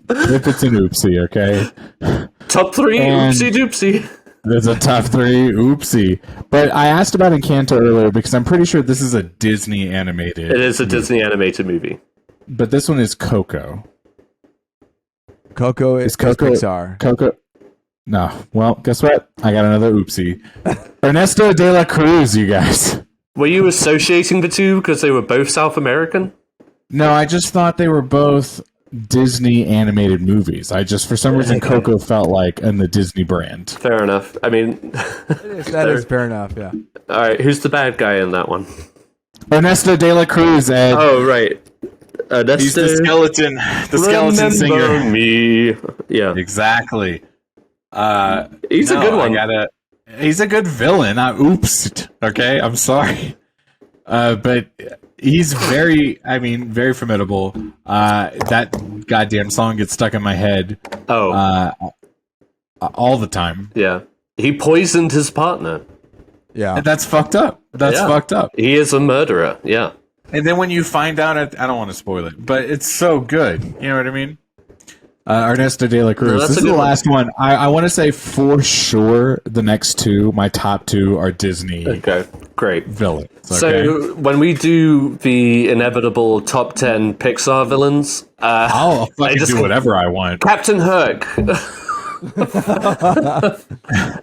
if it's an oopsie, okay. Top 3, oopsie doopsie. There's a top 3 oopsie, but I asked about Encanto earlier because I'm pretty sure this is a Disney animated. It is a Disney animated movie, but this one is Coco. Coco is Pixar. Coco. No. Well, guess what? I got another oopsie. Ernesto de la Cruz, you guys. Were you associating the two because they were both South American? No, I just thought they were both Disney animated movies. I just, for some reason, Coco felt like in the Disney brand. Fair enough. I mean, that is fair enough, yeah. All right, who's the bad guy in that one? Ernesto de la Cruz, Ed. Oh, right. He's the skeleton. The skeleton singer. Me. Yeah. Exactly. He's a good one. He's a good villain. I oopsed. Okay, I'm sorry. But he's very formidable. That goddamn song gets stuck in my head. All the time. Yeah. He poisoned his partner. Yeah. That's fucked up. That's fucked up. He is a murderer. Yeah. And then when you find out, I don't want to spoil it, but it's so good. You know what I mean? Ernesto de la Cruz. This is the last one. I want to say for sure the next 2, my top 2, are Disney. Okay, great. Villains. Okay? So when we do the inevitable top 10 Pixar villains, I'll fucking do whatever I want. Captain Hook. The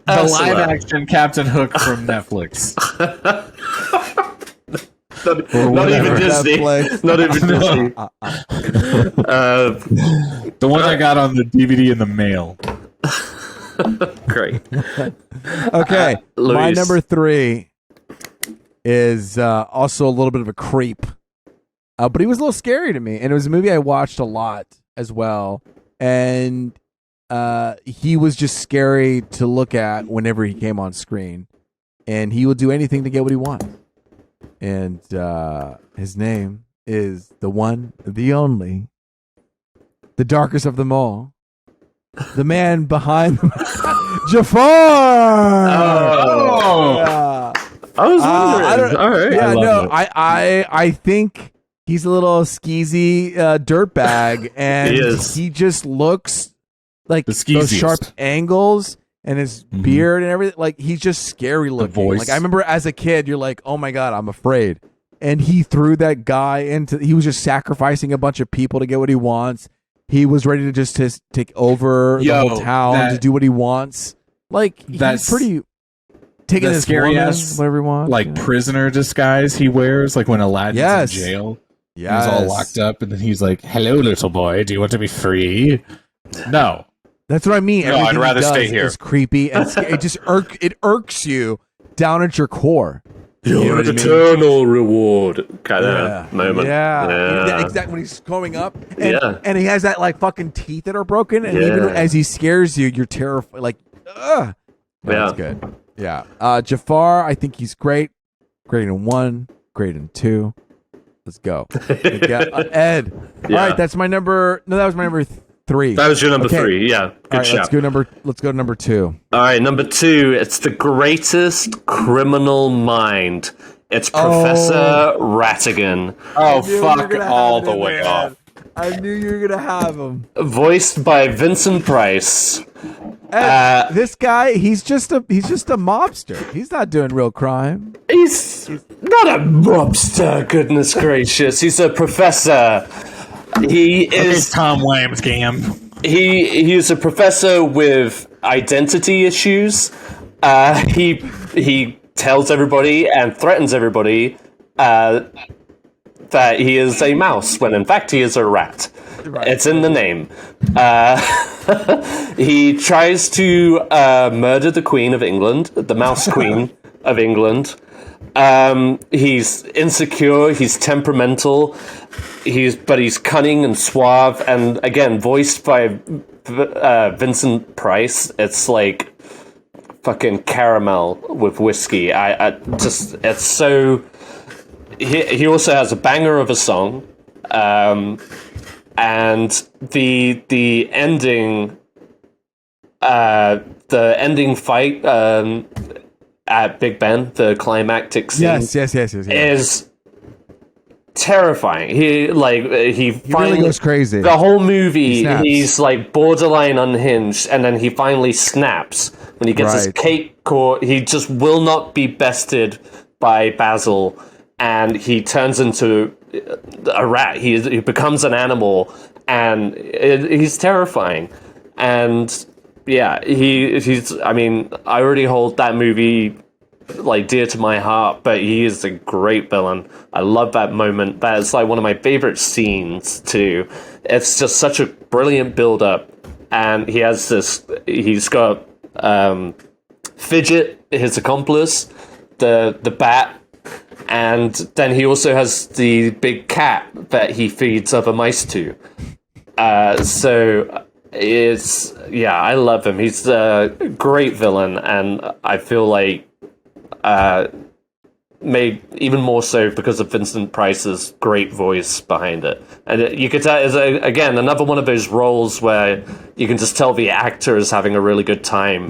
live action Captain Hook from Netflix. Not even Disney. Not even Disney. The one I got on the DVD in the mail. Great. Okay, my number 3 is also a little bit of a creep, but he was a little scary to me, and it was a movie I watched a lot as well, and he was just scary to look at whenever he came on screen, and he would do anything to get what he wanted. And his name is the one, the only, the darkest of them all, the man behind Jafar. Oh, yeah. I was wondering. All right. Yeah, I think he's a little skeezy dirtbag, and he just looks like those sharp angles. And his beard and everything, like, he's just scary looking. The voice. Like, I remember as a kid, you're like, oh my God, I'm afraid. And he threw that guy he was just sacrificing a bunch of people to get what he wants. he was ready to just take over the whole town to do what he wants. Like, he's pretty taking this scariest, whatever he wants. Like, prisoner disguise he wears, like when Aladdin's in jail. Yeah. He's all locked up, and then he's like, hello, little boy, do you want to be free? No. That's what I mean. No, I'd rather stay here. It's creepy, and it just irks you down at your core. Your eternal reward kind of moment. Yeah. Exactly. When he's growing up, and he has that like fucking teeth that are broken, and even as he scares you, you're terrified. Like, ugh. That's good. Yeah. Jafar, I think he's great. Great in 1, great in 2. Let's go. Ed. All right, that's my number. No, that was my number 3. That was your number 3. Yeah. Good shout. Let's go to number 2. All right, number 2. It's the greatest criminal mind. It's Professor Rattigan. Oh, fuck all the way off. I knew you were gonna have him. Voiced by Vincent Price. Ed, this guy, he's just a mobster. He's not doing real crime. He's not a mobster. Goodness gracious, he's a professor. He is Tom Lambsgam. He is a professor with identity issues. He tells everybody and threatens everybody that he is a mouse when in fact he is a rat. Right. It's in the name. He tries to murder the Queen of England, the Mouse Queen of England. He's insecure, he's temperamental, but he's cunning and suave, and again, voiced by Vincent Price. It's like fucking caramel with whiskey. It's so... He also has a banger of a song, and the ending fight at Big Ben, the climactic scene, yes, is terrifying. He finally really goes crazy. The whole movie, he's like borderline unhinged, and then he finally snaps when he gets his cake caught. He just will not be bested by Basil. And he turns into a rat. He becomes an animal, and he's terrifying. And yeah, he's. I mean, I already hold that movie like dear to my heart, but he is a great villain. I love that moment. That is like one of my favorite scenes too. It's just such a brilliant build up, and he has this. He's got Fidget, his accomplice, the bat. And then he also has the big cat that he feeds other mice to. So it's... Yeah, I love him. He's a great villain, and I feel like made even more so because of Vincent Price's great voice behind it. And you could tell, again, another one of those roles where you can just tell the actor is having a really good time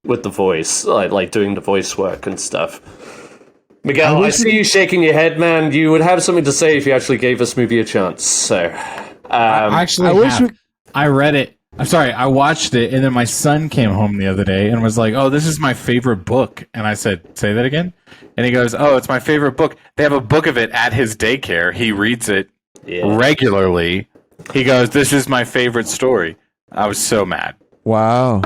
with the voice, like doing the voice work and stuff. Miguel, I see you shaking your head, man. You would have something to say if you actually gave this movie a chance. So, I read it. I'm sorry, I watched it, and then my son came home the other day and was like, "Oh, this is my favorite book." And I said, "Say that again." And he goes, "Oh, it's my favorite book." They have a book of it at his daycare. He reads it regularly. He goes, "This is my favorite story." I was so mad. Wow.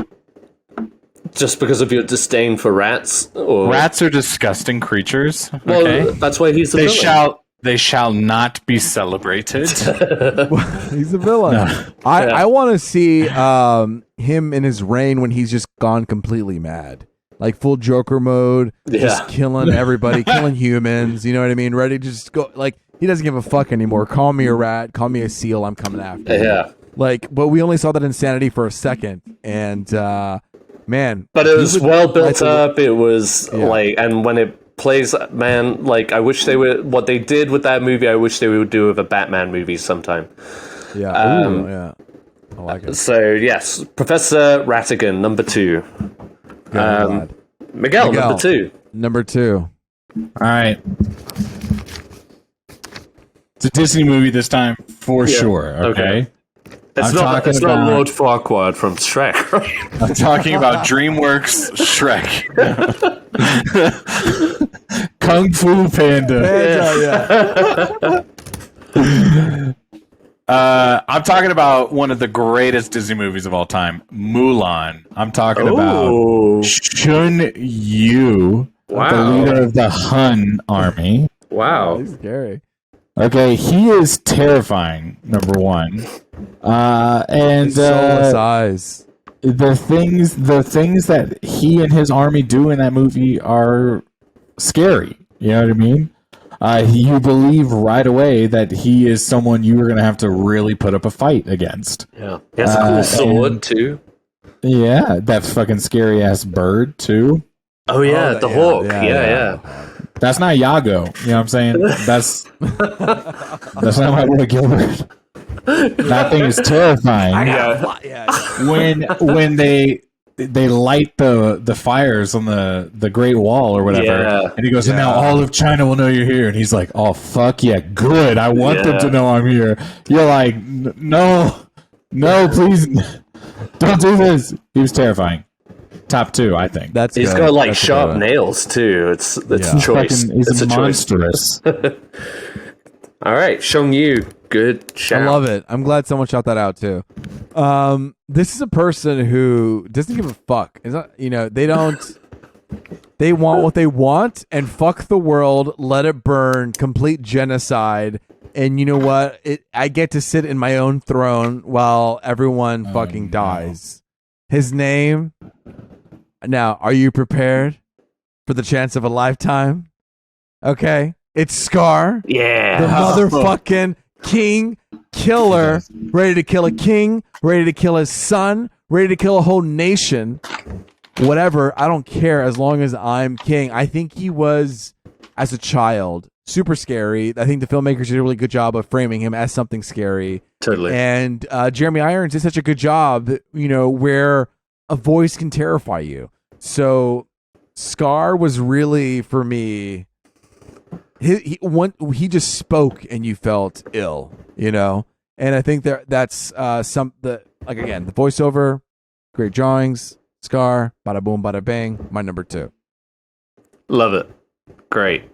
Just because of your disdain for rats? Or... Rats are disgusting creatures. Well, okay? That's why he's the villain. They shall not be celebrated. He's a villain. No. I want to see him in his reign when he's just gone completely mad. Like full Joker mode, just killing everybody, killing humans, you know what I mean? Ready to just go, like, he doesn't give a fuck anymore. Call me a rat, call me a seal, I'm coming after you. Yeah. Like, but we only saw that insanity for a second, and... man, but it was well built up. It was like, and when it plays, man, like I wish they would. What they did with that movie, I wish they would do with a Batman movie sometime. Yeah, I like it. So yes, Professor Rattigan, number 2. Miguel, number 2. Number 2. All right, it's a Disney movie this time for sure. Okay. It's not Lord Farquaad from Shrek, right? I'm talking about DreamWorks Shrek. Kung Fu Panda. I'm talking about one of the greatest Disney movies of all time, Mulan. I'm talking about Chun Yu, the leader of the Han army. Wow. He's scary. Okay, he is terrifying, number one. And soulless eyes. The things that he and his army do in that movie are scary. You know what I mean? You believe right away that he is someone you are going to have to really put up a fight against. Yeah. He has a cool sword, too. Yeah, that fucking scary ass bird, too. Oh, yeah, the hawk. Yeah. That's not Yago. You know what I'm saying? That's not my boy Gilbert. That thing is terrifying. When they light the fires on the Great Wall or whatever, and he goes, and now all of China will know you're here, and he's like, oh fuck yeah, good. I want them to know I'm here. You're like, no, please, don't do this. He was terrifying. Top 2, I think. He's got like sharp nails too. It's a choice. He's monstrous. All right, Shong Yu, good shout. I love it. I'm glad someone shot that out too. This is a person who doesn't give a fuck. It's not, they don't. They want what they want and fuck the world, let it burn, complete genocide. And you know what? I get to sit in my own throne while everyone fucking dies. His name. Now, are you prepared for the chance of a lifetime? Okay. It's Scar. Yeah. The motherfucking king killer. Ready to kill a king. Ready to kill his son. Ready to kill a whole nation. Whatever. I don't care as long as I'm king. I think he was, as a child, super scary. I think the filmmakers did a really good job of framing him as something scary. Totally. And Jeremy Irons did such a good job, where a voice can terrify you. So Scar was really, for me, he just spoke and you felt ill, And I think that's the voiceover, great drawings, Scar, bada boom, bada bang. My number 2. Love it. Great.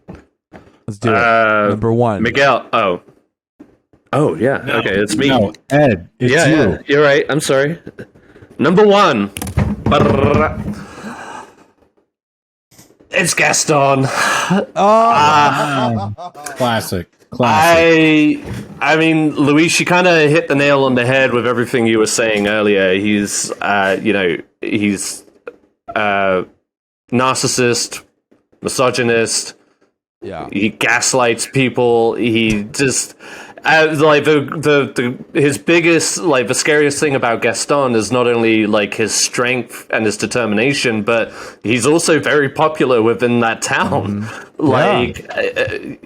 Let's do it. Number 1. Miguel. Oh yeah. No, okay, it's me. No, Ed. It's you. Yeah, you're right. I'm sorry. Number 1. It's Gaston. Classic. I mean, Luis, you kind of hit the nail on the head with everything you were saying earlier. He's, he's narcissist, misogynist. Yeah, he gaslights people. He just his biggest, the scariest thing about Gaston is not only his strength and his determination, but he's also very popular within that town.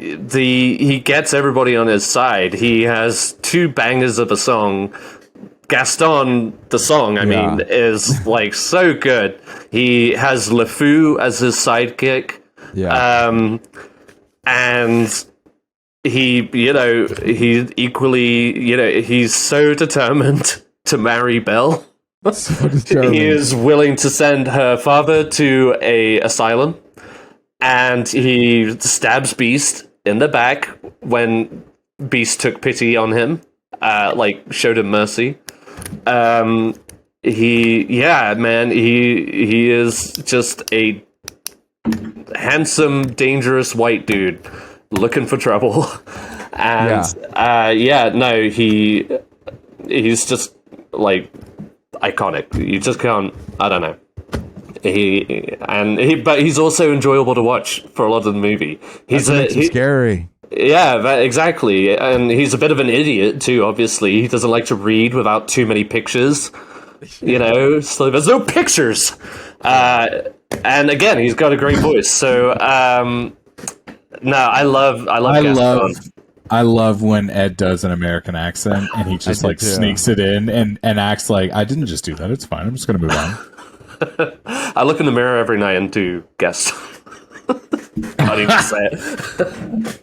He gets everybody on his side. He has 2 bangers of a song. Gaston, the song, I mean, is so good. He has LeFou as his sidekick. Yeah. And he equally, he's so determined to marry Belle. He is willing to send her father to a asylum, and he stabs Beast in the back when Beast took pity on him, showed him mercy. He is just a handsome, dangerous white dude looking for trouble. And he's just iconic. You just can't, I don't know. But he's also enjoyable to watch for a lot of the movie. He's scary. Yeah, exactly. And he's a bit of an idiot too, obviously. He doesn't like to read without too many pictures. So there's no pictures. And again, he's got a great voice. So I love when Ed does an American accent and he just sneaks it in and acts like, I didn't just do that. It's fine. I'm just going to move on. I look in the mirror every night and do guess. Can't even say it.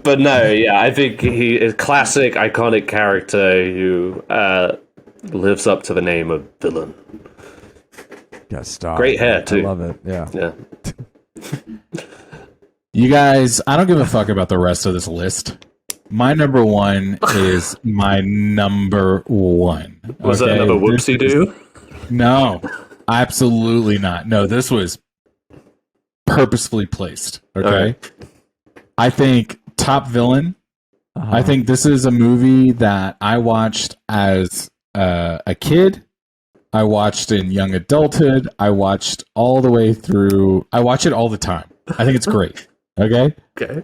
But no, yeah, I think he is a classic, iconic character who lives up to the name of villain. Gaston. Great hair too. I love it. Yeah. You guys, I don't give a fuck about the rest of this list. My number one is my number one. Was that another whoopsie-doo? No, absolutely not. No, this was purposefully placed. Okay. I think top villain. I think this is a movie that I watched as a kid. I watched in young adulthood. I watched all the way through. I watch it all the time. I think it's great. Okay. Okay.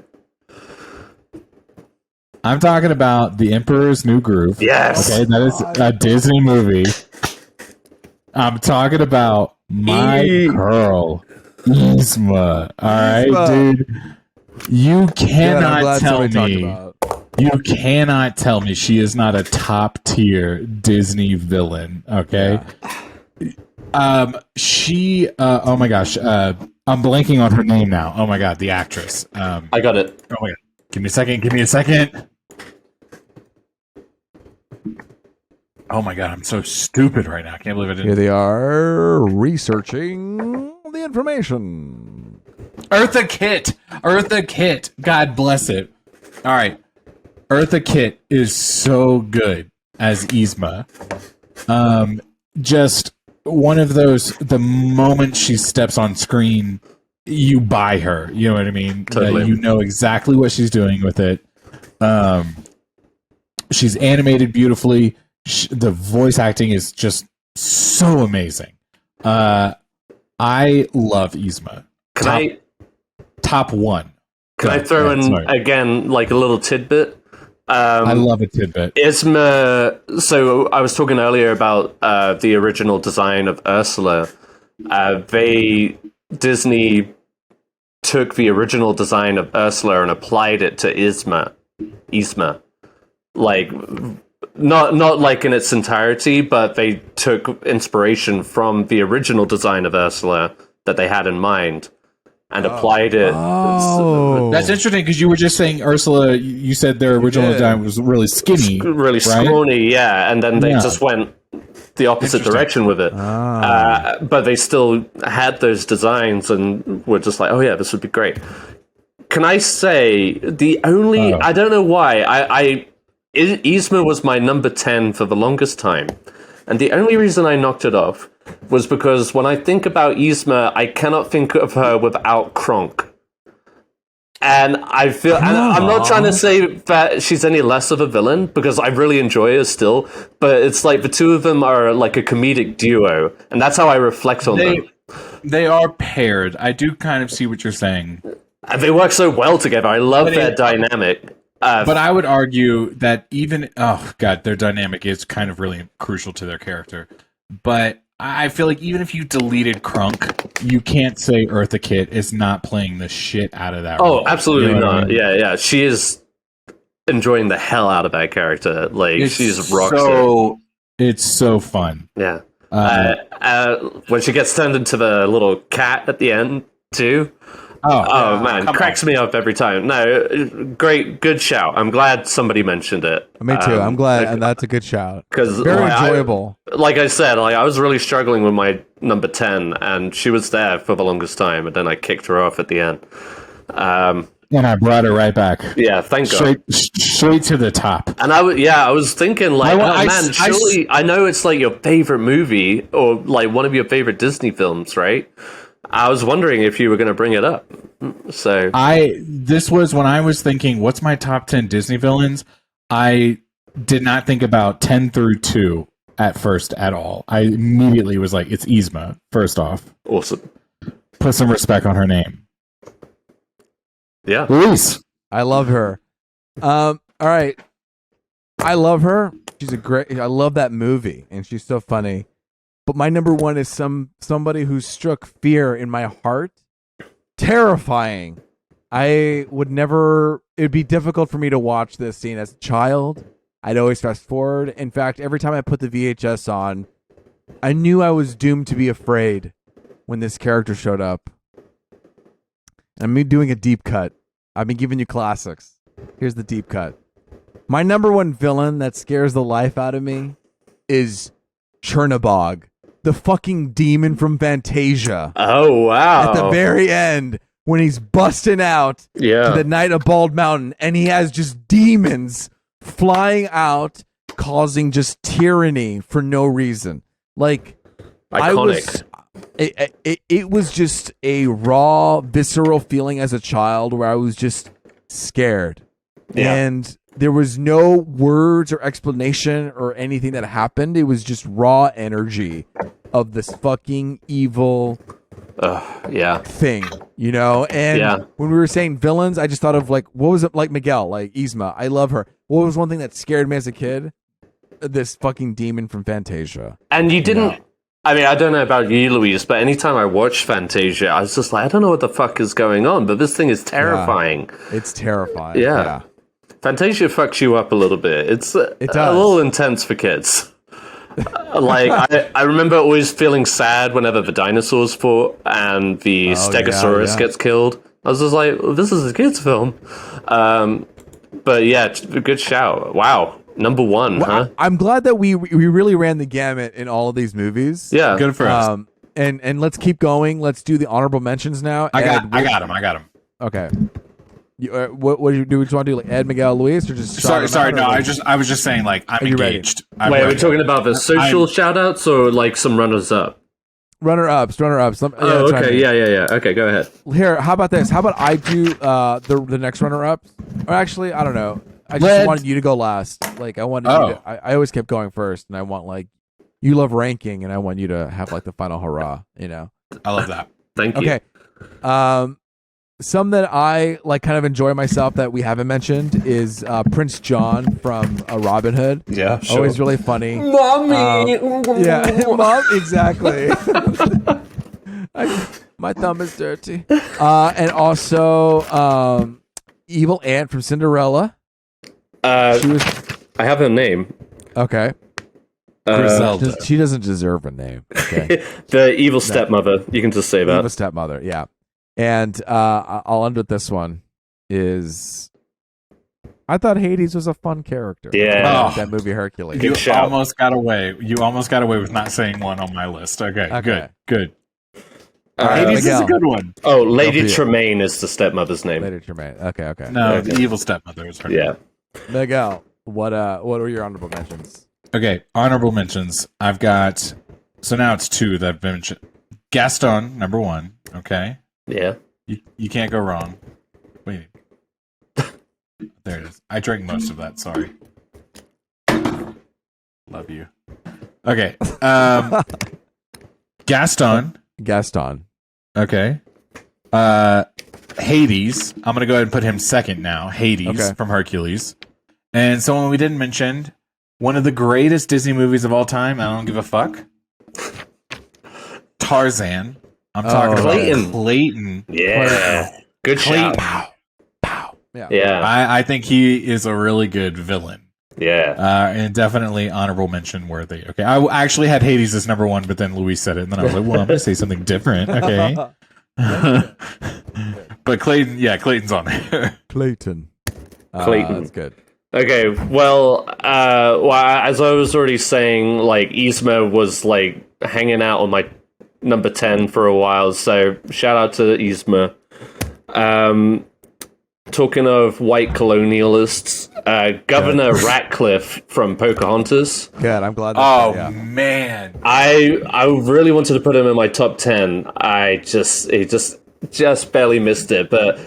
I'm talking about The Emperor's New Groove. Yes. Okay, that is a Disney movie. I'm talking about my girl, Yzma. All right, dude. You cannot tell me. You cannot tell me she is not a top tier Disney villain. Okay. Yeah. She. Oh my gosh. I'm blanking on her name now. Oh my god, the actress. I got it. Oh my god. Give me a second. Oh my god, I'm so stupid right now. I can't believe I didn't. Here they are researching the information. Eartha Kitt. God bless it. All right. Eartha Kitt is so good as Yzma. Just one of those, the moment she steps on screen, you buy her. You know what I mean? Totally. You know exactly what she's doing with it. She's animated beautifully. The voice acting is just so amazing. I love Yzma. Top one. Can I throw in again like a little tidbit? I love a tidbit. Yzma. So I was talking earlier about the original design of Ursula. Disney took the original design of Ursula and applied it to Yzma. Like not like in its entirety, but they took inspiration from the original design of Ursula that they had in mind and applied it. Oh. That's interesting because you were just saying Ursula, you said their original design was really skinny. Really scrawny, yeah. And then they just went the opposite direction with it. But they still had those designs and were just like, oh yeah, this would be great. Can I say the only... I don't know why. Yzma was my number 10 for the longest time. And the only reason I knocked it off was because when I think about Yzma, I cannot think of her without Kronk. And I feel... And I'm not trying to say that she's any less of a villain, because I really enjoy her still, but it's like the two of them are like a comedic duo, and that's how I reflect on them. They are paired. I do kind of see what you're saying. And they work so well together. I love their dynamic. But I would argue that even... Oh, God, their dynamic is kind of really crucial to their character. But I feel like even if you deleted Kronk, you can't say Eartha Kitt is not playing the shit out of that role. Oh, absolutely not. I mean? Yeah. She is enjoying the hell out of that character. Like, she's rocked it. It's so fun. Yeah. When she gets turned into the little cat at the end, too... Oh man, cracks me up every time. No, good shout. I'm glad somebody mentioned it. Me too. I'm glad, and that's a good shout. Because very enjoyable. Like I said, I was really struggling with my number 10, and she was there for the longest time, and then I kicked her off at the end. And I brought her right back. Yeah, thank God. Straight to the top. And I was thinking like, surely I know it's like your favorite movie or like one of your favorite Disney films, right? I was wondering if you were going to bring it up. So this was when I was thinking, what's my top 10 Disney villains? I did not think about 10 through 2 at first at all. I immediately was like, it's Yzma, first off. Awesome. Put some respect on her name. Yeah. Luis. I love her. All right. I love her. I love that movie, and she's so funny. But my number one is somebody who struck fear in my heart. Terrifying. It'd be difficult for me to watch this scene as a child. I'd always fast forward. In fact, every time I put the VHS on, I knew I was doomed to be afraid when this character showed up. I'm doing a deep cut. I've been giving you classics. Here's the deep cut. My number one villain that scares the life out of me is Chernabog. The fucking demon from Fantasia. Oh, wow. At the very end, when he's busting out to the Night of Bald Mountain, and he has just demons flying out, causing just tyranny for no reason. Like, iconic. It was just a raw, visceral feeling as a child where I was just scared. Yeah. And there was no words or explanation or anything that happened. It was just raw energy of this fucking evil thing, you know? And when we were saying villains, I just thought of like, what was it like Miguel, like Yzma? I love her. What was one thing that scared me as a kid? This fucking demon from Fantasia. And you didn't... I mean, I don't know about you, Louise, but anytime I watch Fantasia, I was just like, I don't know what the fuck is going on, but this thing is terrifying. Yeah, it's terrifying. Yeah. Fantasia fucks you up a little bit. It does. A little intense for kids. Like, I remember always feeling sad whenever the dinosaurs fought and the Stegosaurus gets killed. I was just like, this is a kid's film. But yeah, good shout. Wow. Number one, huh? I'm glad that we really ran the gamut in all of these movies. Yeah, good for us. And let's keep going. Let's do the honorable mentions now. I got him. Okay. What do you do? We just want to do like Ed, Miguel, Luis, or just sorry? No, I was just saying like I'm engaged. Wait, are we talking about the social shout outs or like some runners up? Runner ups. Okay, yeah. Okay, go ahead. Here, how about this? How about I do the next runner ups? Or actually, I don't know. I just wanted you to go last. Like I wanted you to, I always kept going first, and I want like you love ranking, and I want you to have like the final hurrah. You know, I love that. Thank you. Okay. Some that I like kind of enjoy myself that we haven't mentioned is Prince John from Robin Hood. Yeah, sure. Always really funny. Mommy. Yeah, mom. Exactly. My thumb is dirty. And also Evil Aunt from Cinderella. I have her name. Okay. Griselda. She doesn't deserve a name. Okay. The evil stepmother. You can just say that. Evil stepmother, yeah. And I'll end with this one. I thought Hades was a fun character. Yeah. That movie Hercules. You almost got away. You almost got away with not saying one on my list. Okay. Good. Hades is a good one. Oh, Lady Tremaine is the stepmother's name. Lady Tremaine. Okay. No, the evil stepmother is her name. Yeah. Miguel, what are your honorable mentions? Okay, honorable mentions. I've got, so now it's two that I've mentioned. Gaston, number one. Okay. Yeah. You can't go wrong. Wait. There it is. I drank most of that. Sorry. Love you. Okay. Gaston. Okay. Hades. I'm going to go ahead and put him second now. Hades from Hercules. And someone we didn't mention, one of the greatest Disney movies of all time, I don't give a fuck. Tarzan. I'm talking about Clayton. Yeah. Good shot. Pow. Yeah. I think he is a really good villain. Yeah. And definitely honorable mention worthy. Okay. I actually had Hades as number one, but then Luis said it, and then I was like, well, I'm going to say something different. Okay. But Clayton's on there. Clayton. That's good. Okay, well, as I was already saying, like, Yzma was, like, hanging out on my number 10 for a while, so shout out to Yzma. Talking of white colonialists, Governor Ratcliffe from Pocahontas. Good, I'm glad. Man. I really wanted to put him in my top 10. He just barely missed it, but...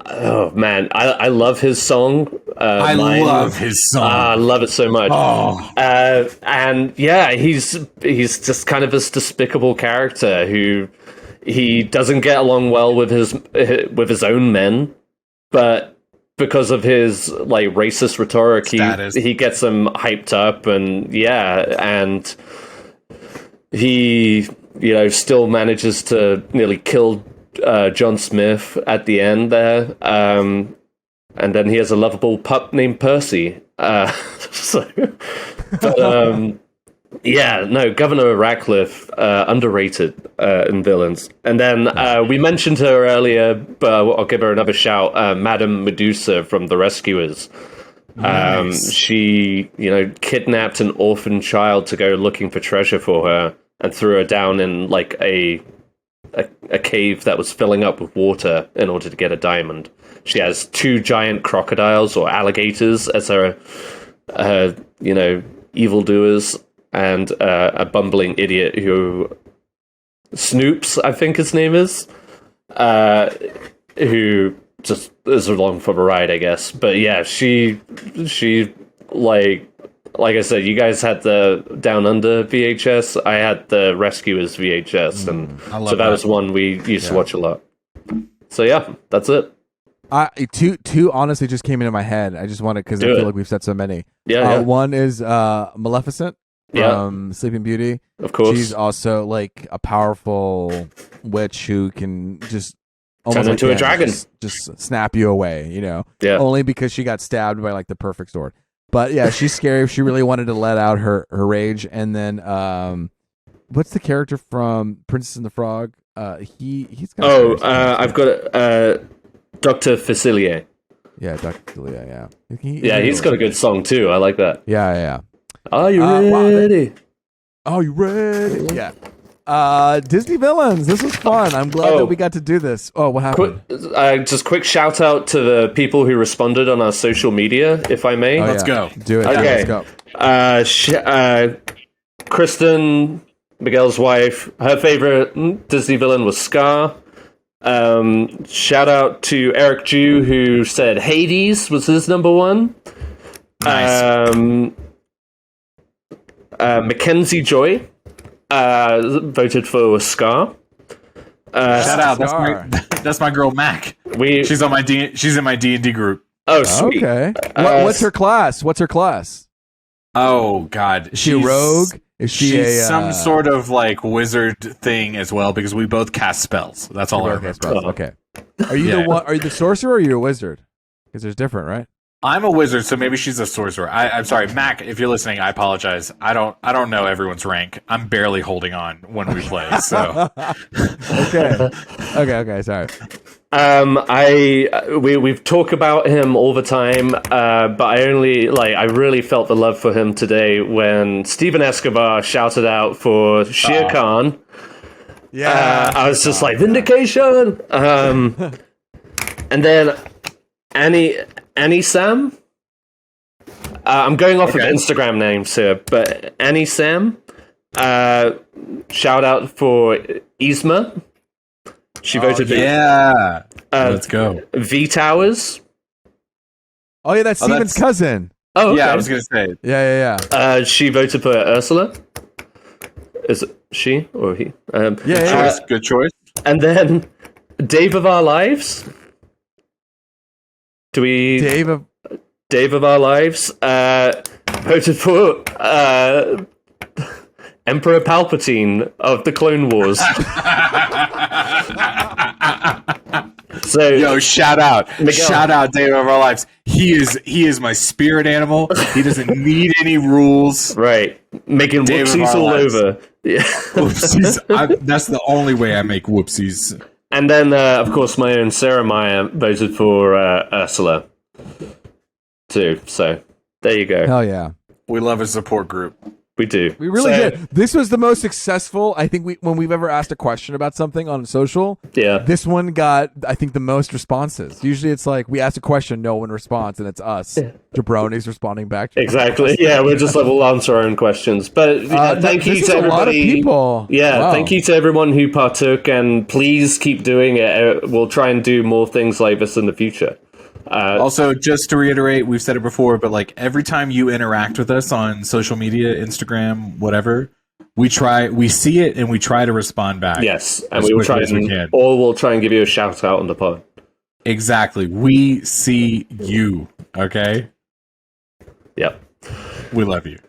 Oh man, I love his song. I love his song. I love it so much. Oh. And yeah, he's just kind of this despicable character who he doesn't get along well with his own men, but because of his like racist rhetoric, he gets them hyped up, and he still manages to nearly kill John Smith at the end there, and then he has a lovable pup named Percy. Governor Ratcliffe, underrated in villains. And then we mentioned her earlier, but I'll give her another shout. Madame Medusa from The Rescuers. Nice. She, kidnapped an orphan child to go looking for treasure for her and threw her down in like a a cave that was filling up with water in order to get a diamond. She has 2 giant crocodiles or alligators as her evildoers, and a bumbling idiot who Snoops, I think his name is, who just is along for the ride, I guess. But yeah, she like I said, you guys had the Down Under VHS. I had the Rescuers VHS, and so that was one we used to watch a lot. So yeah, that's it. Two honestly just came into my head. I just wanted, because I feel like we've said so many. One is Maleficent from Sleeping Beauty. Of course, she's also like a powerful witch who can just turn into a dragon, just snap you away. Only because she got stabbed by like the perfect sword. But yeah, she's scary. She really wanted to let out her rage. And then, what's the character from Princess and the Frog? He's got. I've got Dr. Facilier. Yeah, Dr. Facilier. Yeah, he's got a good song too. I like that. Yeah. Are you ready? Are you ready? Yeah. Disney villains. This was fun. I'm glad that we got to do this. Oh, what happened? Just quick shout out to the people who responded on our social media, if I may. Let's go. Do it. Okay. Let's go. Kristen, Miguel's wife, her favorite Disney villain was Scar. Shout out to Eric Jew, who said Hades was his number one. Nice. Mackenzie Joy voted for Scar. Shout out! That's my girl Mac. She's on my she's in my D&D group. Oh, sweet. Okay. What's her class? Oh God, is she a rogue? Is she's some sort of like wizard thing as well? Because we both cast spells. That's all I remember. Okay. Are you the one? Are you the sorcerer or are you a wizard? Because there's different, right? I'm a wizard, so maybe she's a sorcerer. I'm sorry, Mac. If you're listening, I apologize. I don't know everyone's rank. I'm barely holding on when we play. So okay. Sorry. We've talked about him all the time, but I really felt the love for him today when Steven Escobar shouted out for Shere Khan. Yeah, I was just like, vindication. And then Annie Sam. I'm going off of Instagram names here, but Annie Sam. Shout out for Yzma. She voted for let's go. V Towers. Oh yeah, that's Steven's cousin. Oh okay. Yeah, I was gonna say. Yeah. She voted for Ursula. Is it she or he? Good choice. And then Dave of Our Lives. Dave of Our Lives voted for Emperor Palpatine of the Clone Wars. So shout out Dave of Our Lives. He is my spirit animal. He doesn't need any rules. Right, making whoopsies all over. Yeah, whoopsies. That's the only way I make whoopsies. And then, of course, my own Sarah Maya voted for Ursula too. So there you go. Hell yeah, we love a support group. We do. We really did. This was the most successful, I think, when we've ever asked a question about something on social. Yeah. This one got, I think, the most responses. Usually it's like, we ask a question, no one responds, and it's us. Jabronis responding back to exactly. Yeah, we're just like, we'll answer our own questions. But thank you to everybody. A lot of people. Yeah, thank you to everyone who partook, and please keep doing it. We'll try and do more things like this in the future. Also, just to reiterate, we've said it before, but like every time you interact with us on social media, Instagram, whatever, we see it and we try to respond back. Yes, and we will try or we'll try and give you a shout out on the pod. Exactly. We see you. Okay. Yep. We love you.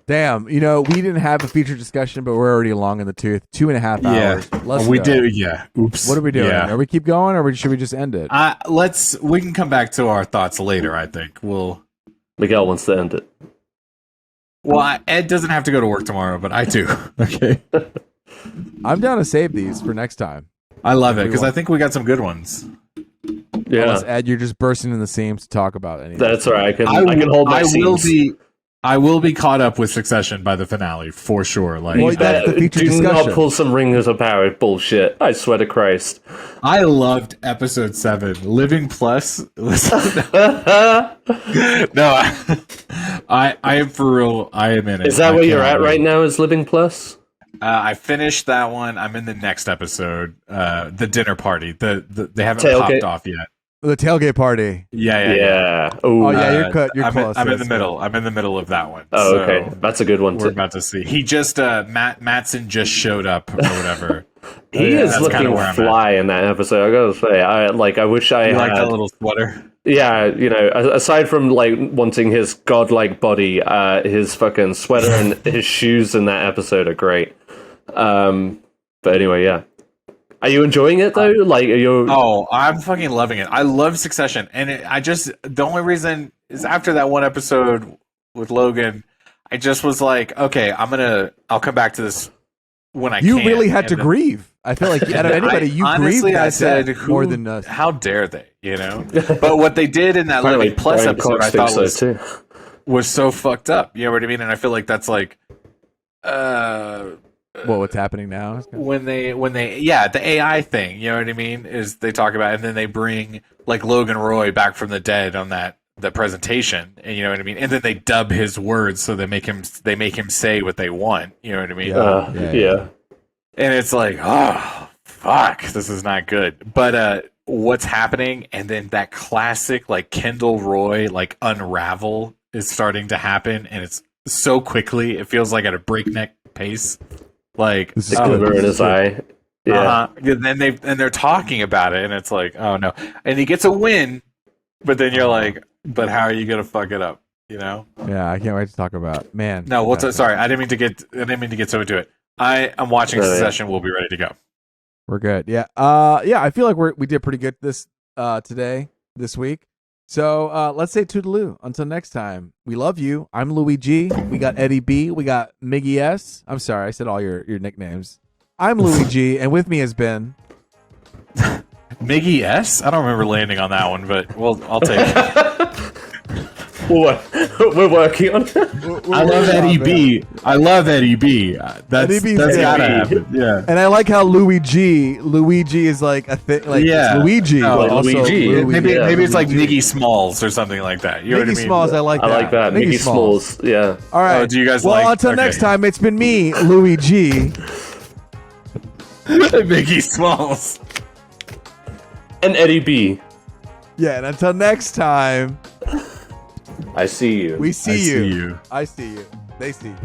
Damn, we didn't have a feature discussion, but we're already long in the tooth. 2.5 hours. Let's we go. Did. Yeah. Oops. What are we doing? Yeah. Are we keep going, or should we just end it? We can come back to our thoughts later. I think Miguel wants to end it. Well, Ed doesn't have to go to work tomorrow, but I do. Okay. I'm down to save these for next time. I love it because I think we got some good ones. Yeah. Unless, Ed, you're just bursting in the seams to talk about anything. That's all right. I can hold my seams. I will be caught up with Succession by the finale for sure. Like, well, that's the feature do discussion. not pull some Rings of Power bullshit. I swear to Christ. I loved episode 7. Living Plus. No, I am for real. I am in it. Is that where you're at right now? Is Living Plus? I finished that one. I'm in the next episode. The dinner party. They haven't Tailgate. popped off yet. The tailgate party. Yeah. Oh yeah, you're cut. You're close. I'm in the middle. I'm in the middle of that one. Oh, okay. That's a good one. We're about to see. He just Mattson just showed up or whatever. He is looking fly in that episode. I gotta say, I wish I had like that little sweater. Yeah, aside from like wanting his godlike body, his fucking sweater and his shoes in that episode are great. But anyway, yeah. Are you enjoying it though? Like, are you? Oh, I'm fucking loving it. I love Succession, and the only reason is after that one episode with Logan, I just was like, okay, I'll come back to this when I can. You really had to grieve. I feel like out of anity, you honestly, grieved. I said more than us. How dare they? But what they did in that Living Plus episode, I thought was so fucked up. You know what I mean? And I feel like that's like, what's happening now? When they the AI thing, you know what I mean, is they talk about it, and then they bring like Logan Roy back from the dead on that presentation, and you know what I mean, and then they dub his words so they make him say what they want, you know what I mean? Yeah. And it's like, oh fuck, this is not good. But what's happening, and then that classic like Kendall Roy like unravel is starting to happen, and it's so quickly, it feels like at a breakneck pace. Like the quiver in his eye. Yeah. Then they're talking about it, and it's like, oh no. And he gets a win, but then you're like, but how are you gonna fuck it up? You know? Yeah, I can't wait to talk about. Man. No, sorry, I didn't mean to get so into it. I'm watching Succession. We'll be ready to go. We're good. Yeah. I feel like we did pretty good this week. So let's say toodaloo. Until next time, we love you. I'm Louis G. We got Eddie B. We got Miggy S. I'm sorry, I said all your nicknames. I'm Louis G. And with me has been Miggy S. I don't remember landing on that one, but I'll take it. We're working on it. I love Eddie B. That's gotta happen. Yeah. And I like how Luigi is like a thing. Like, yeah. Luigi. Luigi. Maybe it's like Miggy Smalls or something like that. You know what I mean? Smalls. I like that. Miggy Smalls. Yeah. All right. Oh, do you guys until next time, it's been me, Luigi. Miggy Smalls. And Eddie B. Yeah, and until next time, I see you. We see you. See you. I see you. They see you.